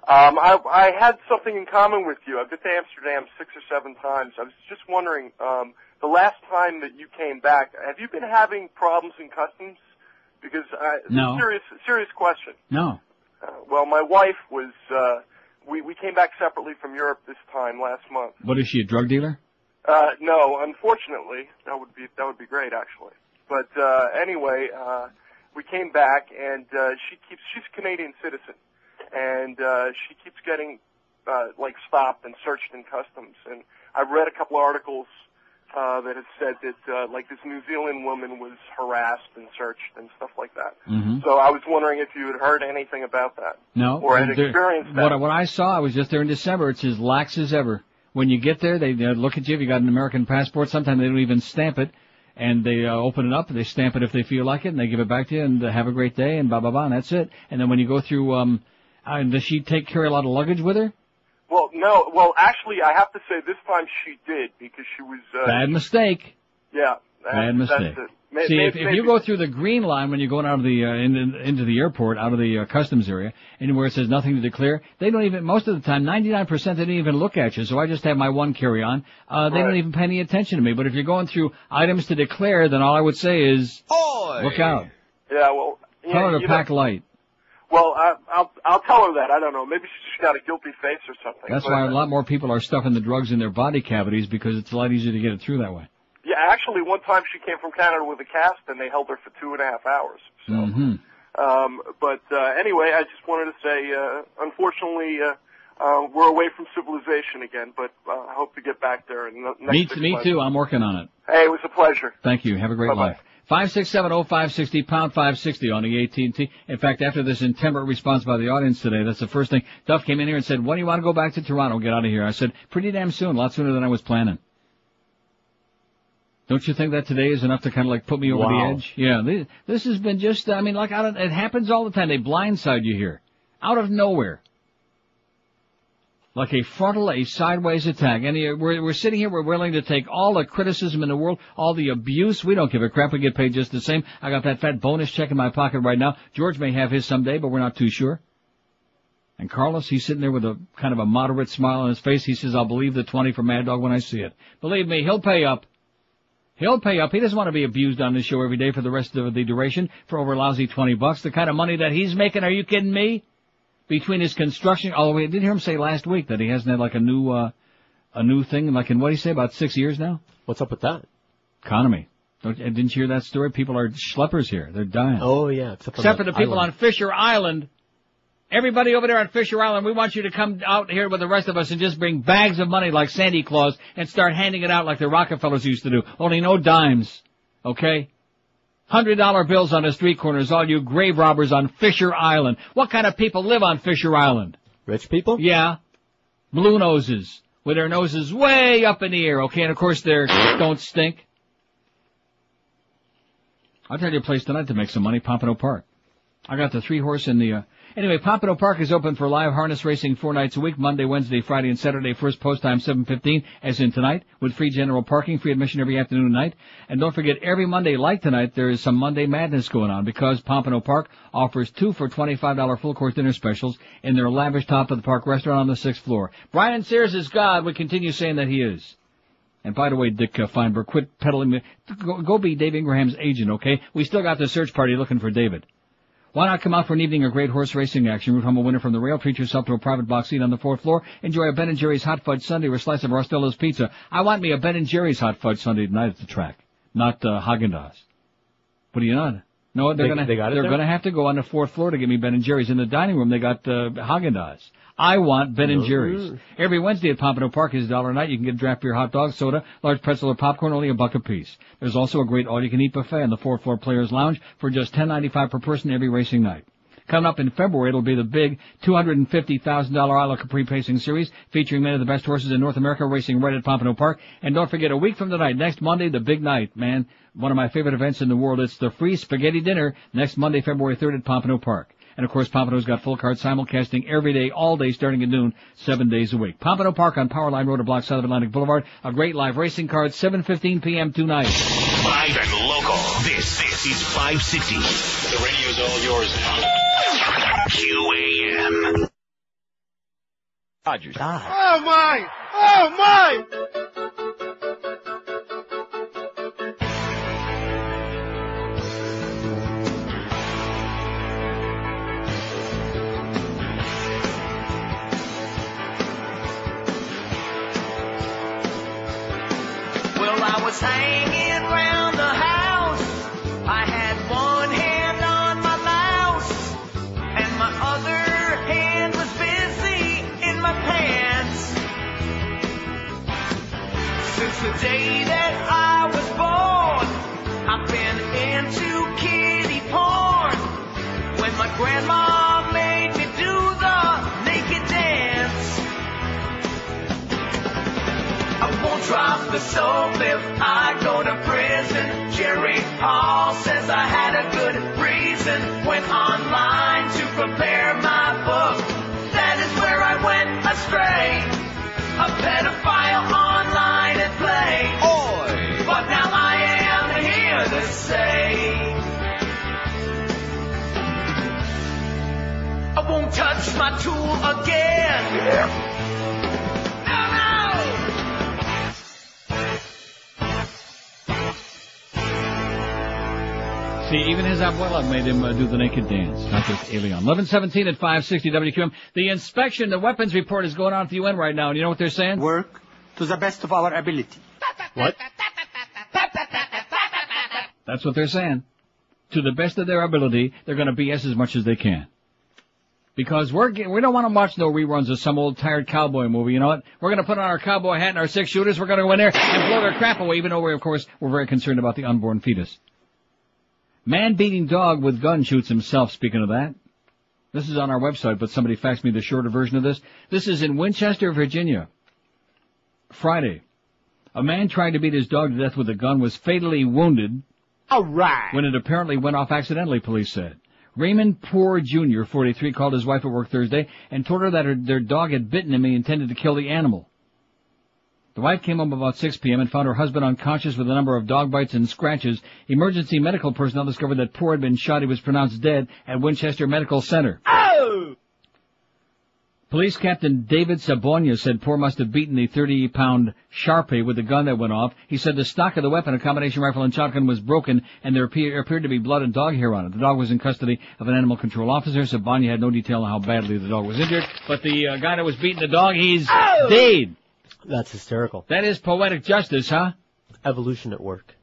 I had something in common with you. I've been to Amsterdam 6 or 7 times. I was just wondering, the last time that you came back, have you been having problems in customs? Because no. Serious question. No. Well, my wife was. We came back separately from Europe this time last month. What is she, a drug dealer? No, unfortunately, that would be great actually. But anyway, we came back and she's a Canadian citizen, and she keeps getting stopped and searched in customs. And I read a couple articles that have said that this New Zealand woman was harassed and searched and stuff like that. Mm-hmm. So I was wondering if you had heard anything about that. No. Or had experienced that. What I saw, I was just there in December. It's as lax as ever. When you get there, they look at you. If you got an American passport, sometimes they don't even stamp it. And they open it up, they stamp it if they feel like it, and they give it back to you, and have a great day, and blah, blah, blah, and that's it. And then when you go through, does she carry a lot of luggage with her? Well, no. Well, actually, I have to say this time she did, because she was... Bad mistake. Yeah. Bad mistake. See, if you go through the green line when you're going out of the into the airport, out of the customs area, and where it says nothing to declare, they don't even, most of the time, 99%, they don't even look at you. So I just have my one carry-on. They don't even pay any attention to me. But if you're going through items to declare, then all I would say is, look out. Yeah, well... Tell her to pack light. Well, I'll tell her that. I don't know. Maybe she's got a guilty face or something. That's why a lot more people are stuffing the drugs in their body cavities, because it's a lot easier to get it through that way. Yeah, actually, one time she came from Canada with a cast, and they held her for 2.5 hours. So, but anyway, I just wanted to say, unfortunately, we're away from civilization again. But I hope to get back there in the next 6 months. Me too. I'm working on it. Hey, it was a pleasure. Thank you. Have a great life. 567-0560, pound 560 on the AT&T. In fact, after this intemperate response by the audience today, that's the first thing. Duff came in here and said, "When do you want to go back to Toronto? Get out of here." I said, pretty damn soon. A lot sooner than I was planning. Don't you think that today is enough to kind of put me over the edge? Yeah, this has been just, it happens all the time. They blindside you here. Out of nowhere. Like a frontal, a sideways attack. And we're sitting here, we're willing to take all the criticism in the world, all the abuse. We don't give a crap. We get paid just the same. I got that fat bonus check in my pocket right now. George may have his someday, but we're not too sure. And Carlos, he's sitting there with a kind of a moderate smile on his face. He says, "I'll believe the 20 for Mad Dog when I see it." Believe me, he'll pay up. He'll pay up. He doesn't want to be abused on this show every day for the rest of the duration for over a lousy $20. The kind of money that he's making, are you kidding me? between his construction, although we did hear him say last week that he hasn't had like a new thing, like in what did he say, about 6 years now? What's up with that? Economy. Didn't you hear that story? People are schleppers here. They're dying. Oh, yeah. Except for the people on Fisher Island. Everybody over there on Fisher Island, we want you to come out here with the rest of us and just bring bags of money like Santa Claus and start handing it out like the Rockefellers used to do. Only no dimes. Okay? $100 bills on the street corners, all you grave robbers on Fisher Island. What kind of people live on Fisher Island? Rich people? Yeah. Blue noses. With their noses way up in the air, okay? And of course they don't stink. I'll tell you a place tonight to make some money, Pompano Park. I got the 3-horse in the, Anyway, Pompano Park is open for live harness racing 4 nights a week, Monday, Wednesday, Friday, and Saturday. First post time 7:15, as in tonight, with free general parking, free admission every afternoon and night. And don't forget, every Monday, like tonight, there is some Monday madness going on because Pompano Park offers 2 for $25 full-course dinner specials in their lavish top-of-the-park restaurant on the 6th floor. Brian Sears is God. We continue saying that he is. And by the way, Dick Feinberg, quit peddling. Go be Dave Ingraham's agent, okay? We still got the search party looking for David. Why not come out for an evening of great horse racing action? Root home a winner from the rail. Treat yourself to a private box seat on the 4th floor. Enjoy a Ben & Jerry's Hot Fudge Sundae or a slice of Rostello's Pizza. I want me a Ben & Jerry's Hot Fudge Sundae tonight at the track, not Haagen-Dazs. What do you not? No, they're gonna have to go on the 4th floor to get me Ben & Jerry's. In the dining room, they got Haagen-Dazs. I want Ben & Jerry's. Every Wednesday at Pompano Park is $1 a night. You can get draft beer, hot dog, soda, large pretzel, or popcorn, only $1 a piece. There's also a great all-you-can-eat buffet on the 4th floor Players Lounge for just $10.95 per person every racing night. Coming up in February, it'll be the big $250,000 Isla Capri Pacing Series, featuring many of the best horses in North America racing right at Pompano Park. And don't forget, a week from tonight, next Monday, the big night, man. One of my favorite events in the world. It's the free spaghetti dinner next Monday, February 3rd at Pompano Park. And of course, Pompano's got full card simulcasting every day, all day, starting at noon, 7 days a week. Pompano Park on Powerline Road, a block south of Atlantic Boulevard. A great live racing card, 7:15 p.m. tonight. Live and local. This is 560. The radio's all yours now. QAM. Rogers. Oh my! Oh my! Well, I was hanging round the house. I had one hand on my mouse, and my other hand was busy in my pants. Since the day that I was born, I've been into kiddie porn. When my grandma made me do the naked dance, I won't drop the soap if I go to prison. Jerry Paul says I had a good reason. Went online to prepare my book. That is where I went astray. A pedophile online at play. Oi. But now I am here to say I won't touch my tool again. Yeah. See, even his abuela made him do the naked dance, not just Alien. 11:17 at 560 WQM. The inspection, the weapons report is going on at the UN right now, and you know what they're saying? Work to the best of our ability. What? That's what they're saying. To the best of their ability, they're going to BS as much as they can. Because we don't want to watch no reruns of some old tired cowboy movie, you know what? We're going to put on our cowboy hat and our 6 shooters, we're going to go in there and blow their crap away, even though we're very concerned about the unborn fetus. Man beating dog with gun shoots himself, speaking of that. This is on our website, but somebody faxed me the shorter version of this. This is in Winchester, Virginia. Friday. A man trying to beat his dog to death with a gun was fatally wounded. All right. When it apparently went off accidentally, police said. Raymond Poor Jr., 43, called his wife at work Thursday and told her that their dog had bitten him and he intended to kill the animal. The wife came home about 6 p.m. and found her husband unconscious with a number of dog bites and scratches. Emergency medical personnel discovered that Poor had been shot. He was pronounced dead at Winchester Medical Center. Oh! Police Captain David Sabonia said Poor must have beaten the 30-pound Sharpie with the gun that went off. He said the stock of the weapon, a combination rifle and shotgun, was broken, and there appeared to be blood and dog hair on it. The dog was in custody of an animal control officer. Sabonia had no detail on how badly the dog was injured, but the guy that was beating the dog, he's dead. That's hysterical. That is poetic justice, huh? Evolution at work.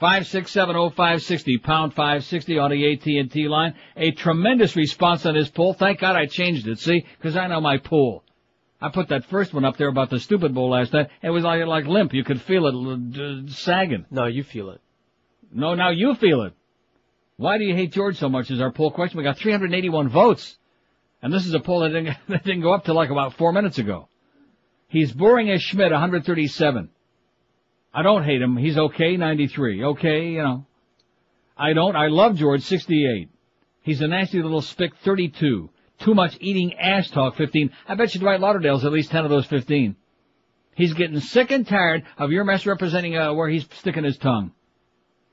5670560, pound 560 on the AT&T line. A tremendous response on this poll. Thank God I changed it, see? Because I know my poll. I put that first one up there about the stupid bowl last night. It was like limp. You could feel it sagging. No, you feel it. No, now you feel it. Why do you hate George so much is our poll question. We got 381 votes. And this is a poll that didn't go up till like about 4 minutes ago. He's boring as Schmidt, 137. I don't hate him. He's okay, 93. Okay, you know. I love George, 68. He's a nasty little spick, 32. Too much eating ass talk, 15. I bet you Dwight Lauderdale's at least 10 of those 15. He's getting sick and tired of your mess representing where he's sticking his tongue.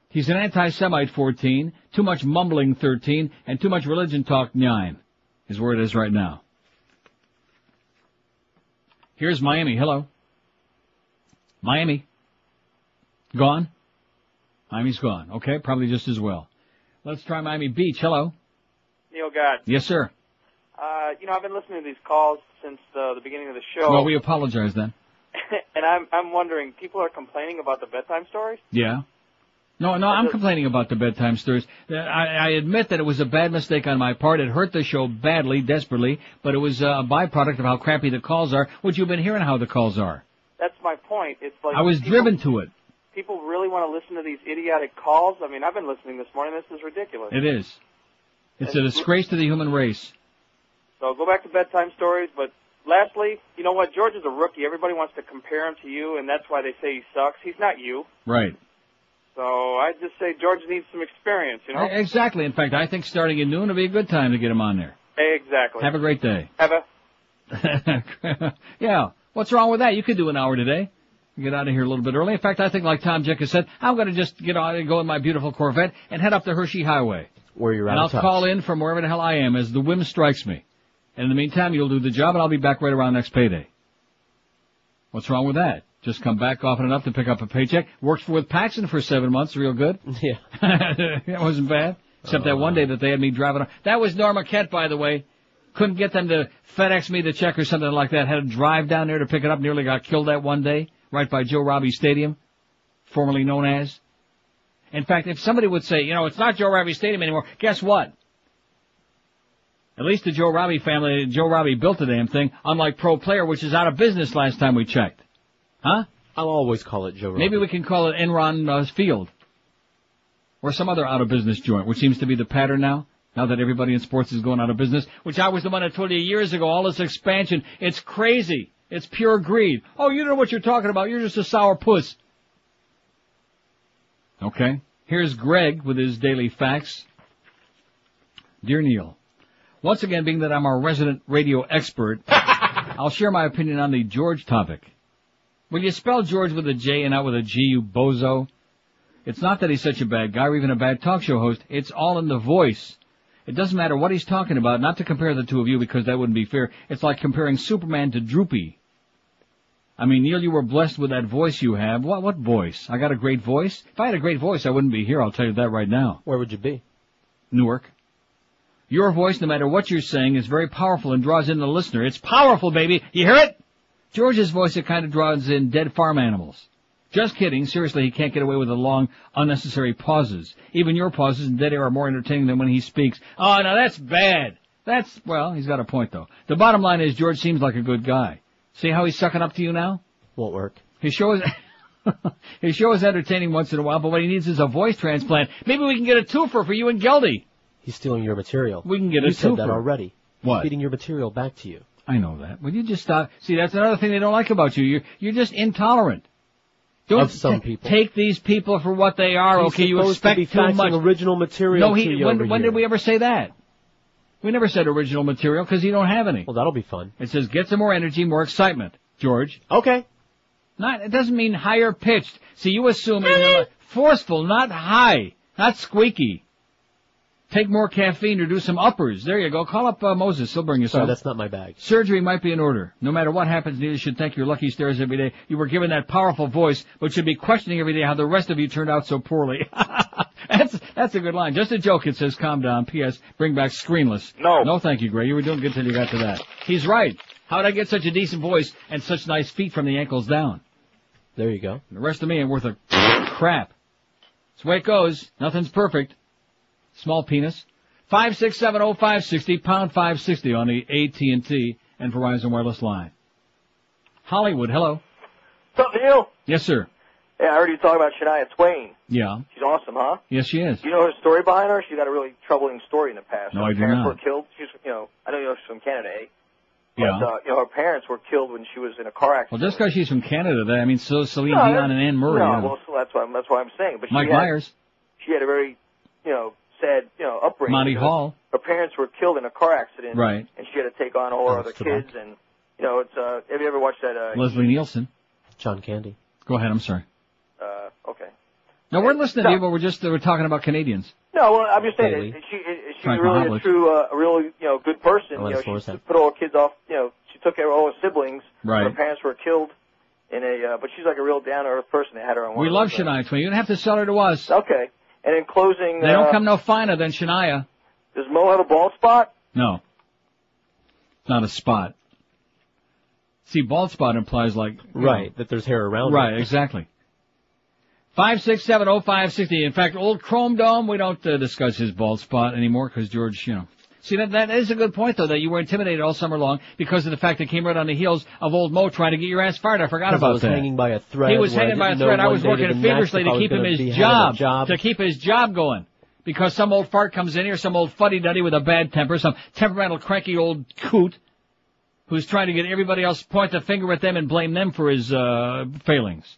He's an anti-Semite, 14. Too much mumbling, 13. And too much religion talk, 9. Is where it is right now. Here's Miami. Hello. Miami. Gone? Miami's gone. Okay, probably just as well. Let's try Miami Beach. Hello. Neil God. Yes, sir. I've been listening to these calls since the beginning of the show. Well, we apologize then. And I'm wondering, people are complaining about the bedtime stories? Yeah. No, I'm complaining about the bedtime stories. I admit that it was a bad mistake on my part. It hurt the show badly, desperately, but it was a byproduct of how crappy the calls are, which you've been hearing how the calls are. That's my point. It's like I was driven to it. People really want to listen to these idiotic calls. I mean, I've been listening this morning. This is ridiculous. It is. It's a disgrace to the human race. So go back to bedtime stories. But lastly, you know what? George is a rookie. Everybody wants to compare him to you, and that's why they say he sucks. He's not you. Right. So I just say George needs some experience, you know? Exactly. In fact, I think starting at noon will be a good time to get him on there. Exactly. Have a great day. Have a... Yeah. What's wrong with that? You could do an hour today. Get out of here a little bit early. In fact, I think like Tom Jenkins said, I'm going to just get on and go in my beautiful Corvette and head up the Hershey Highway. Where you're and out I'll of touch. call in from wherever the hell I am as the whim strikes me. And in the meantime, you'll do the job and I'll be back right around next payday. What's wrong with that? Just come back often enough to pick up a paycheck. Worked with Paxson for 7 months, real good. Yeah. That wasn't bad. Except that one day that they had me driving on. That was Norma Kent, by the way. Couldn't get them to FedEx me the check or something like that. Had to drive down there to pick it up. Nearly got killed that one day. Right by Joe Robbie Stadium, formerly known as. In fact, if somebody would say, it's not Joe Robbie Stadium anymore, guess what? At least the Joe Robbie family, Joe Robbie built the damn thing, unlike Pro Player, which is out of business last time we checked. Huh? I'll always call it Joe Robbie. Maybe we can call it Enron Field. Or some other out-of-business joint, which seems to be the pattern now that everybody in sports is going out of business, which I was the one that told you years ago, all this expansion, it's crazy. It's pure greed. Oh, you don't know what you're talking about. You're just a sour puss. Okay. Here's Greg with his daily facts. Dear Neil, once again, being that I'm our resident radio expert, I'll share my opinion on the George topic. Will you spell George with a J and not with a G, you bozo? It's not that he's such a bad guy or even a bad talk show host. It's all in the voice. It doesn't matter what he's talking about, not to compare the two of you because that wouldn't be fair. It's like comparing Superman to Droopy. I mean, Neil, you were blessed with that voice you have. What voice? I got a great voice? If I had a great voice, I wouldn't be here, I'll tell you that right now. Where would you be? Newark. Your voice, no matter what you're saying, is very powerful and draws in the listener. It's powerful, baby. You hear it? George's voice, it kind of draws in dead farm animals. Just kidding. Seriously, he can't get away with the long, unnecessary pauses. Even your pauses in dead air are more entertaining than when he speaks. Oh, now that's bad. Well, he's got a point, though. The bottom line is George seems like a good guy. See how he's sucking up to you now? Won't work. His show is entertaining once in a while, but what he needs is a voice transplant. Maybe we can get a twofer for you and Geldy. He's stealing your material. We can get a twofer. You said that already. What? He's feeding your material back to you. I know that. Will you just stop? See, that's another thing they don't like about you. You're just intolerant. Of some people. Take these people for what they are, He's okay? You expect to be too much. Original material to you when did we ever say that? We never said original material because you don't have any. Well, that'll be fun. It says get some more energy, more excitement, George. Okay. It doesn't mean higher pitched. See, you assume it's forceful, not high, not squeaky. Take more caffeine or do some uppers. There you go. Call up Moses. He'll bring you some. Sorry, that's not my bag. Surgery might be in order. No matter what happens, you should thank your lucky stars every day. You were given that powerful voice, but should be questioning every day how the rest of you turned out so poorly. That's a good line. Just a joke. It says, calm down. P.S. Bring back screenless. No, thank you, Gray. You were doing good till you got to that. He's right. How did I get such a decent voice and such nice feet from the ankles down? There you go. The rest of me ain't worth a crap. That's the way it goes. Nothing's perfect. Small penis. 5670560, pound 560 on the AT&T and Verizon wireless line. Hollywood, hello. What's up, Neil? Yes, sir. Yeah, I heard you talk about Shania Twain. Yeah. She's awesome, huh? Yes, she is. Do you know her story behind her? She's got a really troubling story in the past. No, her I do parents not. were killed. She's, I know she's from Canada, eh? Yeah. But, her parents were killed when she was in a car accident. Well, just because she's from Canada, so is Celine Dion and Anne Murray. No, well, so that's what I'm saying. But Mike Myers. She had a very, sad, upbringing. Monty Hall. Her parents were killed in a car accident. Right. And she had to take on all her other kids. And, it's, have you ever watched that, Leslie Nielsen. John Candy. Go ahead, I'm sorry. Okay. No, we're listening to you, but we're talking about Canadians. No, well, I'm just saying that she's really a really, good person. She put all her kids off, she took care of all her siblings. Right. Her parents were killed in but she's like a real down-to-earth person that had her own. We love Shania Twain. You don't have to sell her to us. Okay. And in closing... They don't come no finer than Shania. Does Mo have a bald spot? No. Not a spot. See, bald spot implies like... Right, that there's hair around it. Right, exactly. 5670560. In fact, old Chrome Dome, we don't discuss his bald spot anymore because George, See, that is a good point, though, that you were intimidated all summer long because of the fact that it came right on the heels of old Mo trying to get your ass fired. I forgot about that. He was hanging by a thread. He was hanging by a thread. I was working feverishly to keep him his job, to keep his job going. Because some old fart comes in here, some old fuddy-duddy with a bad temper, some temperamental, cranky old coot who's trying to get everybody else to point the finger at them and blame them for his failings.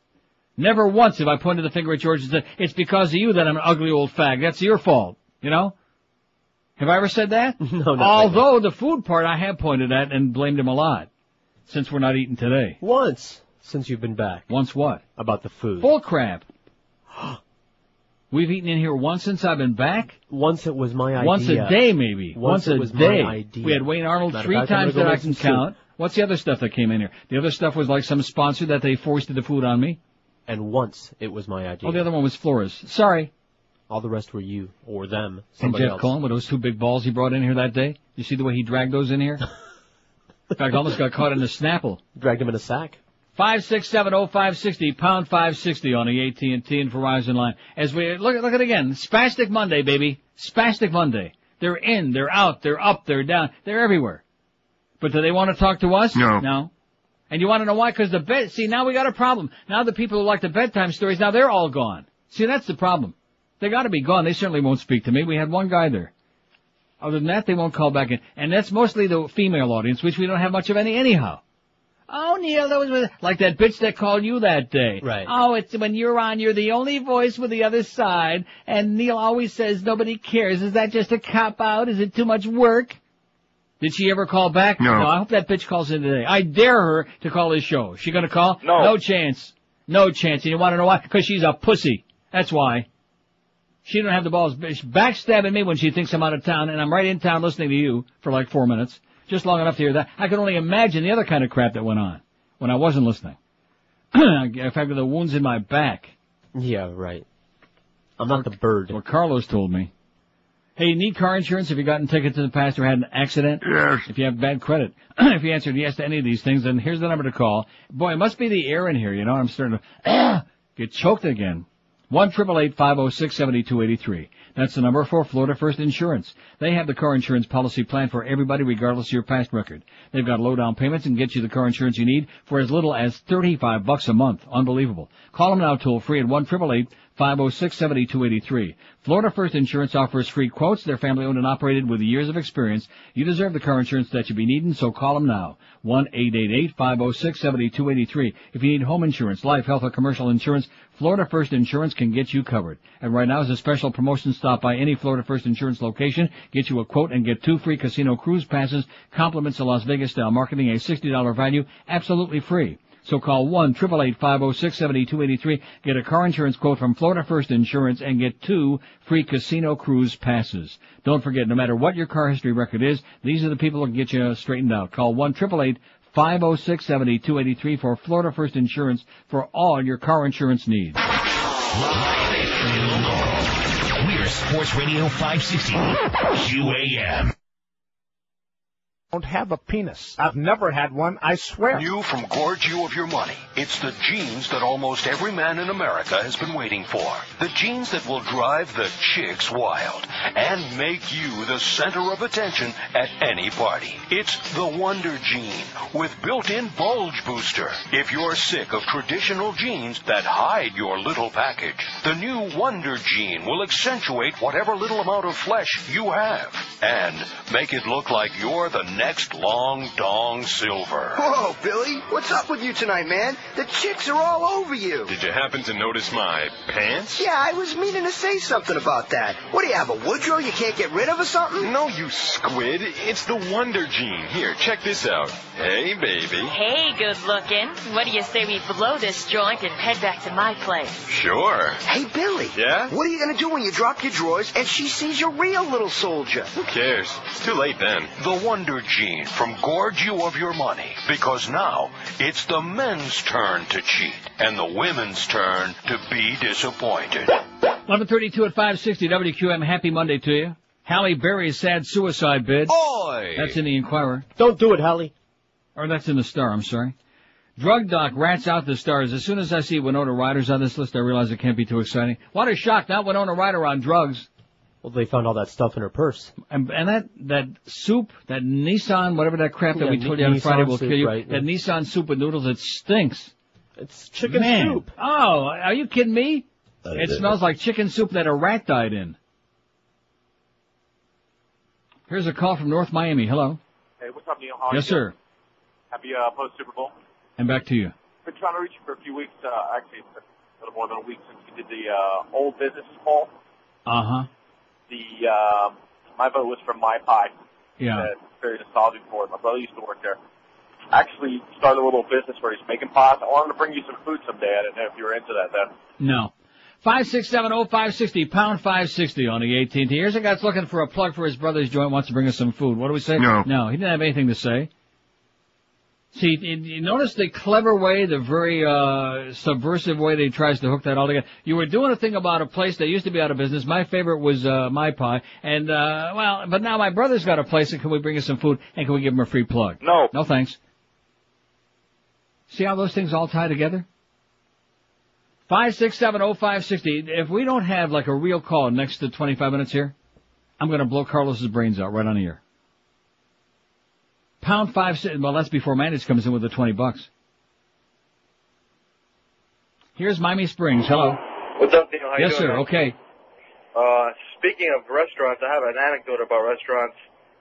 Never once have I pointed the finger at George and said, it's because of you that I'm an ugly old fag. That's your fault. Have I ever said that? No, not Although really. the food part I have pointed at and blamed him a lot. Since we're not eating today. Once. Since you've been back. Once what? About the food. Bull crap. We've eaten in here once since I've been back? Once it was my idea. Once a day, maybe. Once a it was day. my idea. We had Wayne Arnold Matter 3 of fact, I'm times gonna that go I make can some count. soup. What's the other stuff that came in here? The other stuff was like some sponsor that they foisted the food on me. And once it was my idea. Oh, the other one was Flores. Sorry. All the rest were you or them. And Somebody Jeff else. Cohen with those 2 big balls he brought in here that day. You see the way he dragged those in here? In fact, almost got caught in the Snapple. Dragged him in a sack. 5670560, pound 560 on the AT&T and Verizon line. As we look at it again, Spastic Monday, baby. Spastic Monday. They're in, they're out, they're up, they're down, they're everywhere. But do they want to talk to us? No. And you want to know why? Because see, now we got a problem. Now the people who like the bedtime stories, now they're all gone. See, that's the problem. They got to be gone. They certainly won't speak to me. We had one guy there. Other than that, they won't call back in. And that's mostly the female audience, which we don't have much of any anyhow. Oh, Neil, that was like that bitch that called you that day. Right. Oh, it's when you're on, you're the only voice with the other side. And Neil always says nobody cares. Is that just a cop-out? Is it too much work? Did she ever call back? No. I hope that bitch calls in today. I dare her to call his show. Is she gonna call? No. No chance. No chance. And you want to know why? Because she's a pussy. That's why. She don't have the balls. She's backstabbing me when she thinks I'm out of town, and I'm right in town listening to you for like 4 minutes. Just long enough to hear that. I can only imagine the other kind of crap that went on when I wasn't listening. In fact, the wounds in my back. Yeah, right. I'm not the bird. What Carlos told me. Hey, you need car insurance if you've gotten tickets in the past or had an accident? Yes. If you have bad credit. If you answered yes to any of these things, then here's the number to call. Boy, it must be the air in here, I'm starting to get choked again. 1-888-506-7283. That's the number for Florida First Insurance. They have the car insurance policy plan for everybody regardless of your past record. They've got low down payments and get you the car insurance you need for as little as $35 a month. Unbelievable. Call them now toll free at 1-888-506-7283. Florida First Insurance offers free quotes. They're family owned and operated with years of experience. You deserve the car insurance that you be needing, so call them now. 1-888-506-7283. If you need home insurance, life, health, or commercial insurance, Florida First Insurance can get you covered. And right now is a special promotion. Stop by any Florida First Insurance location, get you a quote, and get 2 free casino cruise passes, compliments of Las Vegas style marketing, a $60 value, absolutely free. So call 1-888-506-7283. Get a car insurance quote from Florida First Insurance and get 2 free casino cruise passes. Don't forget, no matter what your car history record is, these are the people who can get you straightened out. Call 1-888-506-7283 for Florida First Insurance for all your car insurance needs. We're Sports Radio 560 QAM. Don't have a penis. I've never had one, I swear. New from Gorge You of Your Money. It's the jeans that almost every man in America has been waiting for. The jeans that will drive the chicks wild and make you the center of attention at any party. It's the Wonder Jean with built-in bulge booster. If you're sick of traditional jeans that hide your little package, the new Wonder Jean will accentuate whatever little amount of flesh you have and make it look like you're the next Long Dong Silver. Whoa, Billy, what's up with you tonight, man? The chicks are all over you. Did you happen to notice my pants? Yeah, I was meaning to say something about that. What do you have, a Woodrow you can't get rid of or something? No, you squid. It's the Wonder Jean. Here, check this out. Hey, baby. Hey, good looking. What do you say we blow this joint and head back to my place? Sure. Hey, Billy. Yeah? What are you going to do when you drop your drawers and she sees your real little soldier? Who cares? It's too late then. The Wonder Jean from Gorge You of Your Money. Because now it's the men's turn to cheat and the women's turn to be disappointed. 11:32 at 560 WQM. Happy Monday to you. Halle Berry's sad suicide bid. Oi! That's in the Inquirer. Don't do it, Halle. Or that's in the Star, I'm sorry. Drug Doc rats out the stars. As soon as I see Winona Ryder's on this list, I realize it can't be too exciting. What a shock, not Winona Ryder on drugs. Well, they found all that stuff in her purse. And that soup, that Nissan, whatever that crap that we told you on Friday will kill you, right, that Nissan soup with noodles, it stinks. It's chicken soup. Oh, are you kidding me? It smells like chicken soup that a rat died in. Here's a call from North Miami. Hello. Hey, what's up, Neil? How are Yes, you? sir. Happy post-Super Bowl. And back to you. Been trying to reach you for a few weeks. Actually, it's a little more than a week since we did the old business poll. Uh-huh. My vote was from My Pie. Yeah. Very nostalgic for it. My brother used to work there. Actually started a little business where he's making pies. I wanted to bring you some food someday. I didn't know if you were into that then. No. 5670560, pound 560 on the AT&T. Here's a guy that's looking for a plug for his brother's joint, wants to bring us some food. What do we say? No. No, he didn't have anything to say. See, you notice the clever way, the very subversive way that he tries to hook that all together. You were doing a thing about a place that used to be out of business. My favorite was My Pie. And, but now my brother's got a place, and can we bring us some food, and can we give him a free plug? No. No, thanks. See how those things all tie together? 5670560. If we don't have like a real call next to 25 minutes here, I'm going to blow Carlos's brains out right on the air. Pound 560. Well, that's before Manage comes in with the $20. Here's Miami Springs. Hello. What's up, Dino? How you Yes, doing, sir. man? Okay. Speaking of restaurants, I have an anecdote about restaurants.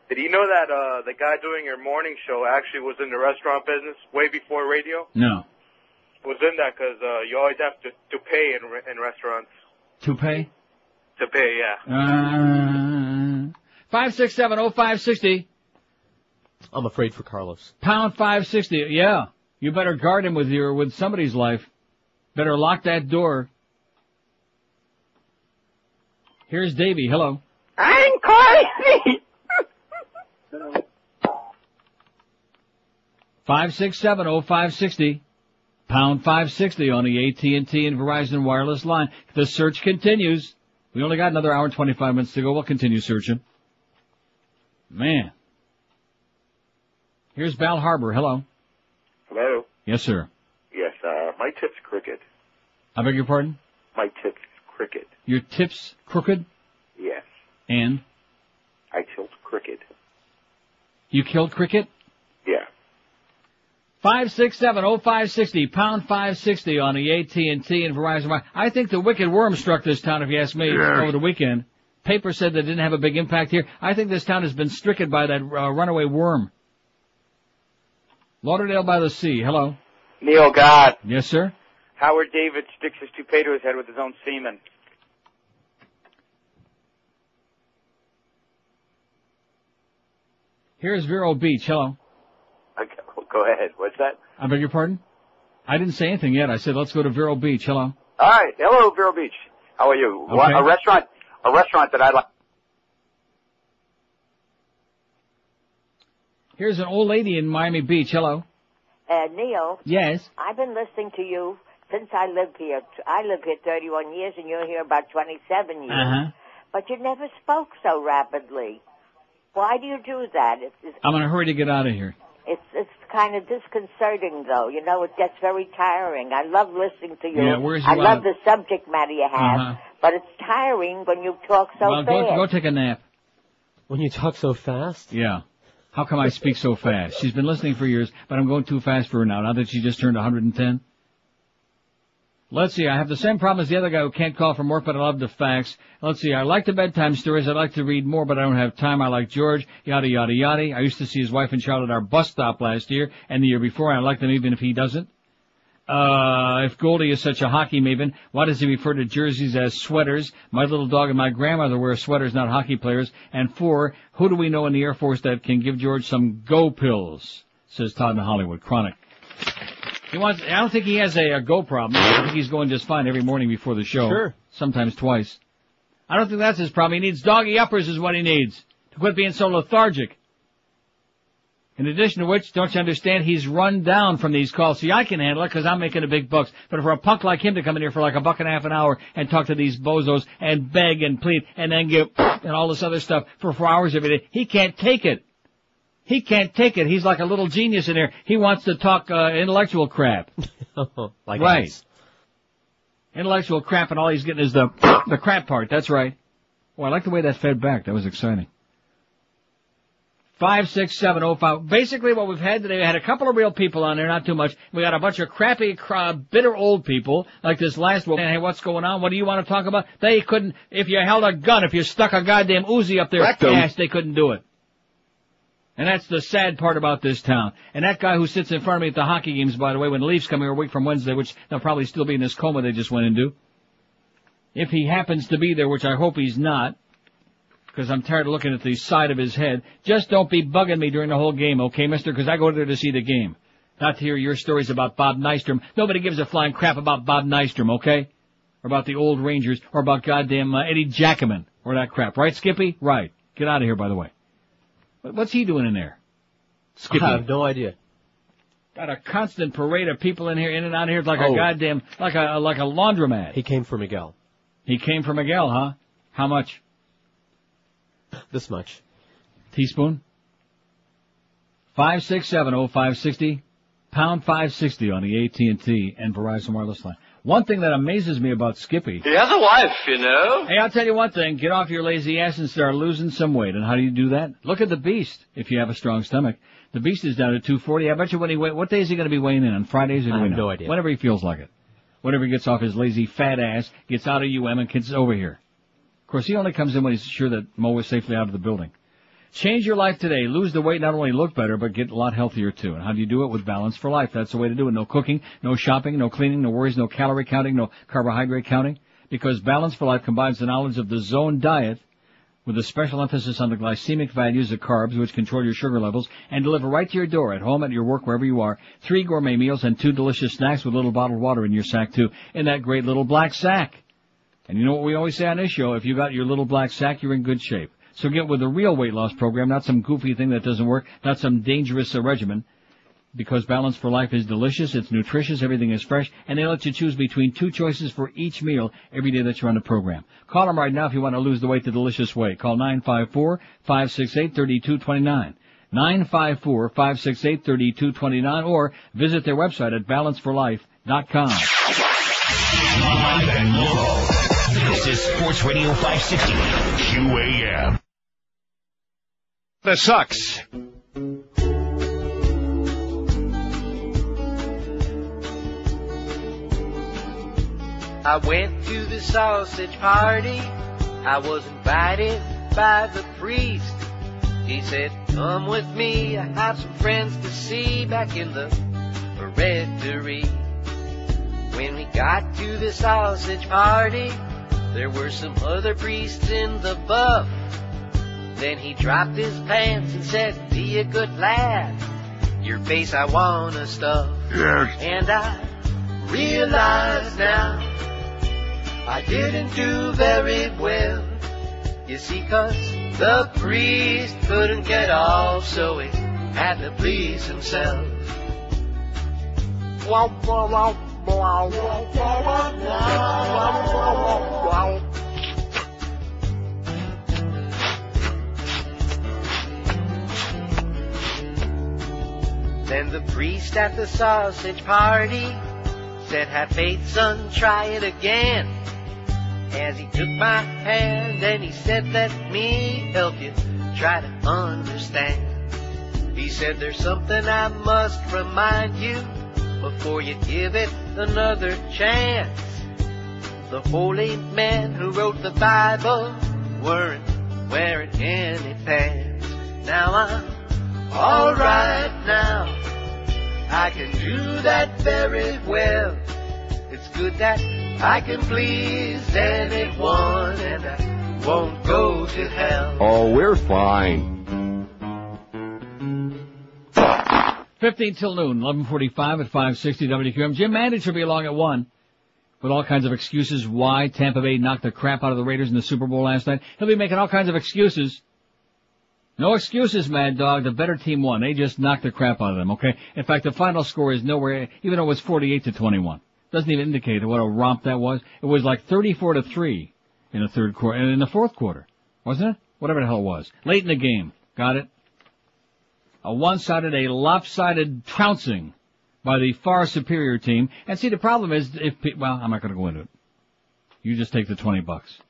Did you know that the guy doing your morning show actually was in the restaurant business way before radio? No. Was in that because you always have to pay in restaurants. To pay? To pay, yeah. 5670560. I'm afraid for Carlos. Pound 560. Yeah. You better guard him with somebody's life. Better lock that door. Here's Davey. Hello. I'm crazy. 5670560. Pound 560 on the AT&T and Verizon wireless line. The search continues. We only got another hour and 25 minutes to go. We'll continue searching. Man. Here's Bal Harbor. Hello. Hello. Yes, sir. Yes, my tip's crooked. I beg your pardon? My tip's crooked. Your tip's crooked? Yes. And? I tilt crooked. You killed cricket? Yeah. 5670560, pound 560 on the AT&T and Verizon. I think the wicked worm struck this town, if you ask me, over the weekend. Paper said that didn't have a big impact here. I think this town has been stricken by that runaway worm. Lauderdale by the Sea. Hello. Neil God. Yes, sir? Howard David sticks his toupee to his head with his own semen. Here's Vero Beach. Hello. Go ahead. What's that? I beg your pardon? I didn't say anything yet. I said, let's go to Vero Beach. Hello. All right. Hello, Vero Beach. How are you? Okay. A restaurant that I like. Here's an old lady in Miami Beach. Hello. Neil. Yes. I've been listening to you since I live here. I live here 31 years, and you're here about 27 years. Uh-huh. But you never spoke so rapidly. Why do you do that? I'm in a hurry to get out of here. It's kind of disconcerting, though. You know, it gets very tiring. I love listening to you. Yeah, where's I love the subject matter you have, Uh-huh. but it's tiring when you talk so fast. Go take a nap. When you talk so fast? Yeah. How come I speak so fast? She's been listening for years, but I'm going too fast for her now that she just turned 110. Let's see, I have the same problem as the other guy who can't call from work, but I love the facts. Let's see, I like the bedtime stories. I'd like to read more, but I don't have time. I like George, yada, yada, yada. I used to see his wife and child at our bus stop last year and the year before. I like them even if he doesn't. If Goldie is such a hockey maven, why does he refer to jerseys as sweaters? My little dog and my grandmother wear sweaters, not hockey players. And 4, who do we know in the Air Force that can give George some go pills? Says Todd in Hollywood. Chronic. I don't think he has a go problem. I think he's going just fine every morning before the show. Sure. Sometimes twice. I don't think that's his problem. He needs doggy uppers is what he needs. To quit being so lethargic. In addition to which, don't you understand, he's run down from these calls. See, I can handle it because I'm making the big bucks. But for a punk like him to come in here for like $1.50 an hour and talk to these bozos and beg and plead and then give and all this other stuff for 4 hours every day, he can't take it. He can't take it. He's like a little genius in here. He wants to talk intellectual crap. Like right. us. Intellectual crap, and all he's getting is the crap part. That's right. Oh, I like the way that fed back. That was exciting. 56705. Basically what we've had today, we had a couple of real people on there, not too much. We got a bunch of crappy, bitter old people, like this last one. Hey, what's going on? What do you want to talk about? They couldn't, if you held a gun, if you stuck a goddamn Uzi up their ass, they couldn't do it. And that's the sad part about this town. And that guy who sits in front of me at the hockey games, by the way, when the Leafs come here a week from Wednesday, which they'll probably still be in this coma they just went into. If he happens to be there, which I hope he's not, because I'm tired of looking at the side of his head, just don't be bugging me during the whole game, okay, mister? Because I go there to see the game. Not to hear your stories about Bob Nystrom. Nobody gives a flying crap about Bob Nystrom, okay? Or about the old Rangers, or about goddamn Eddie Jackman, or that crap. Right, Skippy? Right. Get out of here, by the way. What's he doing in there? Skippy. I have no idea. Got a constant parade of people in here, in and out of here. It's like a goddamn, like a laundromat. He came for Miguel. He came for Miguel, huh? How much? This much. Teaspoon? 5670560, pound 560 on the AT&T and Verizon wireless line. One thing that amazes me about Skippy. He has a wife, you know. Hey, I'll tell you one thing. Get off your lazy ass and start losing some weight. And how do you do that? Look at the Beast, if you have a strong stomach. The Beast is down to 240. I bet you what day is he going to be weighing in? On Fridays? Or I have no idea. Whenever he feels like it. Whenever he gets off his lazy fat ass, gets out of UM and gets over here. Of course, he only comes in when he's sure that Mo is safely out of the building. Change your life today. Lose the weight, not only look better, but get a lot healthier too. And how do you do it? With Balance for Life. That's the way to do it. No cooking, no shopping, no cleaning, no worries, no calorie counting, no carbohydrate counting. Because Balance for Life combines the knowledge of the Zone diet with a special emphasis on the glycemic values of carbs, which control your sugar levels, and deliver right to your door, at home, at your work, wherever you are. 3 gourmet meals and 2 delicious snacks with a little bottled water in your sack too, in that great little black sack. And you know what we always say on this show? If you got your little black sack, you're in good shape. So get with the real weight loss program, not some goofy thing that doesn't work, not some dangerous regimen. Because Balance for Life is delicious, it's nutritious, everything is fresh, and they let you choose between 2 choices for each meal every day that you're on the program. Call them right now if you want to lose the weight the delicious way. Call 954-568-3229. 954-568-3229, or visit their website at balanceforlife.com. Live and local. This is Sports Radio 560 QAM. That sucks. I went to the sausage party. I was invited by the priest. He said, come with me, I have some friends to see back in the rectory. When we got to the sausage party, there were some other priests in the buff. Then he dropped his pants and said, be a good lad, your face I wanna stuff. Yes. And I realize now I didn't do very well. You see, 'cause the priest couldn't get off, so he had to please himself. Then the priest at the sausage party said, have faith, son, try it again. As he took my hand and he said, let me help you try to understand. He said, there's something I must remind you before you give it another chance. The holy men who wrote the Bible weren't wearing any pants. Now I'm all right now. I can do that very well. It's good that I can please anyone and I won't go to hell. Oh, we're fine. 15 till noon, 11:45 at 560 WQM. Jim Mandich will be along at 1 with all kinds of excuses why Tampa Bay knocked the crap out of the Raiders in the Super Bowl last night. He'll be making all kinds of excuses. No excuses, Mad Dog. The better team won. They just knocked the crap out of them, okay? In fact, the final score is nowhere, even though it was 48-21. Doesn't even indicate what a romp that was. It was like 34-3 in the third quarter, and in the fourth quarter, wasn't it? Whatever the hell it was. Late in the game. Got it? A one-sided, a lopsided trouncing by the far superior team. And see, the problem is, well, I'm not going to go into it. You just take the $20.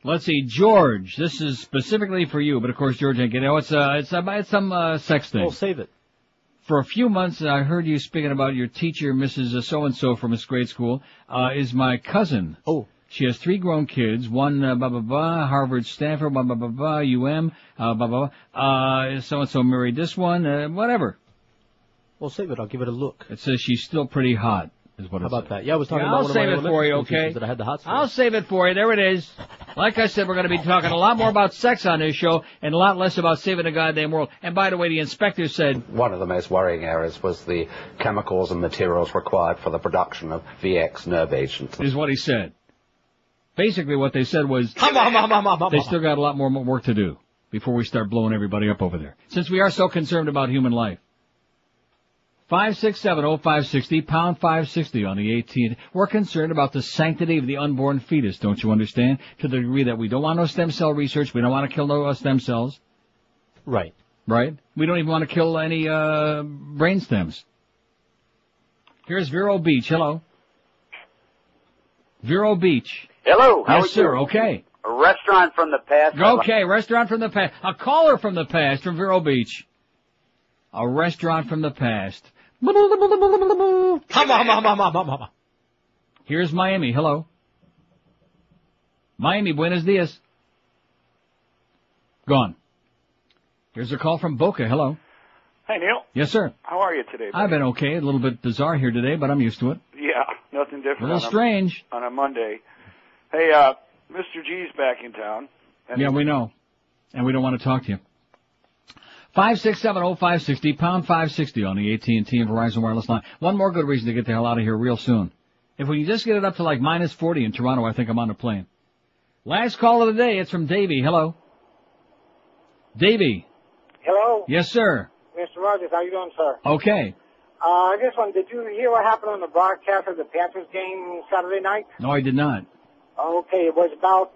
Let's see, George. This is specifically for you, but of course George ain't getting it. It's some sex thing. We'll save it. For a few months, I heard you speaking about your teacher, Mrs. So-and-so from his grade school, is my cousin. Oh. She has 3 grown kids, one, Harvard, Stanford, UM, so-and-so married this one, whatever. We'll save it. I'll give it a look. It says she's still pretty hot, is what it says. How about that? Yeah, I was talking about I'll one save of my it for you, okay? that I had the hot I'll save it for you. There it is. Like I said, we're going to be talking a lot more about sex on this show and a lot less about saving the goddamn world. And by the way, the inspector said... One of the most worrying areas was the chemicals and materials required for the production of VX nerve agents. Is what he said. Basically what they said was... They still got a lot more work to do before we start blowing everybody up over there. Since we are so concerned about human life. 567-0560, pound 560 on the 18th. We're concerned about the sanctity of the unborn fetus, don't you understand? To the degree that we don't want no stem cell research, we don't want to kill no stem cells. Right. Right? We don't even want to kill any brain stems. Here's Vero Beach. Hello. Vero Beach. Hello. How yes, sir. Okay. A restaurant from the past. Okay, restaurant from the past. A caller from the past from Vero Beach. A restaurant from the past. Here's Miami. Hello. Miami, buenos dias. Gone. Here's a call from Boca. Hello. Hey, Neil. Yes, sir. How are you today, buddy? I've been okay. A little bit bizarre here today, but I'm used to it. Yeah, nothing different. A little strange. On a Monday. Hey, Mr. G's back in town. Yeah, we know. And we don't want to talk to you. 567-0560, pound 560 on the AT&T and Verizon wireless line. One more good reason to get the hell out of here real soon. If we can just get it up to like minus 40 in Toronto, I think I'm on a plane. Last call of the day, it's from Davey. Hello. Davey. Hello. Yes, sir. Mr. Rogers, how you doing, sir? Okay. This one, did you hear what happened on the broadcast of the Panthers game Saturday night? No, I did not. Okay, it was about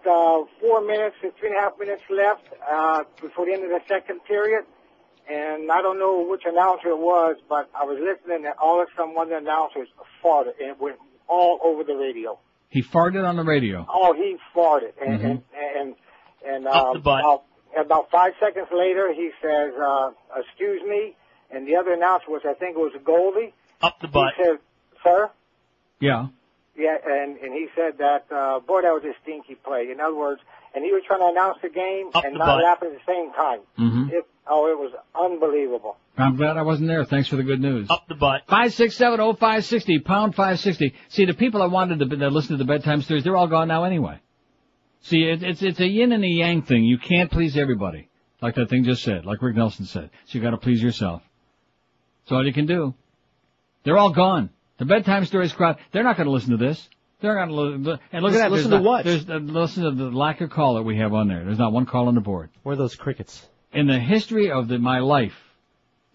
4 minutes to 3.5 minutes left before the end of the second period. And I don't know which announcer it was, but I was listening, and all of a sudden one of the announcers farted, and it went all over the radio. He farted on the radio? Oh, he farted. And up the butt. About 5 seconds later, he says, excuse me, and the other announcer was, I think it was Goldie. Up the butt. He said, sir? Yeah. Yeah, and he said that, boy, that was a stinky play. In other words, and he was trying to announce the game and not laugh at the same time. Mm-hmm. It was unbelievable. I'm glad I wasn't there. Thanks for the good news. Up the butt. 567-0560, pound 560. See, the people I wanted to listen to the bedtime stories, they're all gone now anyway. See, it's a yin and a yang thing. You can't please everybody. Like that thing just said, like Rick Nelson said. So you gotta please yourself. That's all you can do. They're all gone. The bedtime stories crowd, they're not going to listen to this. They're not going to and look at that. Listen to what? Listen to the lack of call that we have on there. There's not one call on the board. Where are those crickets? In the history of my life,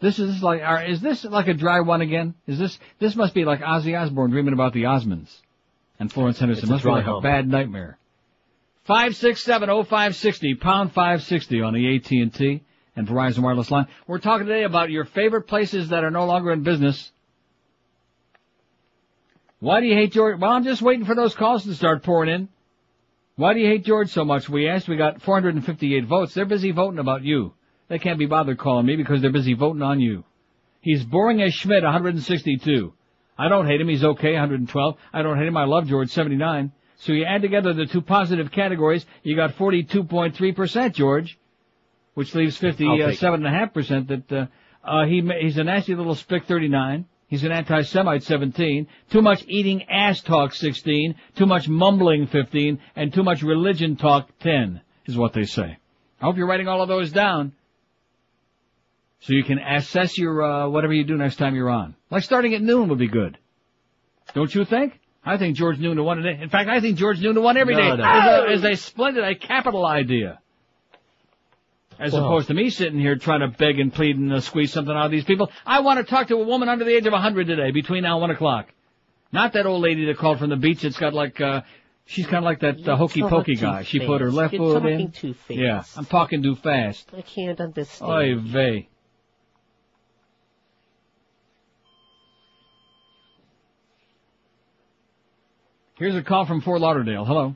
is this like a dry one again? This must be like Ozzy Osbourne dreaming about the Osmonds and Florence Henderson. Must be like a bad nightmare. 567-0560, pound 560 on the AT&T and Verizon wireless line. We're talking today about your favorite places that are no longer in business. Why do you hate George? Well, I'm just waiting for those calls to start pouring in. Why do you hate George so much? We asked. We got 458 votes. They're busy voting about you. They can't be bothered calling me because they're busy voting on you. He's boring as Schmidt, 162. I don't hate him. He's okay, 112. I don't hate him. I love George, 79. So you add together the two positive categories, you got 42.3%, George, which leaves 57.5% that he's a nasty little spick, 39. He's an anti-Semite, 17. Too much eating ass talk, 16. Too much mumbling, 15. And too much religion talk, 10, is what they say. I hope you're writing all of those down so you can assess your whatever you do next time you're on. Like starting at noon would be good. Don't you think? I think George Noon to one today. In fact, I think George Noon to one every day is a splendid, a capital idea. As opposed to me sitting here trying to beg and plead and squeeze something out of these people. I want to talk to a woman under the age of 100 today, between now and 1 o'clock. Not that old lady that called from the beach that's got like, she's kind of like that hokey pokey guy. She put her left foot in. You're talking too fast. Yeah, I'm talking too fast. I can't understand. Oy vey. Here's a call from Fort Lauderdale. Hello.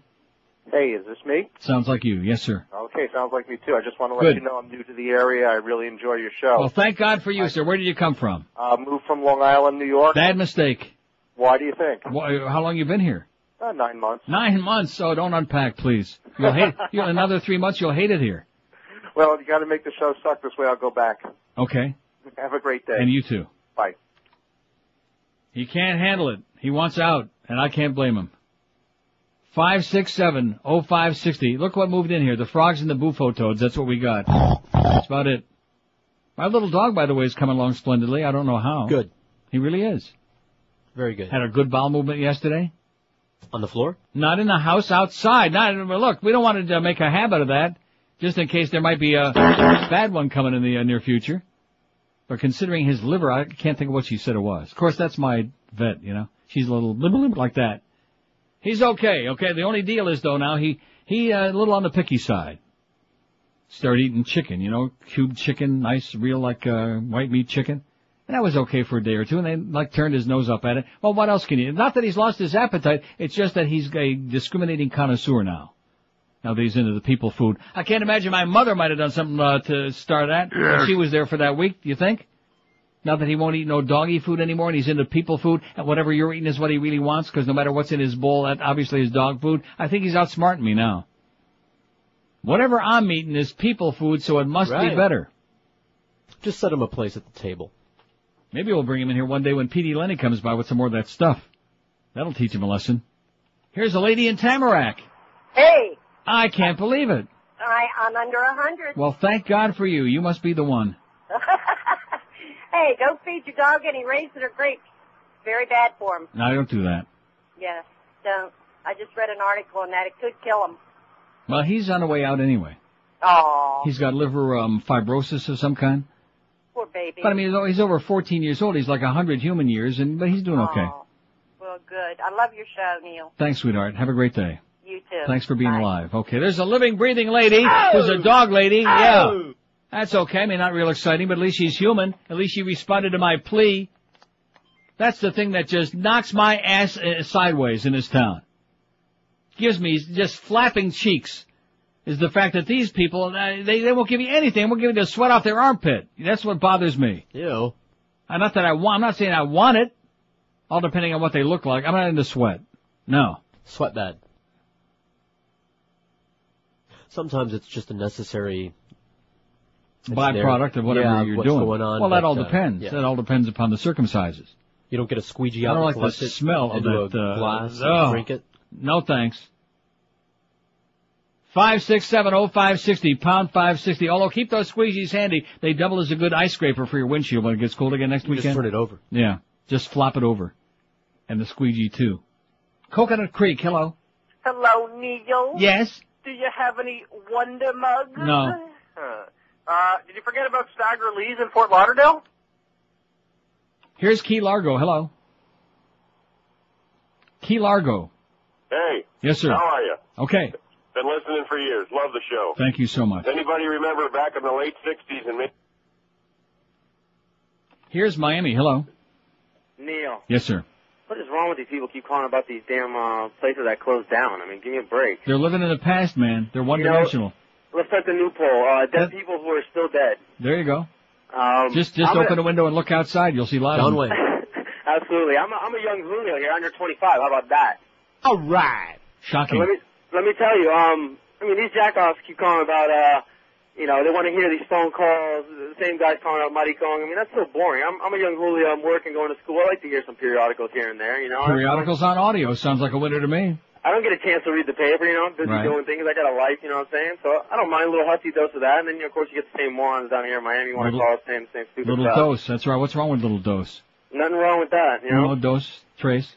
Hey, is this me? Sounds like you. Yes, sir. Okay, sounds like me too. I just want to let you know I'm new to the area. I really enjoy your show. Well, thank God for you, sir. Where did you come from? Moved from Long Island, New York. Bad mistake. Why do you think? How long you been here? 9 months. 9 months. So don't unpack, please. You'll hate. Another 3 months. You'll hate it here. Well, you got to make the show suck. This way, I'll go back. Okay. Have a great day. And you too. Bye. He can't handle it. He wants out, and I can't blame him. 567-0560. Look what moved in here. The frogs and the bufo toads. That's what we got. That's about it. My little dog, by the way, is coming along splendidly. I don't know how. Good. He really is. Very good. Had a good bowel movement yesterday. On the floor? Not in the house, outside. Look, we don't want to make a habit of that, just in case there might be a bad one coming in the near future. But considering his liver, I can't think of what she said it was. Of course, that's my vet, you know. She's a little like that. He's okay. The only deal is, though, now he a little on the picky side. Started eating chicken, cubed chicken, nice, real, white meat chicken. And that was okay for a day or two, and they, turned his nose up at it. Well, what else can you? Not that he's lost his appetite, it's just that he's a discriminating connoisseur now. Now that he's into the people food. I can't imagine my mother might have done something to start that. Yes. She was there for that week, do you think? Now that he won't eat no doggy food anymore and he's into people food and whatever you're eating is what he really wants because no matter what's in his bowl, that obviously is dog food. I think he's outsmarting me now. Whatever I'm eating is people food, so it must be better. Just set him a place at the table. Maybe we'll bring him in here one day when P.D. Lenny comes by with some more of that stuff. That'll teach him a lesson. Here's a lady in Tamarack. Hey. I can't believe it. I'm under 100. Well, thank God for you. You must be the one. Hey, go feed your dog any raisins or grapes. Very bad for him. No, I don't do that. Yes, don't. I just read an article on that. It could kill him. Well, he's on the way out anyway. Oh. He's got liver fibrosis of some kind. Poor baby. But I mean, he's over 14 years old. He's like 100 human years, but he's doing okay. Well, good. I love your show, Neil. Thanks, sweetheart. Have a great day. You too. Thanks for being alive. Okay, there's a living, breathing lady who's a dog lady. Yeah. That's okay. I mean, not real exciting, but at least she's human. At least she responded to my plea. That's the thing that just knocks my ass sideways in this town. Gives me just flapping cheeks. Is the fact that these people, they won't give you anything. They won't give you the sweat off their armpit. That's what bothers me. Ew. I'm not saying I want it. All depending on what they look like. I'm not into sweat. No. Sweat bad. Sometimes it's just a necessary byproduct of whatever you're doing. Going on, well, that all depends. Yeah. That all depends upon the circumstances. You don't get a squeegee out. I don't like the smell of that glass and drink it. No thanks. 567-0560, pound 560. Although keep those squeegees handy. They double as a good ice scraper for your windshield when it gets cold again next weekend. Just turn it over. Yeah. Just flop it over. And the squeegee, too. Coconut Creek, hello. Hello, Neil. Yes? Do you have any Wonder Mugs? No. Did you forget about Stagger Lee's in Fort Lauderdale? Here's Key Largo, hello. Key Largo. Hey. Yes, sir. How are you? Okay. Been listening for years. Love the show. Thank you so much. Anybody remember back in the late 60s and maybe... Here's Miami, hello. Neil. Yes, sir. What is wrong with these people keep calling about these damn places that closed down? I mean, give me a break. They're living in the past, man. They're one-dimensional. Let's start the new poll. Dead people who are still dead. There you go. Just open a window and look outside. You'll see a lot of them. Absolutely. I'm a young Julio here, under 25. How about that? All right. Shocking. So let me tell you. I mean, these jackoffs keep calling about, they want to hear these phone calls. The same guys calling out Mighty Kong. I mean, that's so boring. I'm a young Julio. I'm working, going to school. I like to hear some periodicals here and there. Periodicals on audio sounds like a winner to me. I don't get a chance to read the paper, I'm busy doing things. I got a life, you know what I'm saying? So I don't mind a little husky dose of that. And then, of course, you get the same morons down here in Miami want to call us same stupid Little stuff. dose. That's right. What's wrong with little dose? Nothing wrong with that, No dose, trace.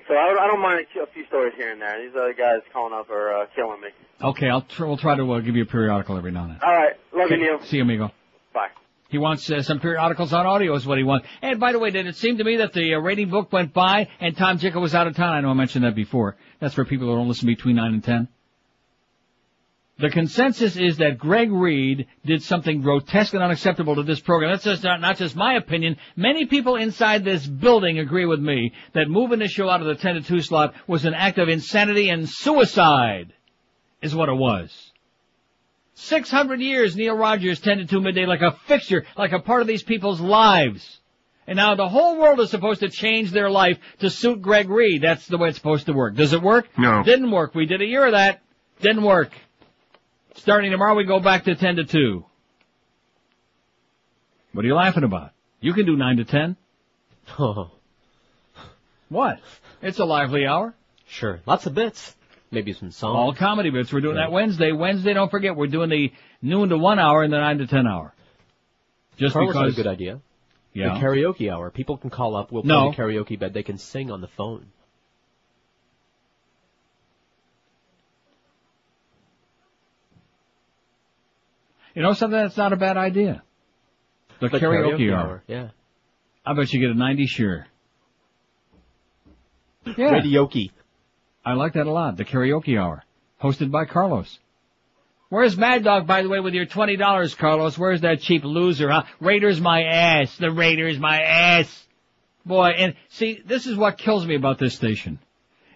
So I don't mind a few stories here and there. These other guys calling up are killing me. Okay, we'll try to give you a periodical every now and then. All right. Love you, Neil. See you, amigo. Bye. He wants some periodicals on audio is what he wants. And by the way, did it seem to me that the rating book went by and Tom Jickle was out of town? I know I mentioned that before. That's for people who don't listen between 9 and 10. The consensus is that Greg Reed did something grotesque and unacceptable to this program. That's just not just my opinion. Many people inside this building agree with me that moving the show out of the 10 to 2 slot was an act of insanity and suicide, is what it was. 600 years, Neil Rogers, 10 to 2 midday, like a fixture, like a part of these people's lives. And now the whole world is supposed to change their life to suit Greg Reed. That's the way it's supposed to work. Does it work? No. Didn't work. We did a year of that. Didn't work. Starting tomorrow, we go back to 10 to 2. What are you laughing about? You can do 9 to 10. Oh. What? It's a lively hour. Sure. Lots of bits. Maybe some songs. All comedy bits. We're doing that Wednesday. Wednesday, don't forget, we're doing the noon to 1 hour and the 9 to 10 hour. Just Carlos because. had a good idea. Yeah. The karaoke hour. People can call up. We'll play the karaoke bed. They can sing on the phone. You know something? That's not a bad idea. The karaoke hour. Yeah. I bet you get a 90 share. Yeah. Radioke. I like that a lot. The karaoke hour. Hosted by Carlos. Where's Mad Dog, by the way, with your $20, Carlos? Where's that cheap loser, huh? Raiders my ass. The Raiders my ass. Boy, and see, this is what kills me about this station.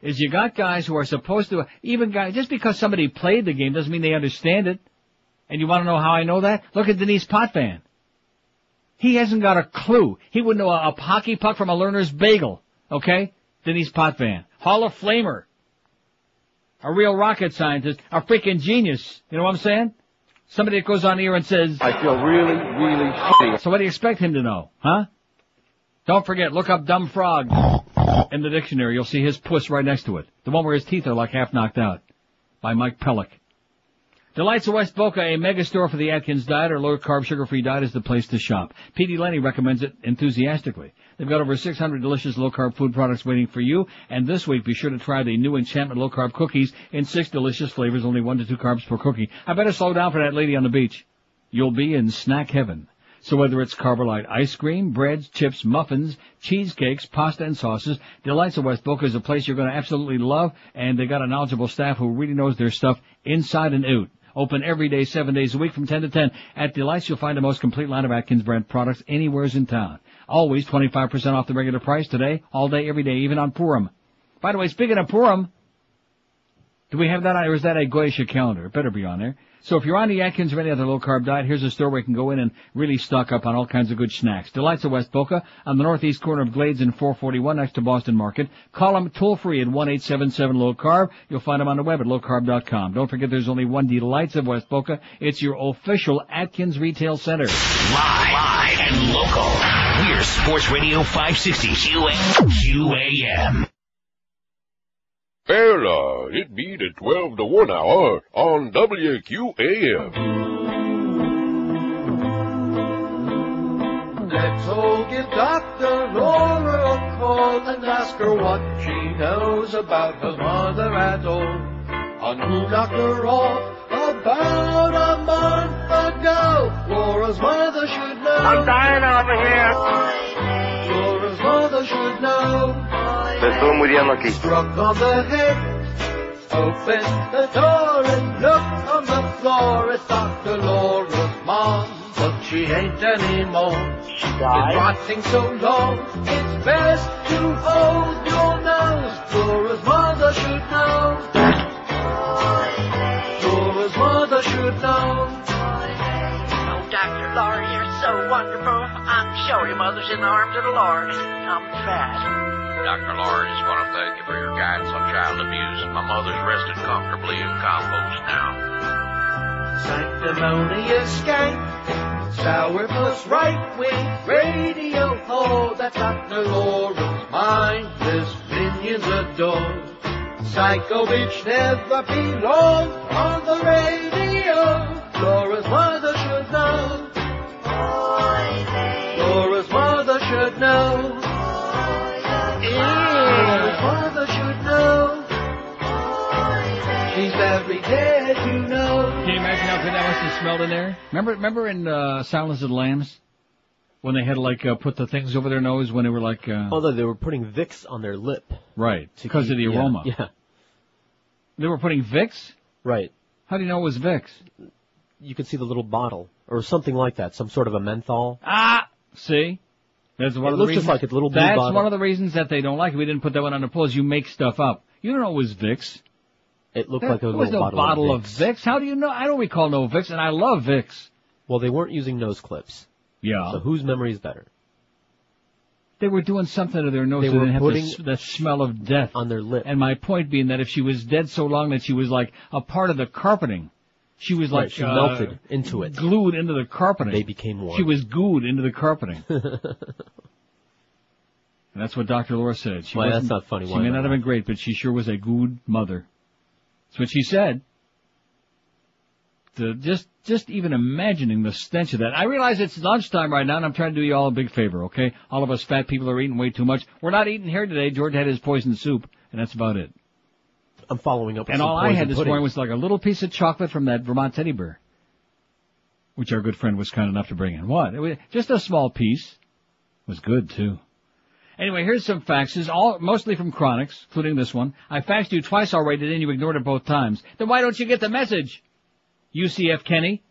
Is you got guys who are supposed to, even guys, just because somebody played the game doesn't mean they understand it. And you want to know how I know that? Look at Denise Potvin. He hasn't got a clue. He wouldn't know a hockey puck from a learner's bagel. Okay? Denise Potvin. Hall of Flamer. A real rocket scientist. A freaking genius. You know what I'm saying? Somebody that goes on here and says, I feel really, really shitty. So what do you expect him to know? Huh? Don't forget, look up dumb frog in the dictionary. You'll see his puss right next to it. The one where his teeth are like half knocked out. By Mike Pellick. Delights of West Boca, a mega store for the Atkins diet or low-carb, sugar-free diet is the place to shop. P.D. Lenny recommends it enthusiastically. They've got over 600 delicious low-carb food products waiting for you. And this week, be sure to try the new Enchantment low-carb cookies in 6 delicious flavors, only 1 to 2 carbs per cookie. I better slow down for that lady on the beach. You'll be in snack heaven. So whether it's Carbolite ice cream, breads, chips, muffins, cheesecakes, pasta, and sauces, Delights of West Boca is a place you're going to absolutely love. And they got a knowledgeable staff who really knows their stuff inside and out. Open every day, 7 days a week from 10 to 10. At Delights, you'll find the most complete line of Atkins brand products anywheres in town. Always 25% off the regular price today, all day, every day, even on Purim. By the way, speaking of Purim, do we have that on, or is that a Goyish calendar? It better be on there. So if you're on the Atkins or any other low-carb diet, here's a store where you can go in and really stock up on all kinds of good snacks. Delights of West Boca on the northeast corner of Glades and 441 next to Boston Market. Call them toll-free at 1-877-LOW-CARB. You'll find them on the web at lowcarb.com. Don't forget there's only one Delights of West Boca. It's your official Atkins retail center. Live and local. We're Sports Radio 560 QAM. Well, it be the 12 to 1 hour on WQAM. Let's all give Dr. Laura a call and ask ask her what she knows about her mother at all. On who knocked her off about a month ago. Laura's mother should know. I'm dying over here. Laura's mother should know. Me estoy muriendo aquí. Struck on the head. Open the door and look on the floor. It's Dr. Laura's mom, but she ain't anymore. She Been died. rotting so long, it's best to hold your nose. Laura's mother should know. Laura's mother should know. Oh, Dr. Laura, you're so wonderful. I'm sure your mother's in the arms of the Lord. I'm fat. Dr. Laura, just want to thank you for your guidance on child abuse. My mother's rested comfortably in compost now. Sanctimonious skank, sourpuss right wing radio. Oh, that's Dr. Laura's mindless minions adore. Psycho bitch never belonged on the radio. Laura's mother should know. Laura's mother should know. Laura's mother should know. She's very dead, you know. Can you imagine how good that must have smelled in there? Remember in Silence of the Lambs? When they had to, put the things over their nose when they were Although they were putting Vicks on their lip. Right, because of the aroma. Yeah. They were putting Vicks? Right. How do you know it was Vicks? You could see the little bottle, or something like that, some sort of a menthol. Ah! See? That's one It of the looks reasons. just like a little blue That's bottle. one of the reasons that they don't like it. We didn't put that one on the polls. You make stuff up. You don't know it was Vicks. It looked like a There was little no bottle of Vicks. How do you know? I don't recall no Vicks, and I love Vicks. Well, they weren't using nose clips. Yeah. So whose memory is better? They were doing something to their nose They so they were didn't putting have the smell of death on their lip. And my point being that if she was dead so long that she was like a part of the carpeting, she was like she melted into it, glued into the carpeting. They became warm. She was gooed into the carpeting. And that's what Dr. Laura said. Why, that's not funny. She Why may not? not have been great, but she sure was a good mother. That's what she said. Just even imagining the stench of that. I realize it's lunchtime right now, and I'm trying to do you all a big favor, okay? All of us fat people are eating way too much. We're not eating here today. George had his poison soup, and that's about it. I'm following up with And some all I had this pudding. morning was like a little piece of chocolate from that Vermont teddy bear, which our good friend was kind enough to bring in. What? It was just a small piece. It was good, too. Anyway, here's some faxes, mostly from Chronics, including this one. I faxed you twice already, and you ignored it both times. Then why don't you get the message? UCF Kenny,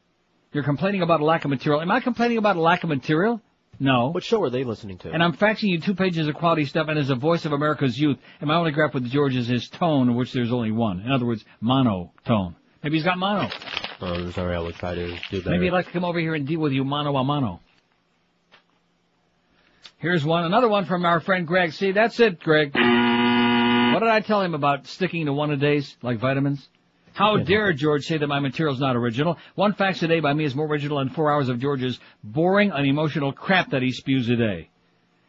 you're complaining about a lack of material. Am I complaining about a lack of material? No. What show are they listening to? And I'm faxing you 2 pages of quality stuff, and as a voice of America's youth, and my only gripe with George is his tone, of which there's only one. In other words, monotone. Maybe he's got mono. Oh, I'm sorry, I will try to do better. Maybe he'd like to come over here and deal with you mano a mano. Here's another one from our friend Greg. See, that's it, Greg. What did I tell him about sticking to one a days, like vitamins? How dare George say that my material's not original? One fax a day by me is more original than 4 hours of George's boring, unemotional crap that he spews a day.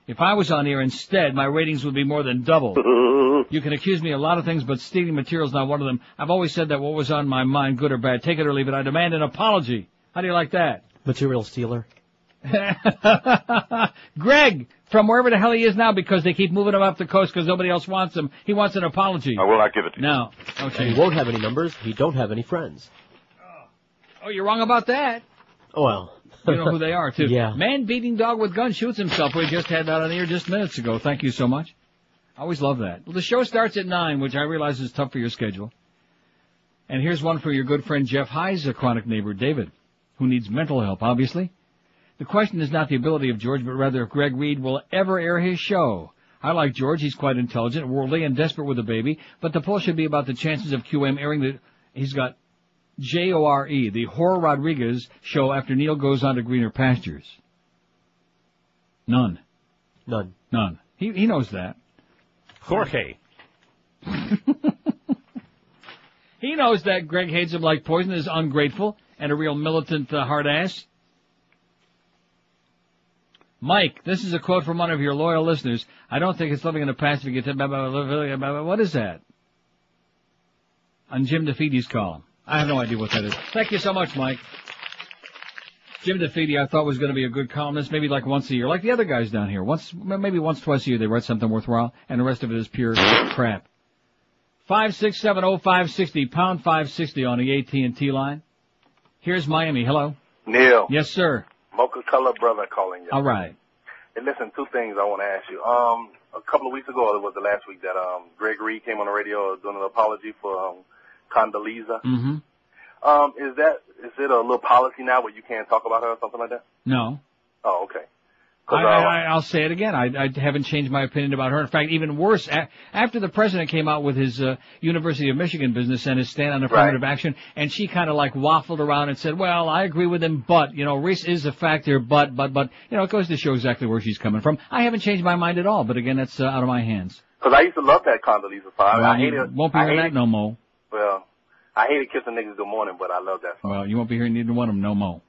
If I was on here instead, my ratings would be more than double. You can accuse me of a lot of things, but stealing material's not one of them. I've always said that what was on my mind, good or bad, take it or leave it, I demand an apology. How do you like that? Material stealer. Greg, from wherever the hell he is now, because they keep moving him up the coast because nobody else wants him. He wants an apology. I will not give it to you. No. Okay. And he won't have any numbers. He don't have any friends. Oh, you're wrong about that. Oh, well. You know who they are, too. Yeah. Man beating dog with gun shoots himself. We just had that on the air just minutes ago. Thank you so much. I always love that. Well, the show starts at 9, which I realize is tough for your schedule. And here's one for your good friend Jeff High's chronic neighbor, David, who needs mental help, obviously. The question is not the ability of George, but rather if Greg Reed will ever air his show. I like George. He's quite intelligent, worldly, and desperate with a baby. But the poll should be about the chances of QM airing he's got JORE, the Jorge Rodriguez show after Neil goes on to greener pastures. None. He knows that. Jorge. He knows that Greg hates him like poison, is ungrateful, and a real militant hard ass. Mike, this is a quote from one of your loyal listeners. I don't think it's living in the past if you get to... What is that? On Jim DeFeedy's column. I have no idea what that is. Thank you so much, Mike. Jim DeFeedy, I thought was going to be a good columnist, maybe like once a year, like the other guys down here. Maybe once, twice a year they write something worthwhile, and the rest of it is pure crap. 5670560, pound 560 on the AT&T line. Here's Miami. Hello. Neil. Yes, sir. Mocha Color Brother calling you. All right. Hey, listen, two things I want to ask you. A couple of weeks ago, or it was the last week, that Greg Reed came on the radio doing an apology for Condoleezza. Mm-hmm. Is it a little policy now where you can't talk about her or something like that? No. Oh, okay. I'll say it again. I haven't changed my opinion about her. In fact, even worse, after the president came out with his University of Michigan business and his stand on affirmative action, and she kind of like waffled around and said, well, I agree with him, but, race is a factor, but, it goes to show exactly where she's coming from. I haven't changed my mind at all, but again, that's out of my hands. Because I used to love that Condoleezza song. Well, you won't be hearing that no more. Well, I hated kissing niggas good morning, but I love that song. Well, you won't be hearing neither one of them no more.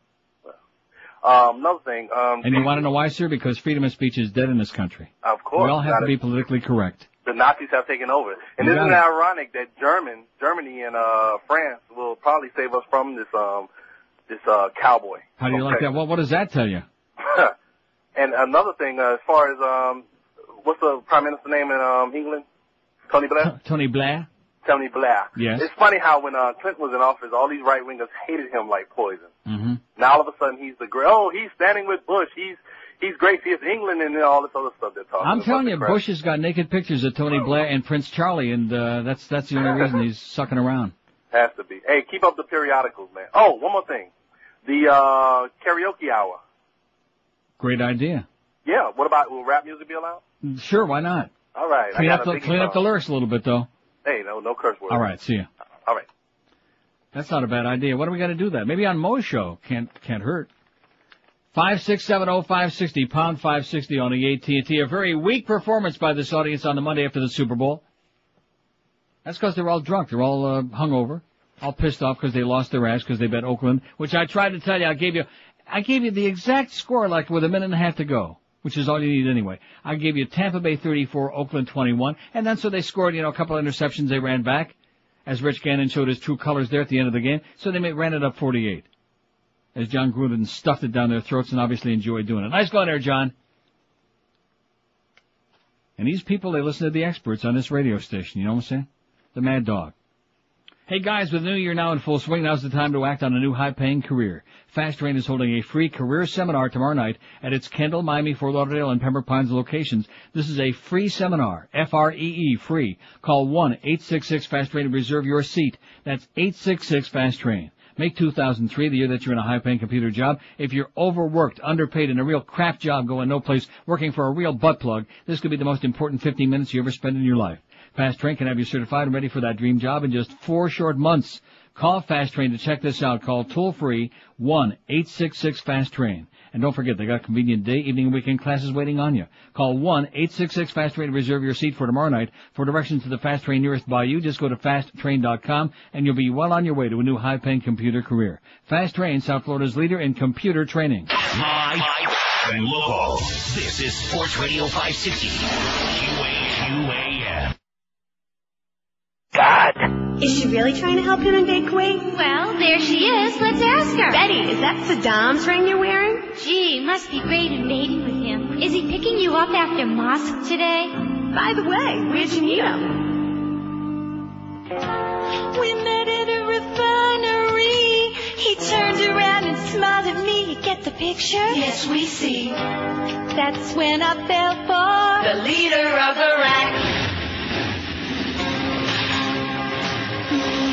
Another thing. And you want to know why, sir? Because freedom of speech is dead in this country. Of course. We all have to be politically correct. The Nazis have taken over. And isn't it ironic that Germany and France will probably save us from this cowboy? How do you like that? Well, what does that tell you? And another thing, as far as what's the prime minister name in England? Tony Blair? Tony Blair? Tony Blair. Yes. It's funny how when Clinton was in office, all these right-wingers hated him like poison. Mm-hmm. Now all of a sudden he's he's standing with Bush. He's great. He's England and all this other stuff they're talking about. I'm telling you, Bush has got naked pictures of Tony Blair and Prince Charlie, and that's the only reason he's sucking around. Has to be. Hey, keep up the periodicals, man. Oh, one more thing. The karaoke hour. Great idea. Yeah. What about, will rap music be allowed? Sure, why not? All right. Clean up the lyrics a little bit, though. Hey, no curse words. All right, see ya. All right. That's not a bad idea. What do we got to do that? Maybe on Mo's show. Can't hurt. 5670560, pound 560 on the AT&T. A very weak performance by this audience on the Monday after the Super Bowl. That's because they're all drunk. They're all hungover, all pissed off because they lost their ass because they bet Oakland, which I tried to tell you. I gave you the exact score like with a minute and a half to go, which is all you need anyway. I gave you Tampa Bay 34, Oakland 21, and then so they scored, a couple of interceptions they ran back, as Rich Gannon showed his true colors there at the end of the game, so they ran it up 48. As John Gruden stuffed it down their throats and obviously enjoyed doing it. Nice going there, John. And these people, they listen to the experts on this radio station, you know what I'm saying? The Mad Dog. Hey guys, with the new year now in full swing, now's the time to act on a new high-paying career. Fast Train is holding a free career seminar tomorrow night at its Kendall, Miami, Fort Lauderdale, and Pembroke Pines locations. This is a free seminar. F-R-E-E, free. Call 1-866-FAST-TRAIN to reserve your seat. That's 866-FAST-TRAIN. Make 2003 the year that you're in a high-paying computer job. If you're overworked, underpaid, in a real crap job going no place, working for a real butt plug, this could be the most important 15 minutes you ever spend in your life. Fast Train can have you certified and ready for that dream job in just 4 short months. Call Fast Train to check this out. Call toll-free 1-866-FAST-TRAIN. And don't forget, they got convenient day, evening, and weekend classes waiting on you. Call 1-866-FAST-TRAIN to reserve your seat for tomorrow night. For directions to the Fast Train nearest by you, just go to fasttrain.com, and you'll be well on your way to a new high-paying computer career. Fast Train, South Florida's leader in computer training. High and low. This is Sports Radio 560. QAM. God. Is she really trying to help him invade Kuwait? Well, there she is. Let's ask her. Betty, is that Saddam's ring you're wearing? Gee, must be great invading with him. Is he picking you up after mosque today? By the way, where'd you meet him? We met at a refinery. He turned around and smiled at me. Get the picture? Yes, we see. That's when I fell for the leader of Iraq.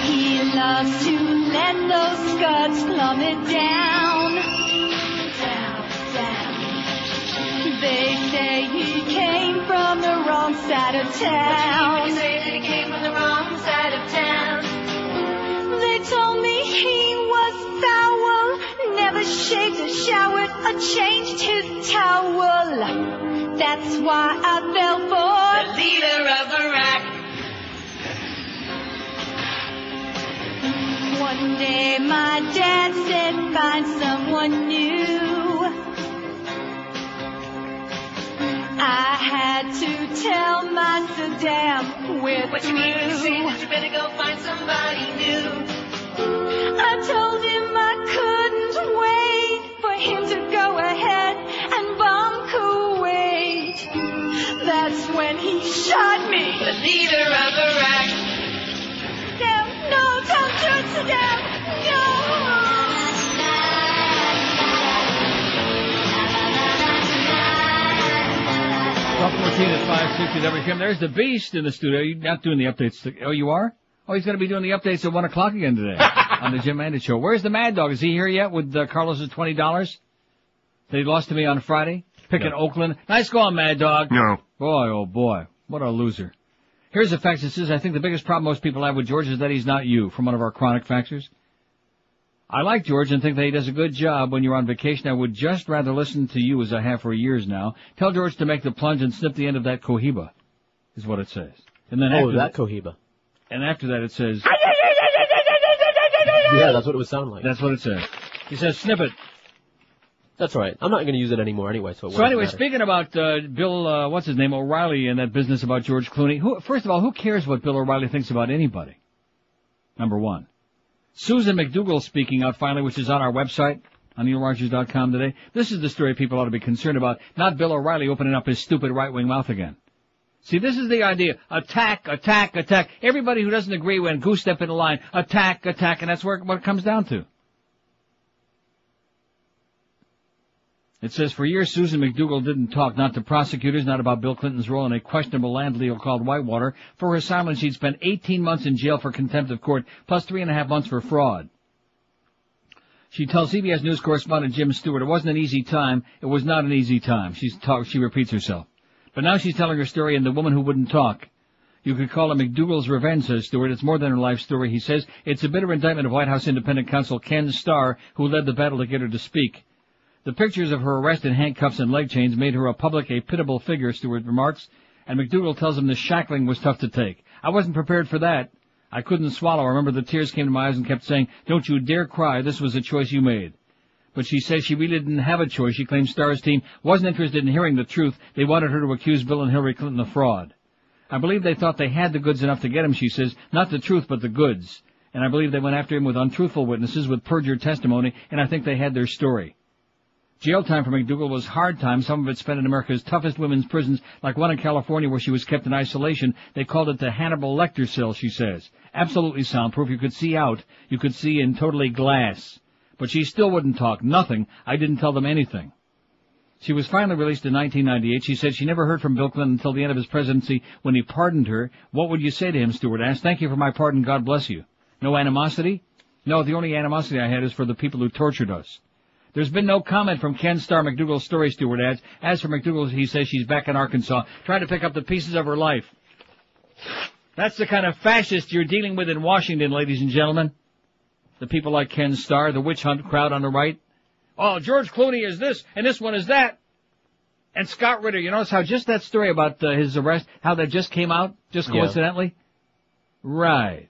He loves to let those scuds plummet down. Down, down. They say he came from the wrong side of town. They say that he came from the wrong side of town. They told me he was foul, never shaved or showered or changed his towel. That's why I fell for the leader of Iraq. One day my dad said, find someone new. I had to tell my Saddam we're through. What you mean to say that you better go find somebody new? I told him I couldn't wait for that's when he shot me. The leader of Iraq. Down, no, don't do it, sit down. No. 12:14 at 560 WQAM. There's the Beast in the studio. You're not doing the updates. Oh, you are? Oh, he's going to be doing the updates at 1 o'clock again today on the Jim Mandich Show. Where's the Mad Dog? Is he here yet with Carlos's $20 that he lost to me on Friday? Picking Oakland. Nice going, Mad Dog. No. Boy, oh boy. What a loser. Here's a fax that says, I think the biggest problem most people have with George is that he's not you, from one of our chronic faxers. I like George and think that he does a good job when you're on vacation. I would just rather listen to you as I have for years now. Tell George to make the plunge and snip the end of that cohiba, is what it says. And then cohiba. And after that it says... Yeah, that's what it would sound like. That's what it says. He says, snip it. That's right. I'm not going to use it anymore anyway, so anyway, speaking about Bill, what's his name, O'Reilly, and that business about George Clooney, first of all, who cares what Bill O'Reilly thinks about anybody? Number one. Susan McDougal speaking out finally, which is on our website, on neilrogers.com today. This is the story people ought to be concerned about, not Bill O'Reilly opening up his stupid right-wing mouth again. See, this is the idea. Attack, attack, attack. Everybody who doesn't agree when goose step in the line, attack, attack, and that's what it comes down to. It says, for years, Susan McDougal didn't talk, not to prosecutors, not about Bill Clinton's role in a questionable land deal called Whitewater. For her silence, she'd spent 18 months in jail for contempt of court, plus 3.5 months for fraud. She tells CBS News correspondent Jim Stewart, it wasn't an easy time. It was not an easy time. She repeats herself. But now she's telling her story in The Woman Who Wouldn't Talk. You could call it McDougal's revenge, says Stewart. It's more than her life story, he says. It's a bitter indictment of White House independent counsel Ken Starr, who led the battle to get her to speak. The pictures of her arrest in handcuffs and leg chains made her a pitiable figure, Stewart remarks, and McDougal tells him the shackling was tough to take. I wasn't prepared for that. I couldn't swallow. I remember the tears came to my eyes and kept saying, don't you dare cry. This was a choice you made. But she says she really didn't have a choice. She claims Starr's team wasn't interested in hearing the truth. They wanted her to accuse Bill and Hillary Clinton of fraud. I believe they thought they had the goods enough to get him, she says. Not the truth, but the goods. And I believe they went after him with untruthful witnesses, with perjured testimony, and I think they had their story. Jail time for McDougal was hard time, some of it spent in America's toughest women's prisons, like one in California where she was kept in isolation. They called it the Hannibal Lecter cell, she says. Absolutely soundproof. You could see out. You could see in totally glass. But she still wouldn't talk. Nothing. I didn't tell them anything. She was finally released in 1998. She said she never heard from Bill Clinton until the end of his presidency when he pardoned her. What would you say to him, Stewart asked. Thank you for my pardon. God bless you. No animosity? No, the only animosity I had is for the people who tortured us. There's been no comment from Ken Starr, McDougal's story, Stewart adds. As for McDougal, he says she's back in Arkansas, trying to pick up the pieces of her life. That's the kind of fascist you're dealing with in Washington, ladies and gentlemen. The people like Ken Starr, the witch hunt crowd on the right. Oh, George Clooney is this, and this one is that. And Scott Ritter, you notice how just that story about his arrest, how that just came out, just coincidentally? Yeah. Right.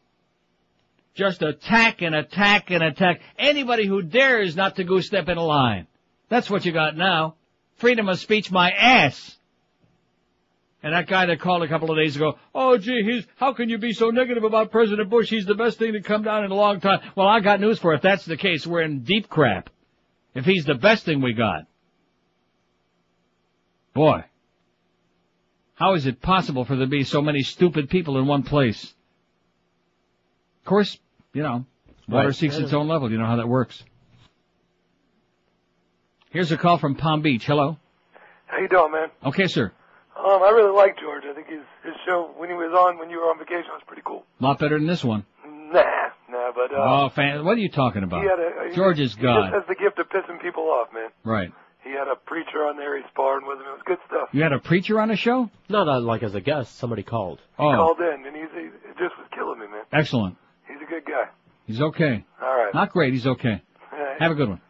Just attack and attack and attack anybody who dares not to go step in a line. That's what you got now. Freedom of speech, my ass. And that guy that called a couple of days ago, oh, gee, how can you be so negative about President Bush? He's the best thing to come down in a long time. Well, I got news for you. If that's the case, we're in deep crap. If he's the best thing we got. Boy, how is it possible for there to be so many stupid people in one place? Of course, you know, water seeks its own level. You know how that works. Here's a call from Palm Beach. Hello. How you doing, man? Okay, sir. I really like George. I think his show when you were on vacation was pretty cool. A lot better than this one. Nah, but what are you talking about? George is God. He just has the gift of pissing people off, man. Right. He had a preacher on there. He sparring with him. It was good stuff. You had a preacher on the show? No, like as a guest. Somebody called. He called in, and it just was killing me, man. Excellent. He's a good guy. He's okay. All right. Not great. He's okay. Have a good one.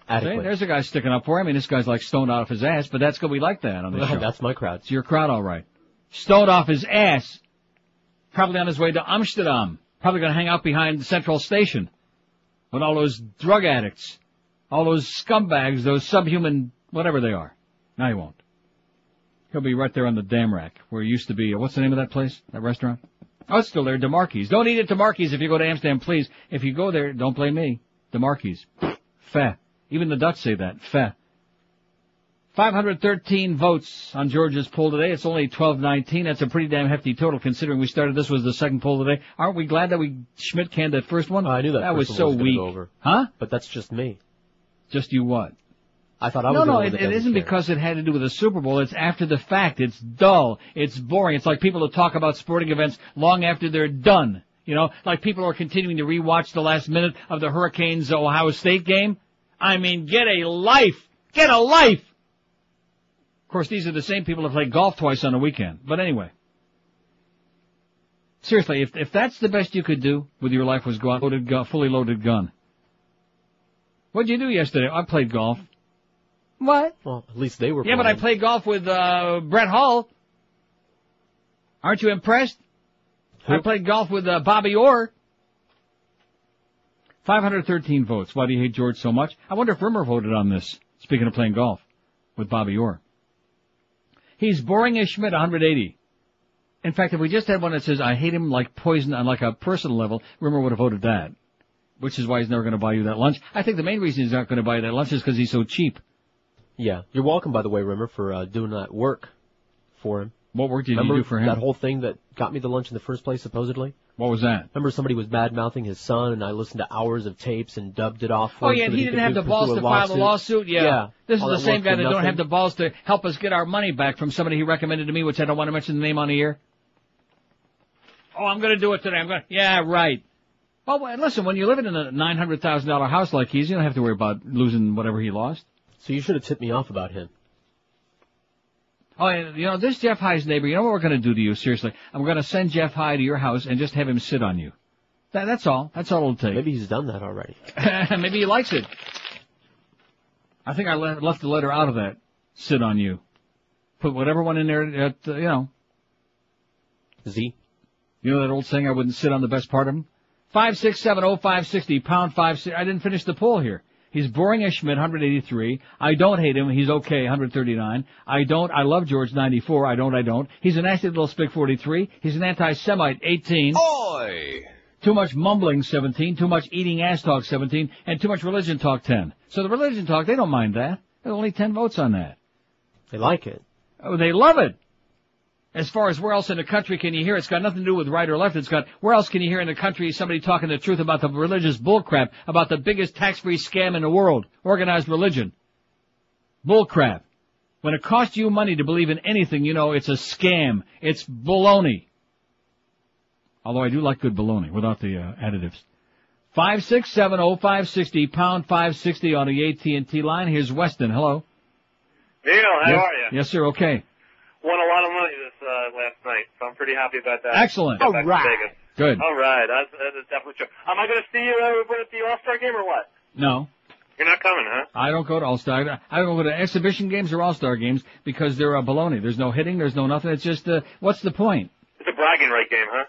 See, there's a guy sticking up for him. I mean, this guy's like stoned out of his ass, but that's good. We like that on this show. That's my crowd. It's your crowd, all right. Stoned off his ass. Probably on his way to Amsterdam. Probably going to hang out behind Central Station with all those drug addicts, all those scumbags, those subhuman, whatever they are. No, he won't. He'll be right there on the dam rack where he used to be. What's the name of that place, that restaurant? Oh, it's still there, DeMarquis. Don't eat at DeMarquis if you go to Amsterdam, please. If you go there, don't blame me. DeMarquis. Feh. Even the Dutch say that. Feh. 513 votes on Georgia's poll today. It's only 1219. That's a pretty damn hefty total considering we started. This was the second poll today. Aren't we glad that we Schmidt canned that first one? I knew that. That was first so one was weak. Go over. Huh? But that's just me. Just you what? I thought I was the one that it isn't care. because it had to do with the Super Bowl. It's after the fact. It's dull. It's boring. It's like people who talk about sporting events long after they're done. You know, like people are continuing to rewatch the last minute of the Hurricanes Ohio State game. I mean, get a life. Get a life. Of course, these are the same people that play golf twice on a weekend. But anyway. Seriously, if that's the best you could do with your life was go out with a fully loaded gun. What'd you do yesterday? I played golf. What? Well, at least they were playing. But I played golf with Brett Hull. Aren't you impressed? Who? I played golf with Bobby Orr. 513 votes. Why do you hate George so much? I wonder if Rimmer voted on this, speaking of playing golf with Bobby Orr. He's boring as Schmidt, 180. In fact, if we just had one that says, I hate him like poison on like a personal level, Rimmer would have voted that. Which is why he's never going to buy you that lunch. I think the main reason he's not going to buy you that lunch is because he's so cheap. Yeah. You're welcome, by the way, Rimmer, for doing that work for him. What work did you Remember do for him? That whole thing that got me the lunch in the first place, supposedly? What was that? Remember somebody was bad-mouthing his son, and I listened to hours of tapes and dubbed it off for Oh, him. yeah, so he didn't have the balls to file the lawsuit? Yeah. This is the same guy that don't have the balls to help us get our money back from somebody he recommended to me, which I don't want to mention the name on the air. Oh, I'm going to do it today. Yeah, right. Well, listen, when you're living in a $900,000 house like he's, you don't have to worry about losing whatever he lost. So you should have tipped me off about him. Oh, and, you know, this Jeff High's neighbor, you know what we're going to do to you, seriously? I'm going to send Jeff High to your house and just have him sit on you. That's all. That's all it'll take. Maybe he's done that already. Maybe he likes it. I think I left the letter out of that. Sit on you. Put whatever one in there, you know. Z. You know that old saying, I wouldn't sit on the best part of him? 5670560, pound 56. I didn't finish the poll here. He's boring as Schmidt, 183. I don't hate him. He's okay, 139. I love George, 94. I don't. He's a nasty little spick, 43. He's an anti-Semite, 18. Oi! Too much mumbling, 17. Too much eating ass talk, 17. And too much religion talk, 10. So the religion talk, they don't mind that. There's only 10 votes on that. They like it. Oh, they love it. As far as where else in the country can you hear, it's got nothing to do with right or left. It's got, where else can you hear in the country somebody talking the truth about the religious bullcrap, about the biggest tax-free scam in the world, organized religion. Bullcrap. When it costs you money to believe in anything, you know it's a scam. It's baloney. Although I do like good baloney without the additives. 5670560, pound 560 on the AT&T line. Here's Weston. Hello. Neil, how are you? Yes, sir. Okay. Won a lot of money this last night, so I'm pretty happy about that. Excellent. All right. Good. All right. That's definitely true. Am I going to see you at the All-Star game or what? No. You're not coming, huh? I don't go to All-Star. I don't go to exhibition games or All-Star games because they're baloney. There's no hitting. There's no nothing. It's just, what's the point? It's a bragging right game, huh?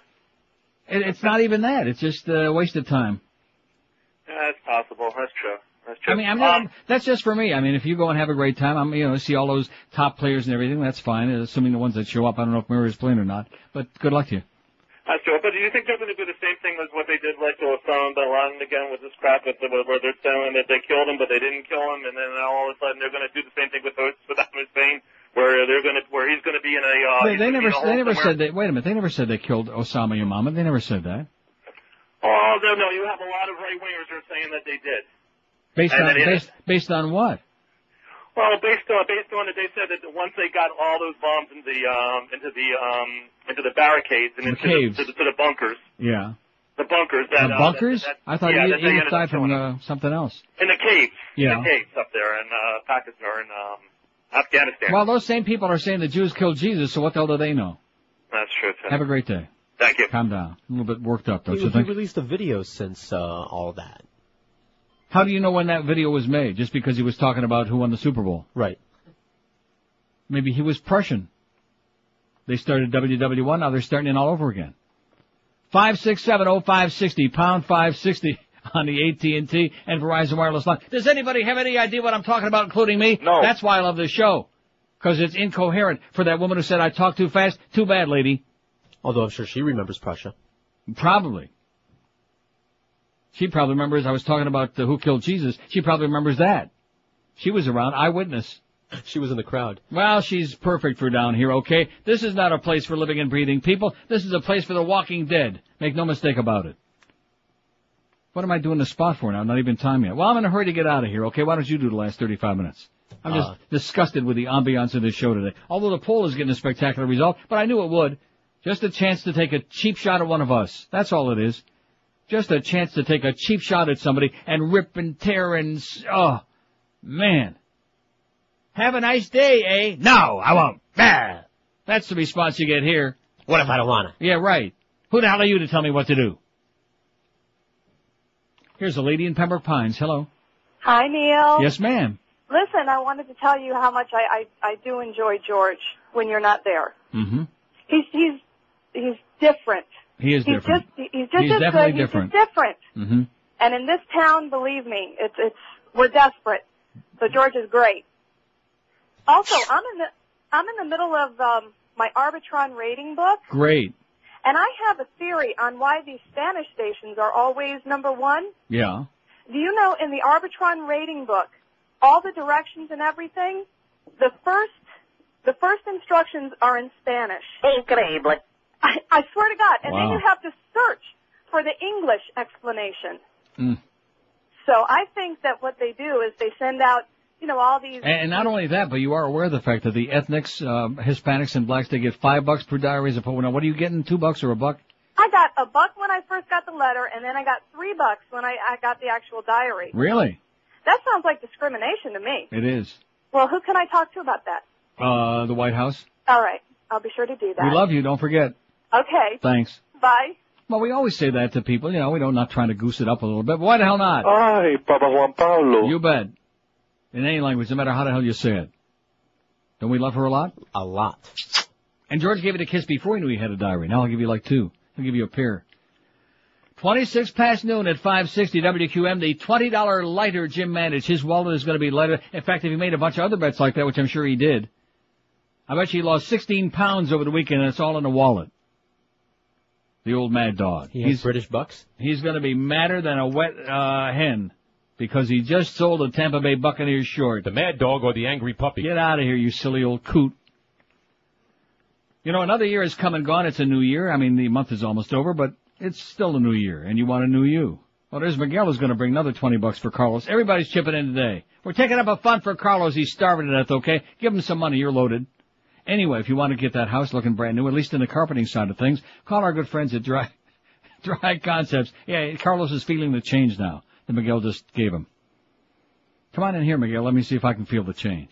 It's not even that. It's just a waste of time. Yeah, that's possible. That's true. That's true. I mean, that's just for me. I mean, if you go and have a great time, see all those top players and everything, that's fine, assuming the ones that show up. I don't know if Murray's playing or not, but good luck to you. That's true. But do you think they're going to do the same thing as what they did like to Osama bin Laden again with this crap where they're saying that they killed him, but they didn't kill him, and then all of a sudden they're going to do the same thing with Saddam Hussein, where he's going to be in a. They never said that. Wait a minute. They never said they killed Osama your mama. They never said that. Oh no! You have a lot of right wingers who are saying that they did. Based on what? Well, based on that they said that once they got all those bombs into the barricades and into the bunkers. Yeah. The bunkers. The bunkers? I thought you died from something else. In the caves. Yeah. In the caves up there in Pakistan or in Afghanistan. Well, those same people are saying the Jews killed Jesus, so what the hell do they know? That's true, too. Have a great day. Thank you. Calm down. A little bit worked up, don't you think? He released a video since all that. How do you know when that video was made? Just because he was talking about who won the Super Bowl? Right. Maybe he was Prussian. They started WW1, now they're starting it all over again. 5670560, pound 560 on the AT&T and Verizon Wireless line. Does anybody have any idea what I'm talking about, including me? No. That's why I love this show. Because it's incoherent. For that woman who said I talk too fast, too bad, lady. Although I'm sure she remembers Prussia. Probably. She probably remembers I was talking about who killed Jesus. She probably remembers that. She was around, eyewitness. She was in the crowd. Well, she's perfect for down here, okay? This is not a place for living and breathing people. This is a place for the walking dead. Make no mistake about it. What am I doing the spot for now? Not even time yet. Well, I'm in a hurry to get out of here, okay? Why don't you do the last 35 minutes? I'm just disgusted with the ambiance of this show today. Although the poll is getting a spectacular result, but I knew it would. Just a chance to take a cheap shot at one of us. That's all it is. Just a chance to take a cheap shot at somebody and rip and tear and... Oh, man. Have a nice day, eh? No, I won't. Ah, that's the response you get here. What if I don't want to? Yeah, right. Who the hell are you to tell me what to do? Here's a lady in Pembroke Pines. Hello. Hi, Neil. Yes, ma'am. Listen, I wanted to tell you how much I do enjoy George when you're not there. Mm-hmm. He's different. He is different. He's just He's as definitely good. different. He's just different. Mm-hmm. And in this town, believe me, we're desperate. So George is great. Also, I'm in the middle of my Arbitron rating book. Great. And I have a theory on why these Spanish stations are always number one. Yeah. Do you know in the Arbitron rating book, all the directions and everything, the first instructions are in Spanish. Increíble. I swear to God. And Wow. then you have to search for the English explanation. Mm. So I think that what they do is they send out, all these... And not only that, but you are aware of the fact that the ethnics, Hispanics and blacks, they get $5 per diary as opposed to, what are you getting, $2 or $1? I got $1 when I first got the letter, and then I got $3 when I got the actual diary. Really? That sounds like discrimination to me. It is. Well, who can I talk to about that? The White House. All right. I'll be sure to do that. We love you, don't forget. Okay. Thanks. Bye. Well, we always say that to people, we don't, not trying to goose it up a little bit, but why the hell not? Ay, Papa Juan Pablo. You bet. In any language, no matter how the hell you say it. Don't we love her a lot? A lot. And George gave it a kiss before he knew he had a diary. Now I'll give you like 2. I'll give you a pair. 26 past noon at 560 WQM, the $20 lighter Jim managed. His wallet is going to be lighter. In fact, if he made a bunch of other bets like that, which I'm sure he did, I bet you he lost 16 pounds over the weekend, and it's all in the wallet. The old mad dog. He's British bucks? He's going to be madder than a wet hen because he just sold a Tampa Bay Buccaneers short. The mad dog or the angry puppy? Get out of here, you silly old coot. Another year has come and gone. It's a new year. I mean, the month is almost over, but it's still a new year, and you want a new you. Well, there's Miguel who's going to bring another $20 for Carlos. Everybody's chipping in today. We're taking up a fund for Carlos. He's starving to death, okay? Give him some money. You're loaded. Anyway, if you want to get that house looking brand new, at least in the carpeting side of things, call our good friends at Dry Concepts. Yeah, Carlos is feeling the change now that Miguel just gave him. Come on in here, Miguel. Let me see if I can feel the change.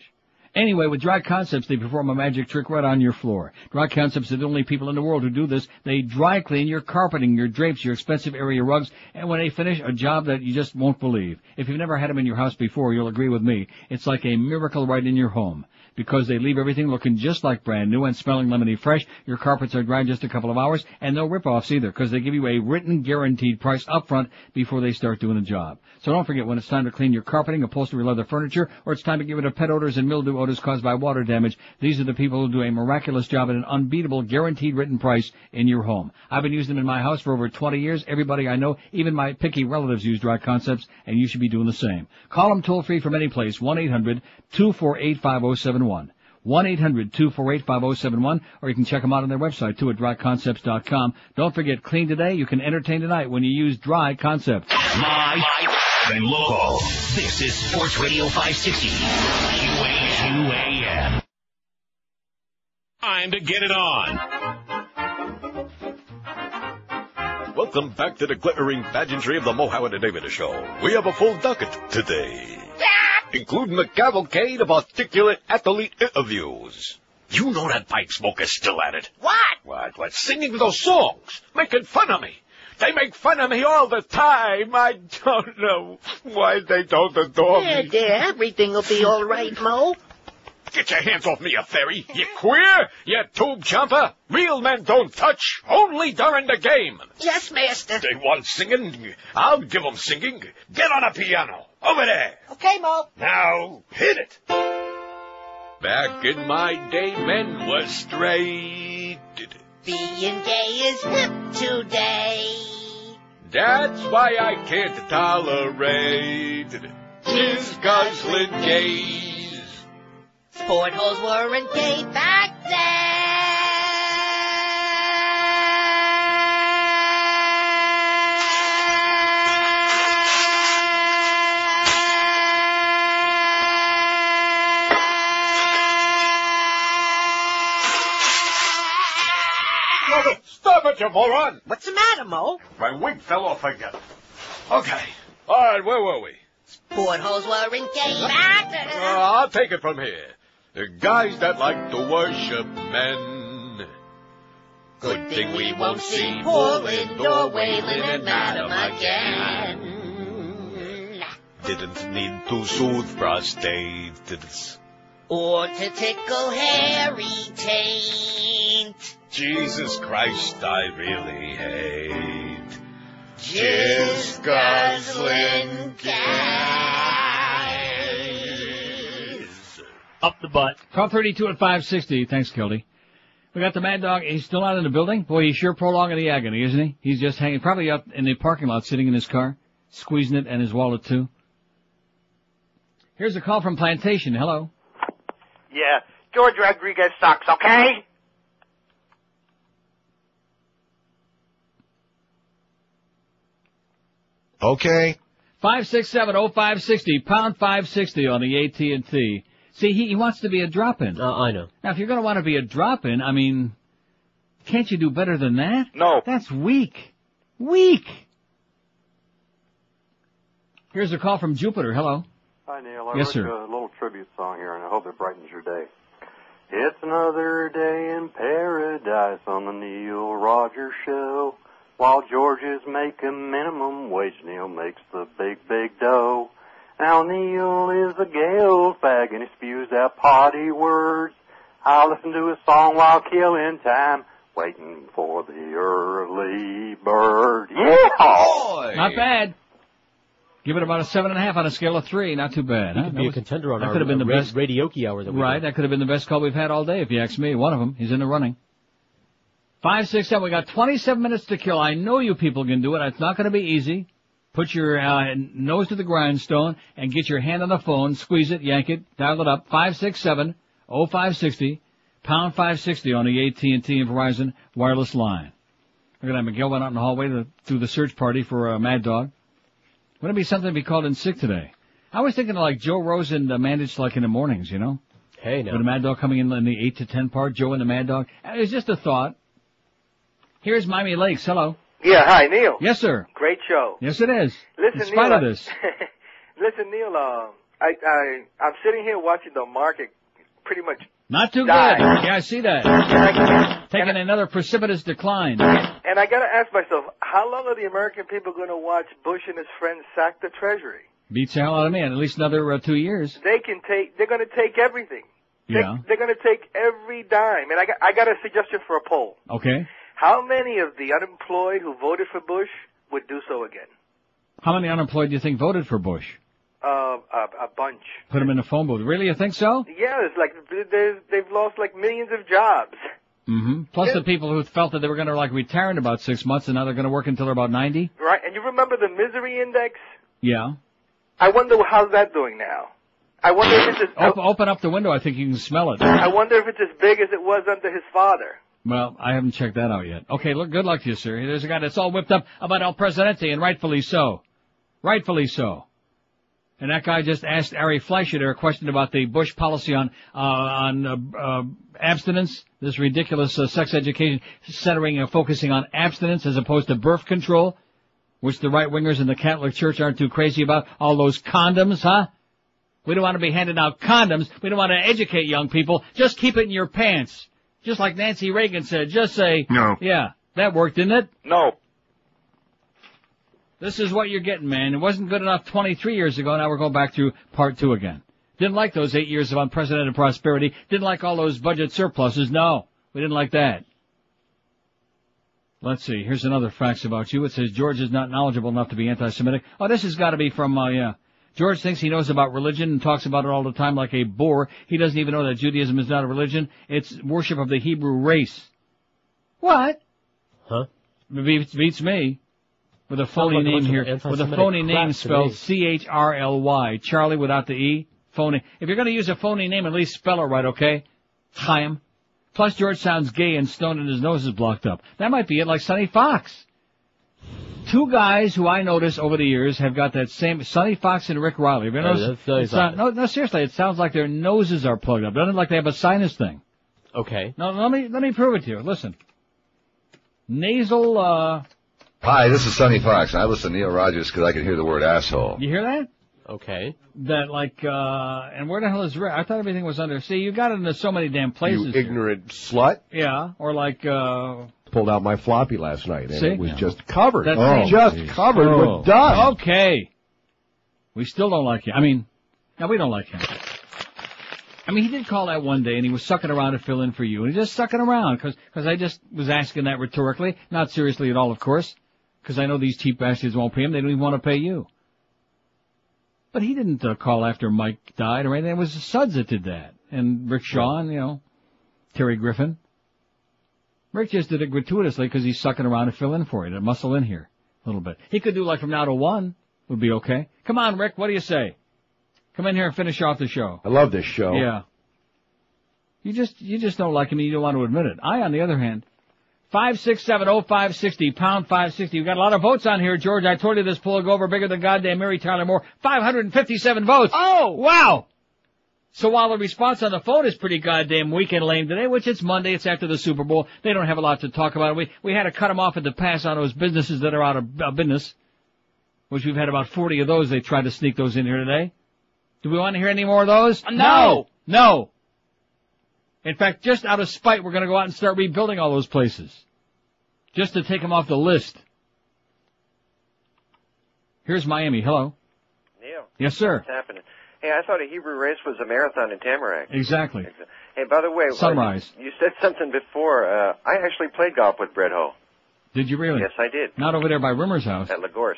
Anyway, with Dry Concepts, they perform a magic trick right on your floor. Dry Concepts are the only people in the world who do this. They dry clean your carpeting, your drapes, your expensive area rugs, and when they finish, a job that you just won't believe. If you've never had them in your house before, you'll agree with me. It's like a miracle right in your home. Because they leave everything looking just like brand new and smelling lemony fresh. Your carpets are dry in just a couple of hours, and no rip-offs either, because they give you a written guaranteed price up front before they start doing the job. So don't forget, when it's time to clean your carpeting, upholstery, leather furniture, or it's time to get rid of pet odors and mildew odors caused by water damage, these are the people who do a miraculous job at an unbeatable guaranteed written price in your home. I've been using them in my house for over 20 years. Everybody I know, even my picky relatives, use Dry Concepts, and you should be doing the same. Call them toll-free from any place, 1-800-248-5071. 1-800-248-5071, or you can check them out on their website, too, at dryconcepts.com. Don't forget, clean today, you can entertain tonight when you use Dry Concepts. Live and local. This is Sports Radio 560. QAM. Time to get it on. Welcome back to the glittering pageantry of the Mohammed and David Show. We have a full docket today, including a cavalcade of articulate athlete interviews. You know that pipe smoker's still at it. What? What? Singing those songs, making fun of me. They make fun of me all the time. I don't know why they don't adore me. Dear, everything will be all right, Mo. Get your hands off me, you fairy. You queer? You tube jumper? Real men don't touch, only during the game. Yes, master. They want singing? I'll give them singing. Get on a piano. Over there. Okay, Mo. Now, hit it. Back in my day, men was straight. Being gay is hip today. That's why I can't tolerate jizz guzzling gays. Portholes weren't gay back Stop it, you moron! What's the matter, Mo? My wig fell off again. Okay. All right, where were we? Portholes weren't gay back I'll take it from here. The guys that like to worship men. Good thing we won't see Portland or Wayland and Madam again. Didn't need to soothe prostates. Or to tickle hairy taint. Jesus Christ, I really hate Jizz guzzling guys. Up the butt. 12:32 at 560. Thanks, Kildy. We got the Mad Dog. He's still out in the building. Boy, he's sure prolonging the agony, isn't he? He's just hanging, probably up in the parking lot, sitting in his car, squeezing it, and his wallet too. Here's a call from Plantation. Hello. Yeah, George Rodriguez sucks, okay? Okay. 567-0560, pound 560 on the AT&T. See, he wants to be a drop-in. I know. Now, if you're going to want to be a drop-in, I mean, can't you do better than that? No. That's weak. Weak. Here's a call from Jupiter. Hello. Hi, Neil. I Yes, wrote sir. you a little tribute song here, and I hope it brightens your day. It's another day in paradise on the Neil Rogers Show. While George is making minimum wage, Neil makes the big, big dough. Now Neil is a gay old fag, and he spews out potty words. I'll listen to his song while killing time, waiting for the early bird. Yeah! Not bad. Give it about a 7.5 on a scale of 3. Not too bad. He Huh? could be a contender on that our could have been the best radioki hour that we Right, do. that could have been the best call we've had all day, if you ask me. One of them. He's in the running. 567. We got 27 minutes to kill. I know you people can do it. It's not going to be easy. Put your nose to the grindstone and get your hand on the phone. Squeeze it, yank it, dial it up. 567-0560, pound 560 on the AT&T and Verizon wireless line. Look at that. Miguel went out in the hallway to do the search party for Mad Dog. Wouldn't it be something to be called in sick today? I was thinking of like Joe Rose and Mandich like in the mornings, you know? Hey, now. With the Mad Dog coming in the 8 to 10 part, Joe and the Mad Dog. It was just a thought. Here's Miami Lakes. Hello. Yeah, hi, Neil. Yes, sir. Great show. Yes, it is. Listen, in spite Neil, of this. Listen, Neil, I'm sitting here watching the market pretty much Not too die. good. Yeah, I see that. Taking another precipitous decline. And I gotta ask myself, how long are the American people going to watch Bush and his friends sack the Treasury? Beats the hell out of me. At least another 2 years. They're going to take everything. Yeah. They're going to take every dime. And I got a suggestion for a poll. Okay. How many of the unemployed who voted for Bush would do so again? How many unemployed do you think voted for Bush? A bunch. Put them in the phone booth. Really, you think so? Yeah, it's like they've lost like millions of jobs. Mm-hmm. Plus the people who felt that they were going to like retire in about 6 months and now they're going to work until they're about 90. Right, and you remember the misery index? Yeah. I wonder how's that doing now. I wonder if it's as, Open up the window. I think you can smell it. I wonder if it's as big as it was under his father. Well, I haven't checked that out yet. Okay, look, good luck to you, sir. There's a guy that's all whipped up about El Presidente, and rightfully so. Rightfully so. And that guy just asked Ari Fleischer there a question about the Bush policy on abstinence, this ridiculous sex education centering focusing on abstinence as opposed to birth control, which the right-wingers in the Catholic Church aren't too crazy about. All those condoms, huh? We don't want to be handing out condoms. We don't want to educate young people. Just keep it in your pants. Just like Nancy Reagan said, just say, no. Yeah, that worked, didn't it? No. This is what you're getting, man. It wasn't good enough 23 years ago. Now we're going back through part 2 again. Didn't like those 8 years of unprecedented prosperity. Didn't like all those budget surpluses. No, we didn't like that. Let's see. Here's another facts about you. It says George is not knowledgeable enough to be anti-Semitic. Oh, this has got to be from, George thinks he knows about religion and talks about it all the time like a bore. He doesn't even know that Judaism is not a religion. It's worship of the Hebrew race. What? Huh? Beats me. With a phony name here. With a phony name spelled C-H-R-L-Y. Charlie without the E. phony. If you're going to use a phony name, at least spell it right, okay? Chaim. Plus, George sounds gay and stoned and his nose is blocked up. That might be it, like Sonny Fox. Two guys who I notice over the years have got that same, Sonny Fox and Rick Riley. Have you noticed? No, seriously, it sounds like their noses are plugged up. Doesn't it like they have a sinus thing? Okay. No, let me prove it to you. Listen. Nasal, Hi, this is Sonny Fox. I listen to Neil Rogers because I can hear the word asshole. You hear that? Okay. That, like, and where the hell is Rick? I thought everything was under. See, you got it into so many damn places. You ignorant slut. Yeah, or like, Pulled out my floppy last night, and See? it was just covered. That's Covered with dust. Okay. We still don't like him. I mean, no, we don't like him. I mean, he did call that one day, and he was sucking around to fill in for you. And he's just sucking around, because I just was asking that rhetorically. Not seriously at all, of course, because I know these cheap bastards won't pay him. They don't even want to pay you. But he didn't call after Mike died or anything. It was Suds that did that. And Rick Shaw and, Terry Griffin. Rick just did it gratuitously because he's sucking around to fill in for you, to muscle in here a little bit. He could do like from now to 1 would be okay. Come on, Rick, what do you say? Come in here and finish off the show. I love this show. Yeah. You just don't like him and you don't want to admit it. I, on the other hand, 5670560, pound 560. We've got a lot of votes on here, George. I told you this poll will go over bigger than goddamn Mary Tyler Moore. 557 votes. Oh! Wow! So while the response on the phone is pretty goddamn weak and lame today, which it's Monday, it's after the Super Bowl, they don't have a lot to talk about. We had to cut them off at the pass on those businesses that are out of business, which we've had about 40 of those. They tried to sneak those in here today. Do we want to hear any more of those? No! No! In fact, just out of spite, we're going to go out and start rebuilding all those places. Just to take them off the list. Here's Miami. Hello. Neil. Yes, sir. What's happening? Hey, I thought a Hebrew race was a marathon in Tamarack. Exactly. Hey, by the way, Sunrise. You said something before. I actually played golf with Brett Hull. Did you really? Yes, I did. Not over there by Rimmer's house. At Lagorce.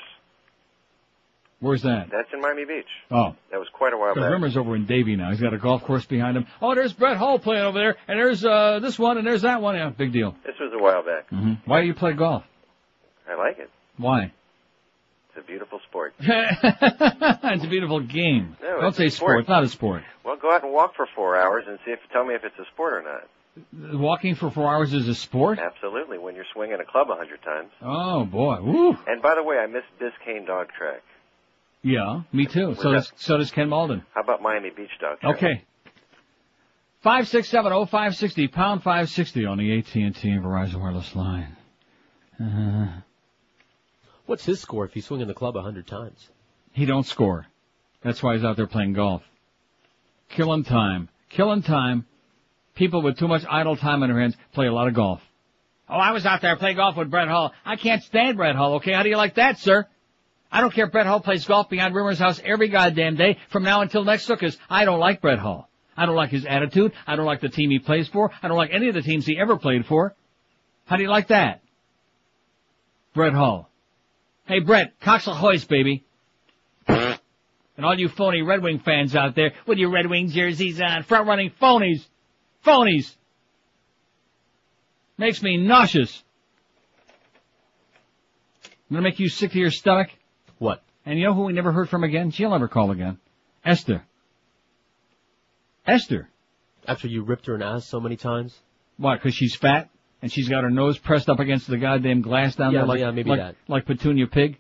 Where's that? That's in Miami Beach. Oh. That was quite a while back. Rimmer's over in Davie now. He's got a golf course behind him. Oh, there's Brett Hull playing over there, and there's this one, and there's that one. Yeah, big deal. This was a while back. Mm-hmm. Why do you play golf? I like it. Why? It's a beautiful sport. It's a beautiful game. No, Don't say sport. It's not a sport. Well, go out and walk for 4 hours and tell me if it's a sport or not. Walking for 4 hours is a sport? Absolutely, when you're swinging a club 100 times. Oh, boy. Woo. And by the way, I missed Biscayne Dog Track. Yeah, me too. So does Ken Malden. How about Miami Beach Dog Track? Okay. 5670560, pound 560 on the AT&T Verizon wireless line. What's his score if he's swinging the club 100 times? He don't score. That's why he's out there playing golf. Killing time. Killing time. People with too much idle time on their hands play a lot of golf. Oh, I was out there playing golf with Brett Hull. I can't stand Brett Hull, okay? How do you like that, sir? I don't care if Brett Hull plays golf behind Rimmer's house every goddamn day from now until next Sukkot. I don't like Brett Hull. I don't like his attitude. I don't like the team he plays for. I don't like any of the teams he ever played for. How do you like that? Brett Hull. Hey, Brett, Coxel Hoist, baby. And all you phony Red Wing fans out there with your Red Wing jerseys on, front-running phonies. Phonies. Makes me nauseous. I'm going to make you sick to your stomach. What? And you know who we never heard from again? She'll never call again. Esther. Esther. After you ripped her an ass so many times? What, because she's fat? And she's got her nose pressed up against the goddamn glass down there? Yeah, maybe that. Like Petunia Pig?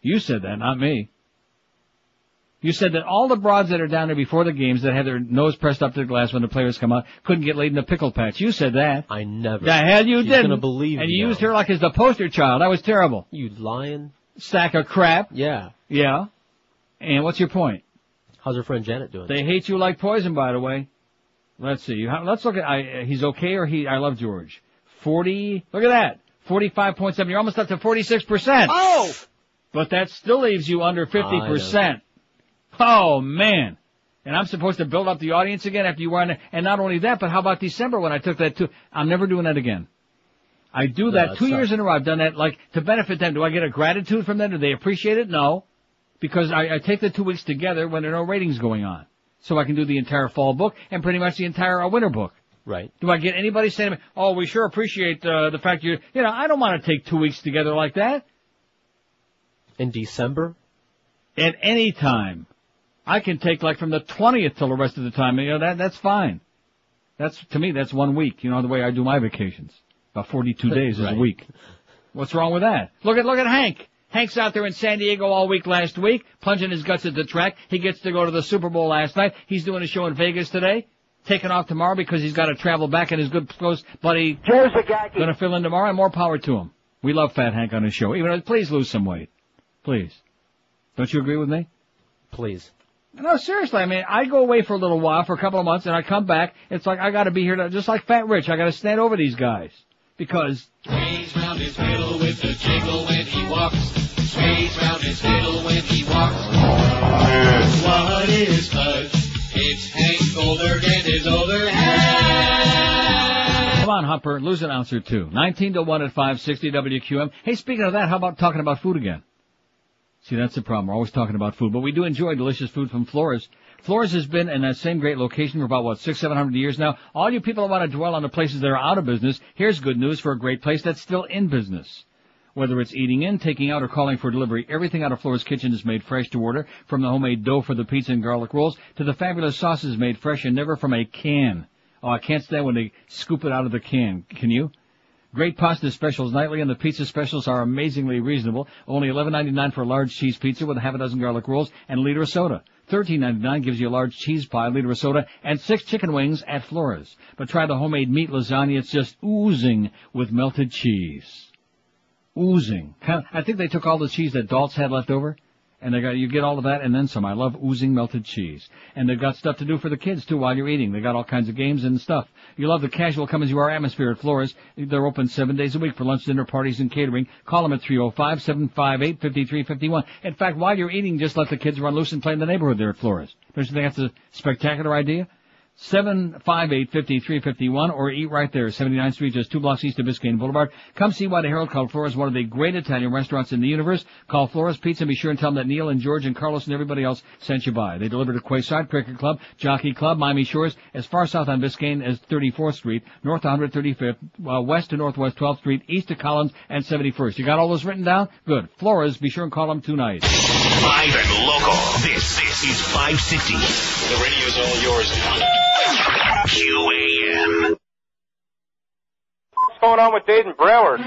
You said that, not me. You said that all the broads that are down there before the games that had their nose pressed up to the glass when the players come out couldn't get laid in the pickle patch. You said that. I never. The hell you She's didn't. Gonna believe and you used her like as the poster child. That was terrible. You lying sack of crap. Yeah. Yeah. And what's your point? How's her friend Janet doing? They hate you like poison, by the way. Let's see. Let's look at, he's okay or I love George. 40, look at that. 45.7. You're almost up to 46%. Oh! But that still leaves you under 50%. Oh, man. And I'm supposed to build up the audience again after you were on there. And not only that, but how about December when I took that too? I'm never doing that again. I do that 2 years in a row. I've done that like to benefit them. Do I get a gratitude from them? Do they appreciate it? No. Because I take the 2 weeks together when there are no ratings going on. So I can do the entire fall book and pretty much the entire winter book. Right. Do I get anybody saying, oh, we sure appreciate the fact I don't want to take 2 weeks together like that. In December? At any time. I can take like from the 20th till the rest of the time. You know, that's fine. To me, that's 1 week. You know, the way I do my vacations. About 42 days is a week. What's wrong with that? Look at Hank. Hank's out there in San Diego all week last week, plunging his guts at the track. He gets to go to the Super Bowl last night. He's doing a show in Vegas today. Taking off tomorrow because he's got to travel back, and his good close buddy going to fill in tomorrow, and more power to him. We love Fat Hank on his show. Even though, please lose some weight. Please. Don't you agree with me? Please. No, seriously. I mean, I go away for a little while, for a couple of months, and I come back. It's like I got to be here, just like Fat Rich. I got to stand over these guys because. Sways round his middle with a jiggle when he walks. Sways round his middle when he walks. What is fudge? It's Hank older and his older head. Come on, Humper. Lose an ounce or two. 19-1 at 560 WQM. Hey, speaking of that, how about talking about food again? See, that's the problem. We're always talking about food, but we do enjoy delicious food from Flores. Flores has been in that same great location for about, 600-700 years now. All you people that want to dwell on the places that are out of business, here's good news for a great place that's still in business. Whether it's eating in, taking out, or calling for delivery, everything out of Flores Kitchen is made fresh to order, from the homemade dough for the pizza and garlic rolls to the fabulous sauces made fresh and never from a can. Oh, I can't stand when they scoop it out of the can. Can you? Great pasta specials nightly, and the pizza specials are amazingly reasonable. Only $11.99 for a large cheese pizza with a half a dozen garlic rolls and a liter of soda. $13.99 gives you a large cheese pie, a liter of soda, and 6 chicken wings at Flores. But try the homemade meat lasagna. It's just oozing with melted cheese. Oozing. I think they took all the cheese that Daltz had left over, and you get all of that and then some. I love oozing melted cheese. And they've got stuff to do for the kids, too, while you're eating. They got all kinds of games and stuff. You love the casual come-as-you-are atmosphere at Flores. They're open 7 days a week for lunch, dinner, parties, and catering. Call them at 305-758-5351. In fact, while you're eating, just let the kids run loose and play in the neighborhood there at Flores. Don't you think that's a spectacular idea? 758-5351, or eat right there, 79th Street, just 2 blocks east of Biscayne Boulevard. Come see why the Herald called Flores one of the great Italian restaurants in the universe. Call Flores Pizza and be sure and tell them that Neil and George and Carlos and everybody else sent you by. They deliver to Quayside, Cricket Club, Jockey Club, Miami Shores, as far south on Biscayne as 34th Street, north to 135th, west to northwest 12th Street, east to Collins and 71st. You got all those written down? Good. Flores, be sure and call them tonight. Live and local. This is 560. The radio's all yours now. QAM. What's going on with Dayton Broward?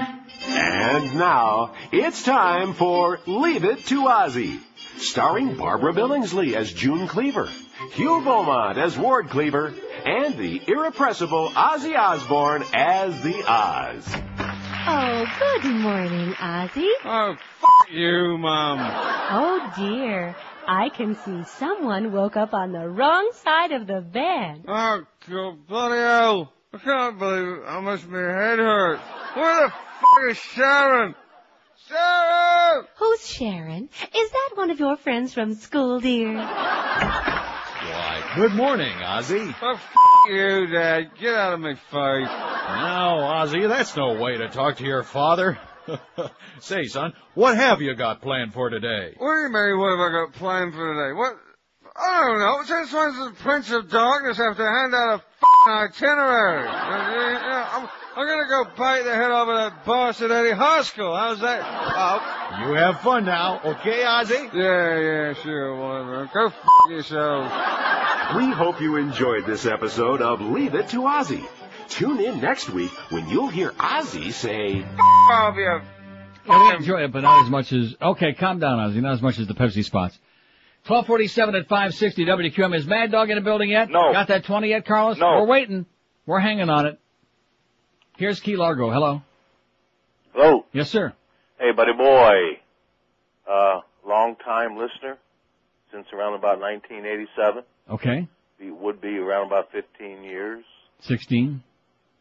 And now, it's time for Leave It to Ozzy. Starring Barbara Billingsley as June Cleaver, Hugh Beaumont as Ward Cleaver, and the irrepressible Ozzy Osbourne as the Oz. Oh, good morning, Ozzy. Oh, you, Mom. Oh, dear. I can see someone woke up on the wrong side of the bed. Oh, bloody hell. I can't believe how much my head hurts. Where the is Sharon? Sharon! Who's Sharon? Is that one of your friends from school, dear? Why, good morning, Ozzy. Oh, you, Dad. Get out of my face. No, Ozzy, that's no way to talk to your father. Say, son, what have you got planned for today? What do you mean, what have I got planned for today? What? I don't know. Since when's the Prince of Darkness have to hand out a itinerary? I'm gonna go bite the head off of that boss at Eddie Hoskell. How's that? Oh. You have fun now, okay, Ozzy? Yeah, sure, whatever. Go yourself. We hope you enjoyed this episode of Leave It to Ozzy. Tune in next week when you'll hear Ozzy say, off you. I enjoy it, but not as much as... Okay, calm down, Ozzy. Not as much as the Pepsi spots. 1247 at 560 WQM. Is Mad Dog in the building yet? No. Got that 20 yet, Carlos? No. We're waiting. We're hanging on it. Here's Key Largo. Hello. Hello. Yes, sir. Hey, buddy boy. Long time listener since around about 1987. Okay. Would be around about 15 years. 16.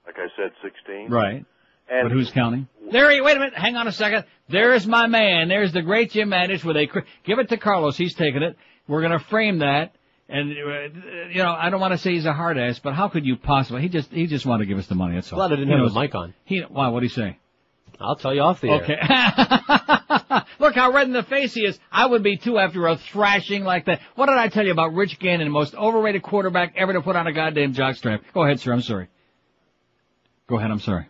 Like I said, 16. Right. And but who's counting? There he, wait a minute, hang on a second. There's my man. There's the great Jim Mandich with a, give it to Carlos, he's taking it. We're gonna frame that. And, I don't want to say he's a hard ass, but how could you possibly, he just wanted to give us the money, that's all. Glad I didn't have a mic on. Why, what'd he say? I'll tell you off the air. Okay. Look how red in the face he is. I would be too after a thrashing like that. What did I tell you about Rich Gannon, the most overrated quarterback ever to put on a goddamn jockstrap? Go ahead, sir, I'm sorry. Go ahead, I'm sorry.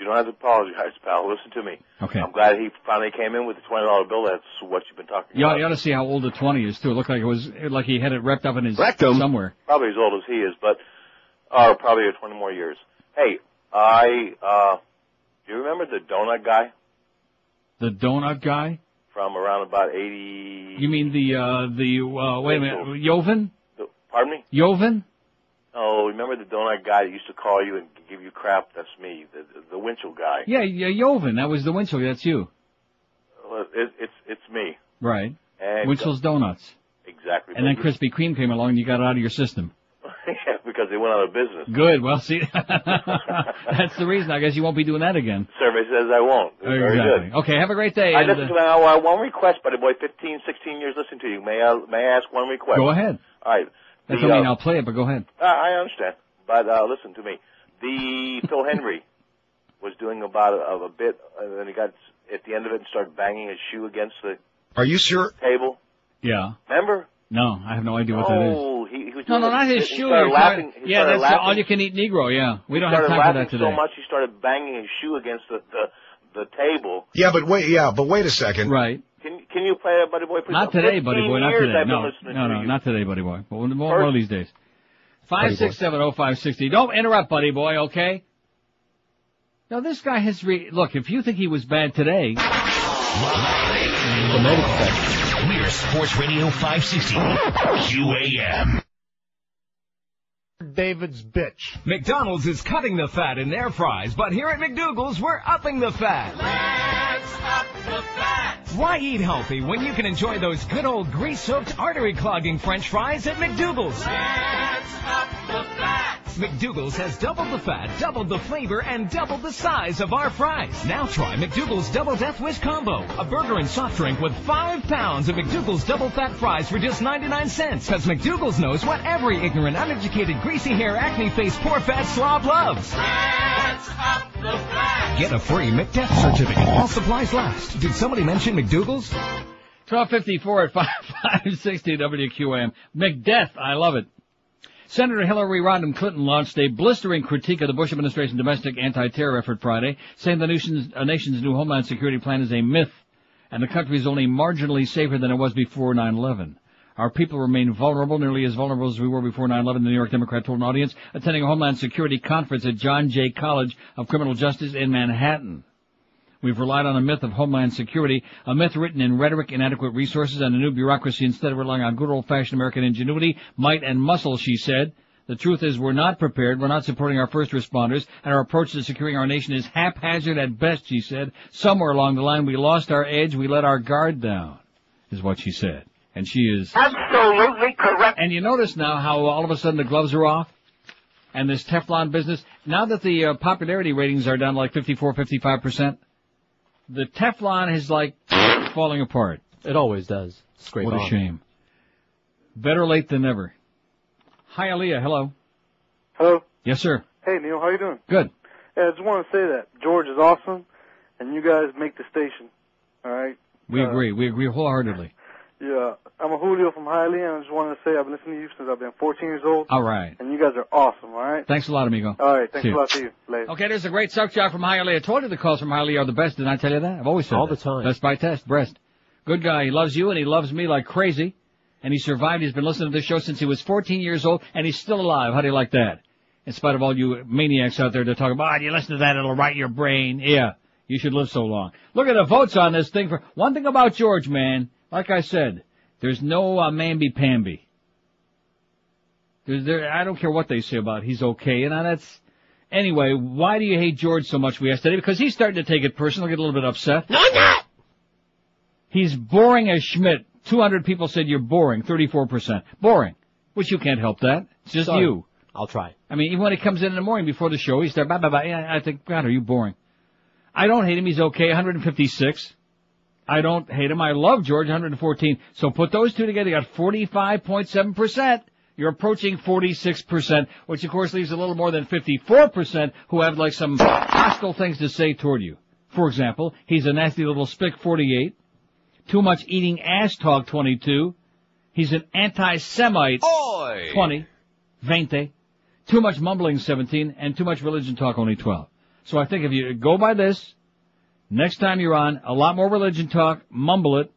You don't have to apologize, pal. Listen to me. Okay. I'm glad he finally came in with the $20 bill. That's what you've been talking You about. ought to see how old the 20 is, too. It looked like it was, like he had it wrapped up in his Rectum. somewhere. Probably as old as he is, but, probably 20 more years. Hey, do you remember the donut guy? The donut guy? From around about 80... You mean wait a minute, Joven? Pardon me? Joven? Oh, remember the donut guy that used to call you and give you crap? That's me, the Winchell guy. Yeah, Joven. That was the Winchell. That's you. Well, it's me. Right. And Winchell's Donuts. Exactly. And then Krispy Kreme came along and you got it out of your system. Yeah, because they went out of business. Good. Well, see, that's the reason. I guess you won't be doing that again. Survey says I won't. Very Exactly. good. Okay, have a great day. I listen to one request, buddy boy. 15, 16 years listening to you. May I ask one request? Go ahead. All right. That doesn't mean I'll play it, but go ahead. I understand. But listen to me. The Phil Henry was doing about a bit, and then he got at the end of it and started banging his shoe against the Are you sure? table. Yeah. Remember? No, I have no idea what that is. Oh, he was No, doing not his he shoe. started laughing. He Yeah, started that's laughing. all-you-can-eat Negro, yeah. We don't He have started time for that laughing today. so much he started banging his shoe against the table. Yeah, but wait a second. Right. Can you play that, buddy boy? Please? Not today, buddy boy, not 15 years today. I've been No, listening to you. not today, buddy boy. But one of these days. 5670560. Don't interrupt, buddy boy, okay? Now, this guy has look, if you think he was bad today... We're Sports Radio 560 QAM. David's bitch. McDonald's is cutting the fat in their fries, but here at McDougal's, we're upping the fat. Let's up the fat. Why eat healthy when you can enjoy those good old grease-soaked, artery-clogging French fries at McDougal's? Let's up the fat. McDougal's has doubled the fat, doubled the flavor, and doubled the size of our fries. Now try McDougal's Double Death Wish Combo. A burger and soft drink with 5 pounds of McDougal's double fat fries for just 99 cents. Because McDougal's knows what every ignorant, uneducated, greasy hair, acne face, poor fat slob loves. Let's up the fat. Get a free McDeath certificate while supplies last. Did somebody mention McDougal's? 1254 at 560 WQAM. McDeath, I love it. Senator Hillary Rodham Clinton launched a blistering critique of the Bush administration's domestic anti-terror effort Friday, saying the nation's new Homeland Security plan is a myth, and the country is only marginally safer than it was before 9/11. Our people remain vulnerable, nearly as vulnerable as we were before 9/11, the New York Democrat told an audience attending a Homeland Security conference at John Jay College of Criminal Justice in Manhattan. We've relied on a myth of Homeland Security, a myth written in rhetoric, inadequate resources, and a new bureaucracy instead of relying on good old-fashioned American ingenuity, might, and muscle, she said. The truth is we're not prepared, we're not supporting our first responders, and our approach to securing our nation is haphazard at best, she said. Somewhere along the line we lost our edge, we let our guard down, is what she said. And she is... Absolutely correct. And you notice now how all of a sudden the gloves are off? And this Teflon business, now that the popularity ratings are down like 54, 55%, the Teflon is like falling apart. It always does. Scrape What on. a shame. Better late than never. Hi, Aaliyah. Hello. Hello. Yes, sir. Hey, Neil. How you doing? Good. Hey, I just want to say that George is awesome, and you guys make the station. All right. We agree. We agree wholeheartedly. Yeah. I'm a Julio from Hialeah, and I just wanted to say I've been listening to you since I've been 14 years old. All right. And you guys are awesome. All right. Thanks a lot, amigo. All right. Thanks See a you. lot to you. Later. Okay, there's a great suck job from Hialeah. I told you the calls from Hialeah are the best. Didn't I tell you that? I've always said All that. the time. Best by test, breast. Good guy. He loves you, and he loves me like crazy. And he survived. He's been listening to this show since he was 14 years old, and he's still alive. How do you like that? In spite of all you maniacs out there that talk about, you listen to that, it'll rot your brain. Yeah, you should live so long. Look at the votes on this thing. For one thing about George, man, like I said, there's no mamby-pamby. I don't care what they say about it. He's okay. And that's... Anyway, why do you hate George so much, we asked today? Because he's starting to take it personal, get a little bit upset. No, I'm not. He's boring as Schmidt. 200 people said you're boring, 34%. Boring. Which you can't help that. It's just Sorry. you. I'll try. I mean, even when he comes in the morning before the show, he starts, blah, blah, blah. Yeah, I think, God, are you boring? I don't hate him. He's okay. 156. I don't hate him. I love George, 114. So put those two together. You got 45.7%. You're approaching 46%, which of course leaves a little more than 54% who have like some hostile things to say toward you. For example, he's a nasty little spick, 48. Too much eating ass talk, 22. He's an anti-Semite, 20. 20. Too much mumbling, 17. And too much religion talk, only 12. So I think if you go by this, next time you're on, a lot more religion talk, mumble it,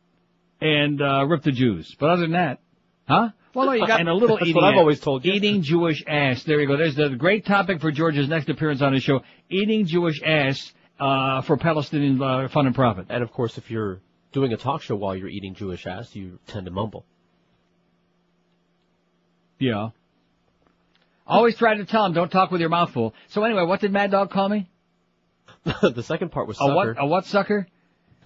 and rip the Jews. But other than that, huh? Well, no, you got and a little That's eating. what I've always told you. Eating Jewish ass. There you go. There's the great topic for George's next appearance on his show: eating Jewish ass for Palestinian fun and profit. And of course, if you're doing a talk show while you're eating Jewish ass, you tend to mumble. Yeah. Always try to tell him, don't talk with your mouth full. So anyway, what did Mad Dog call me? The second part was sucker. A what sucker?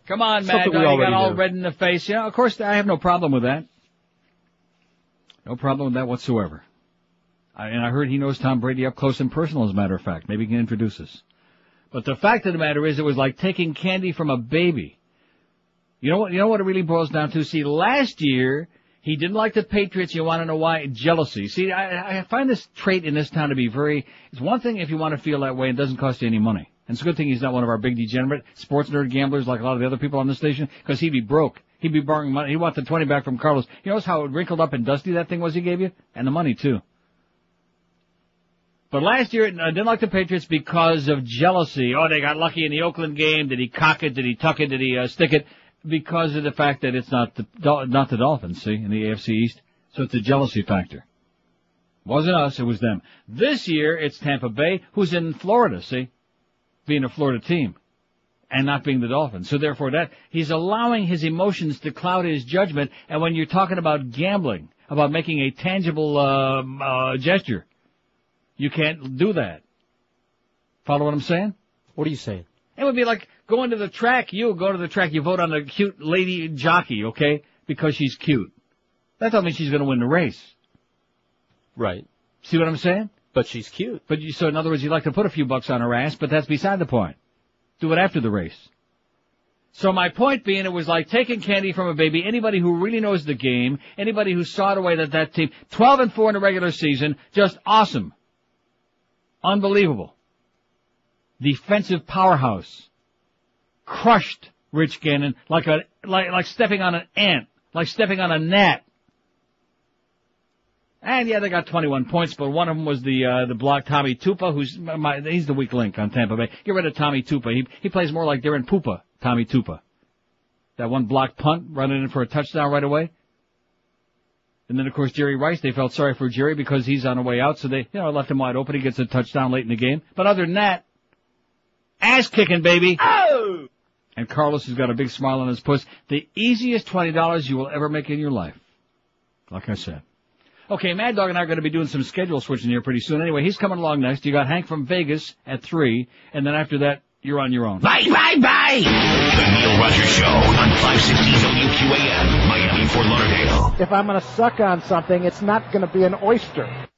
Come on, Something Mad Dog, you got all knew. red in the face. You know, of course, I have no problem with that. No problem with that whatsoever. And I heard he knows Tom Brady up close and personal, as a matter of fact. Maybe he can introduce us. But the fact of the matter is, it was like taking candy from a baby. You know what it really boils down to? See, last year, he didn't like the Patriots. You want to know why? Jealousy. See, I find this trait in this town to be it's one thing if you want to feel that way, it doesn't cost you any money. And it's a good thing he's not one of our big degenerate sports nerd gamblers like a lot of the other people on the station, because he'd be broke. He'd be borrowing money. He wants the 20 back from Carlos. You notice how wrinkled up and dusty that thing was he gave you? And the money, too. But last year, I didn't like the Patriots because of jealousy. Oh, they got lucky in the Oakland game. Did he cock it? Did he tuck it? Did he stick it? Because of the fact that it's not the Dolphins, see, in the AFC East. So it's a jealousy factor. Wasn't us, it was them. This year, it's Tampa Bay, who's in Florida, see, being a Florida team, and not being the Dolphins. So therefore, he's allowing his emotions to cloud his judgment. And when you're talking about gambling, about making a tangible gesture, you can't do that. Follow what I'm saying? What are you saying? It would be like going to the track. You go to the track, you vote on a cute lady jockey, okay, because she's cute. That doesn't mean she's going to win the race. Right. See what I'm saying? But she's cute. So in other words, you like to put a few bucks on her ass, but that's beside the point. Do it after the race. So my point being, it was like taking candy from a baby. Anybody who really knows the game, anybody who saw the way that team, 12-4 in the regular season, just awesome. Unbelievable. Defensive powerhouse. Crushed Rich Gannon like stepping on an ant, like stepping on a gnat. And yeah, they got 21 points, but one of them was the block Tommy Tupa, he's the weak link on Tampa Bay. Get rid of Tommy Tupa. He plays more like Darren Poopa, Tommy Tupa. That one block punt, running in for a touchdown right away. And then of course Jerry Rice, they felt sorry for Jerry because he's on the way out, so they, left him wide open. He gets a touchdown late in the game. But other than that, ass kicking, baby. Oh! And Carlos has got a big smile on his puss. The easiest $20 you will ever make in your life. Like I said. Okay, Mad Dog and I are going to be doing some schedule switching here pretty soon. Anyway, he's coming along next. You got Hank from Vegas at 3, and then after that, you're on your own. Bye, bye, bye! The Neil Rogers Show on 560 WQAM, Miami, Fort Lauderdale. If I'm going to suck on something, it's not going to be an oyster.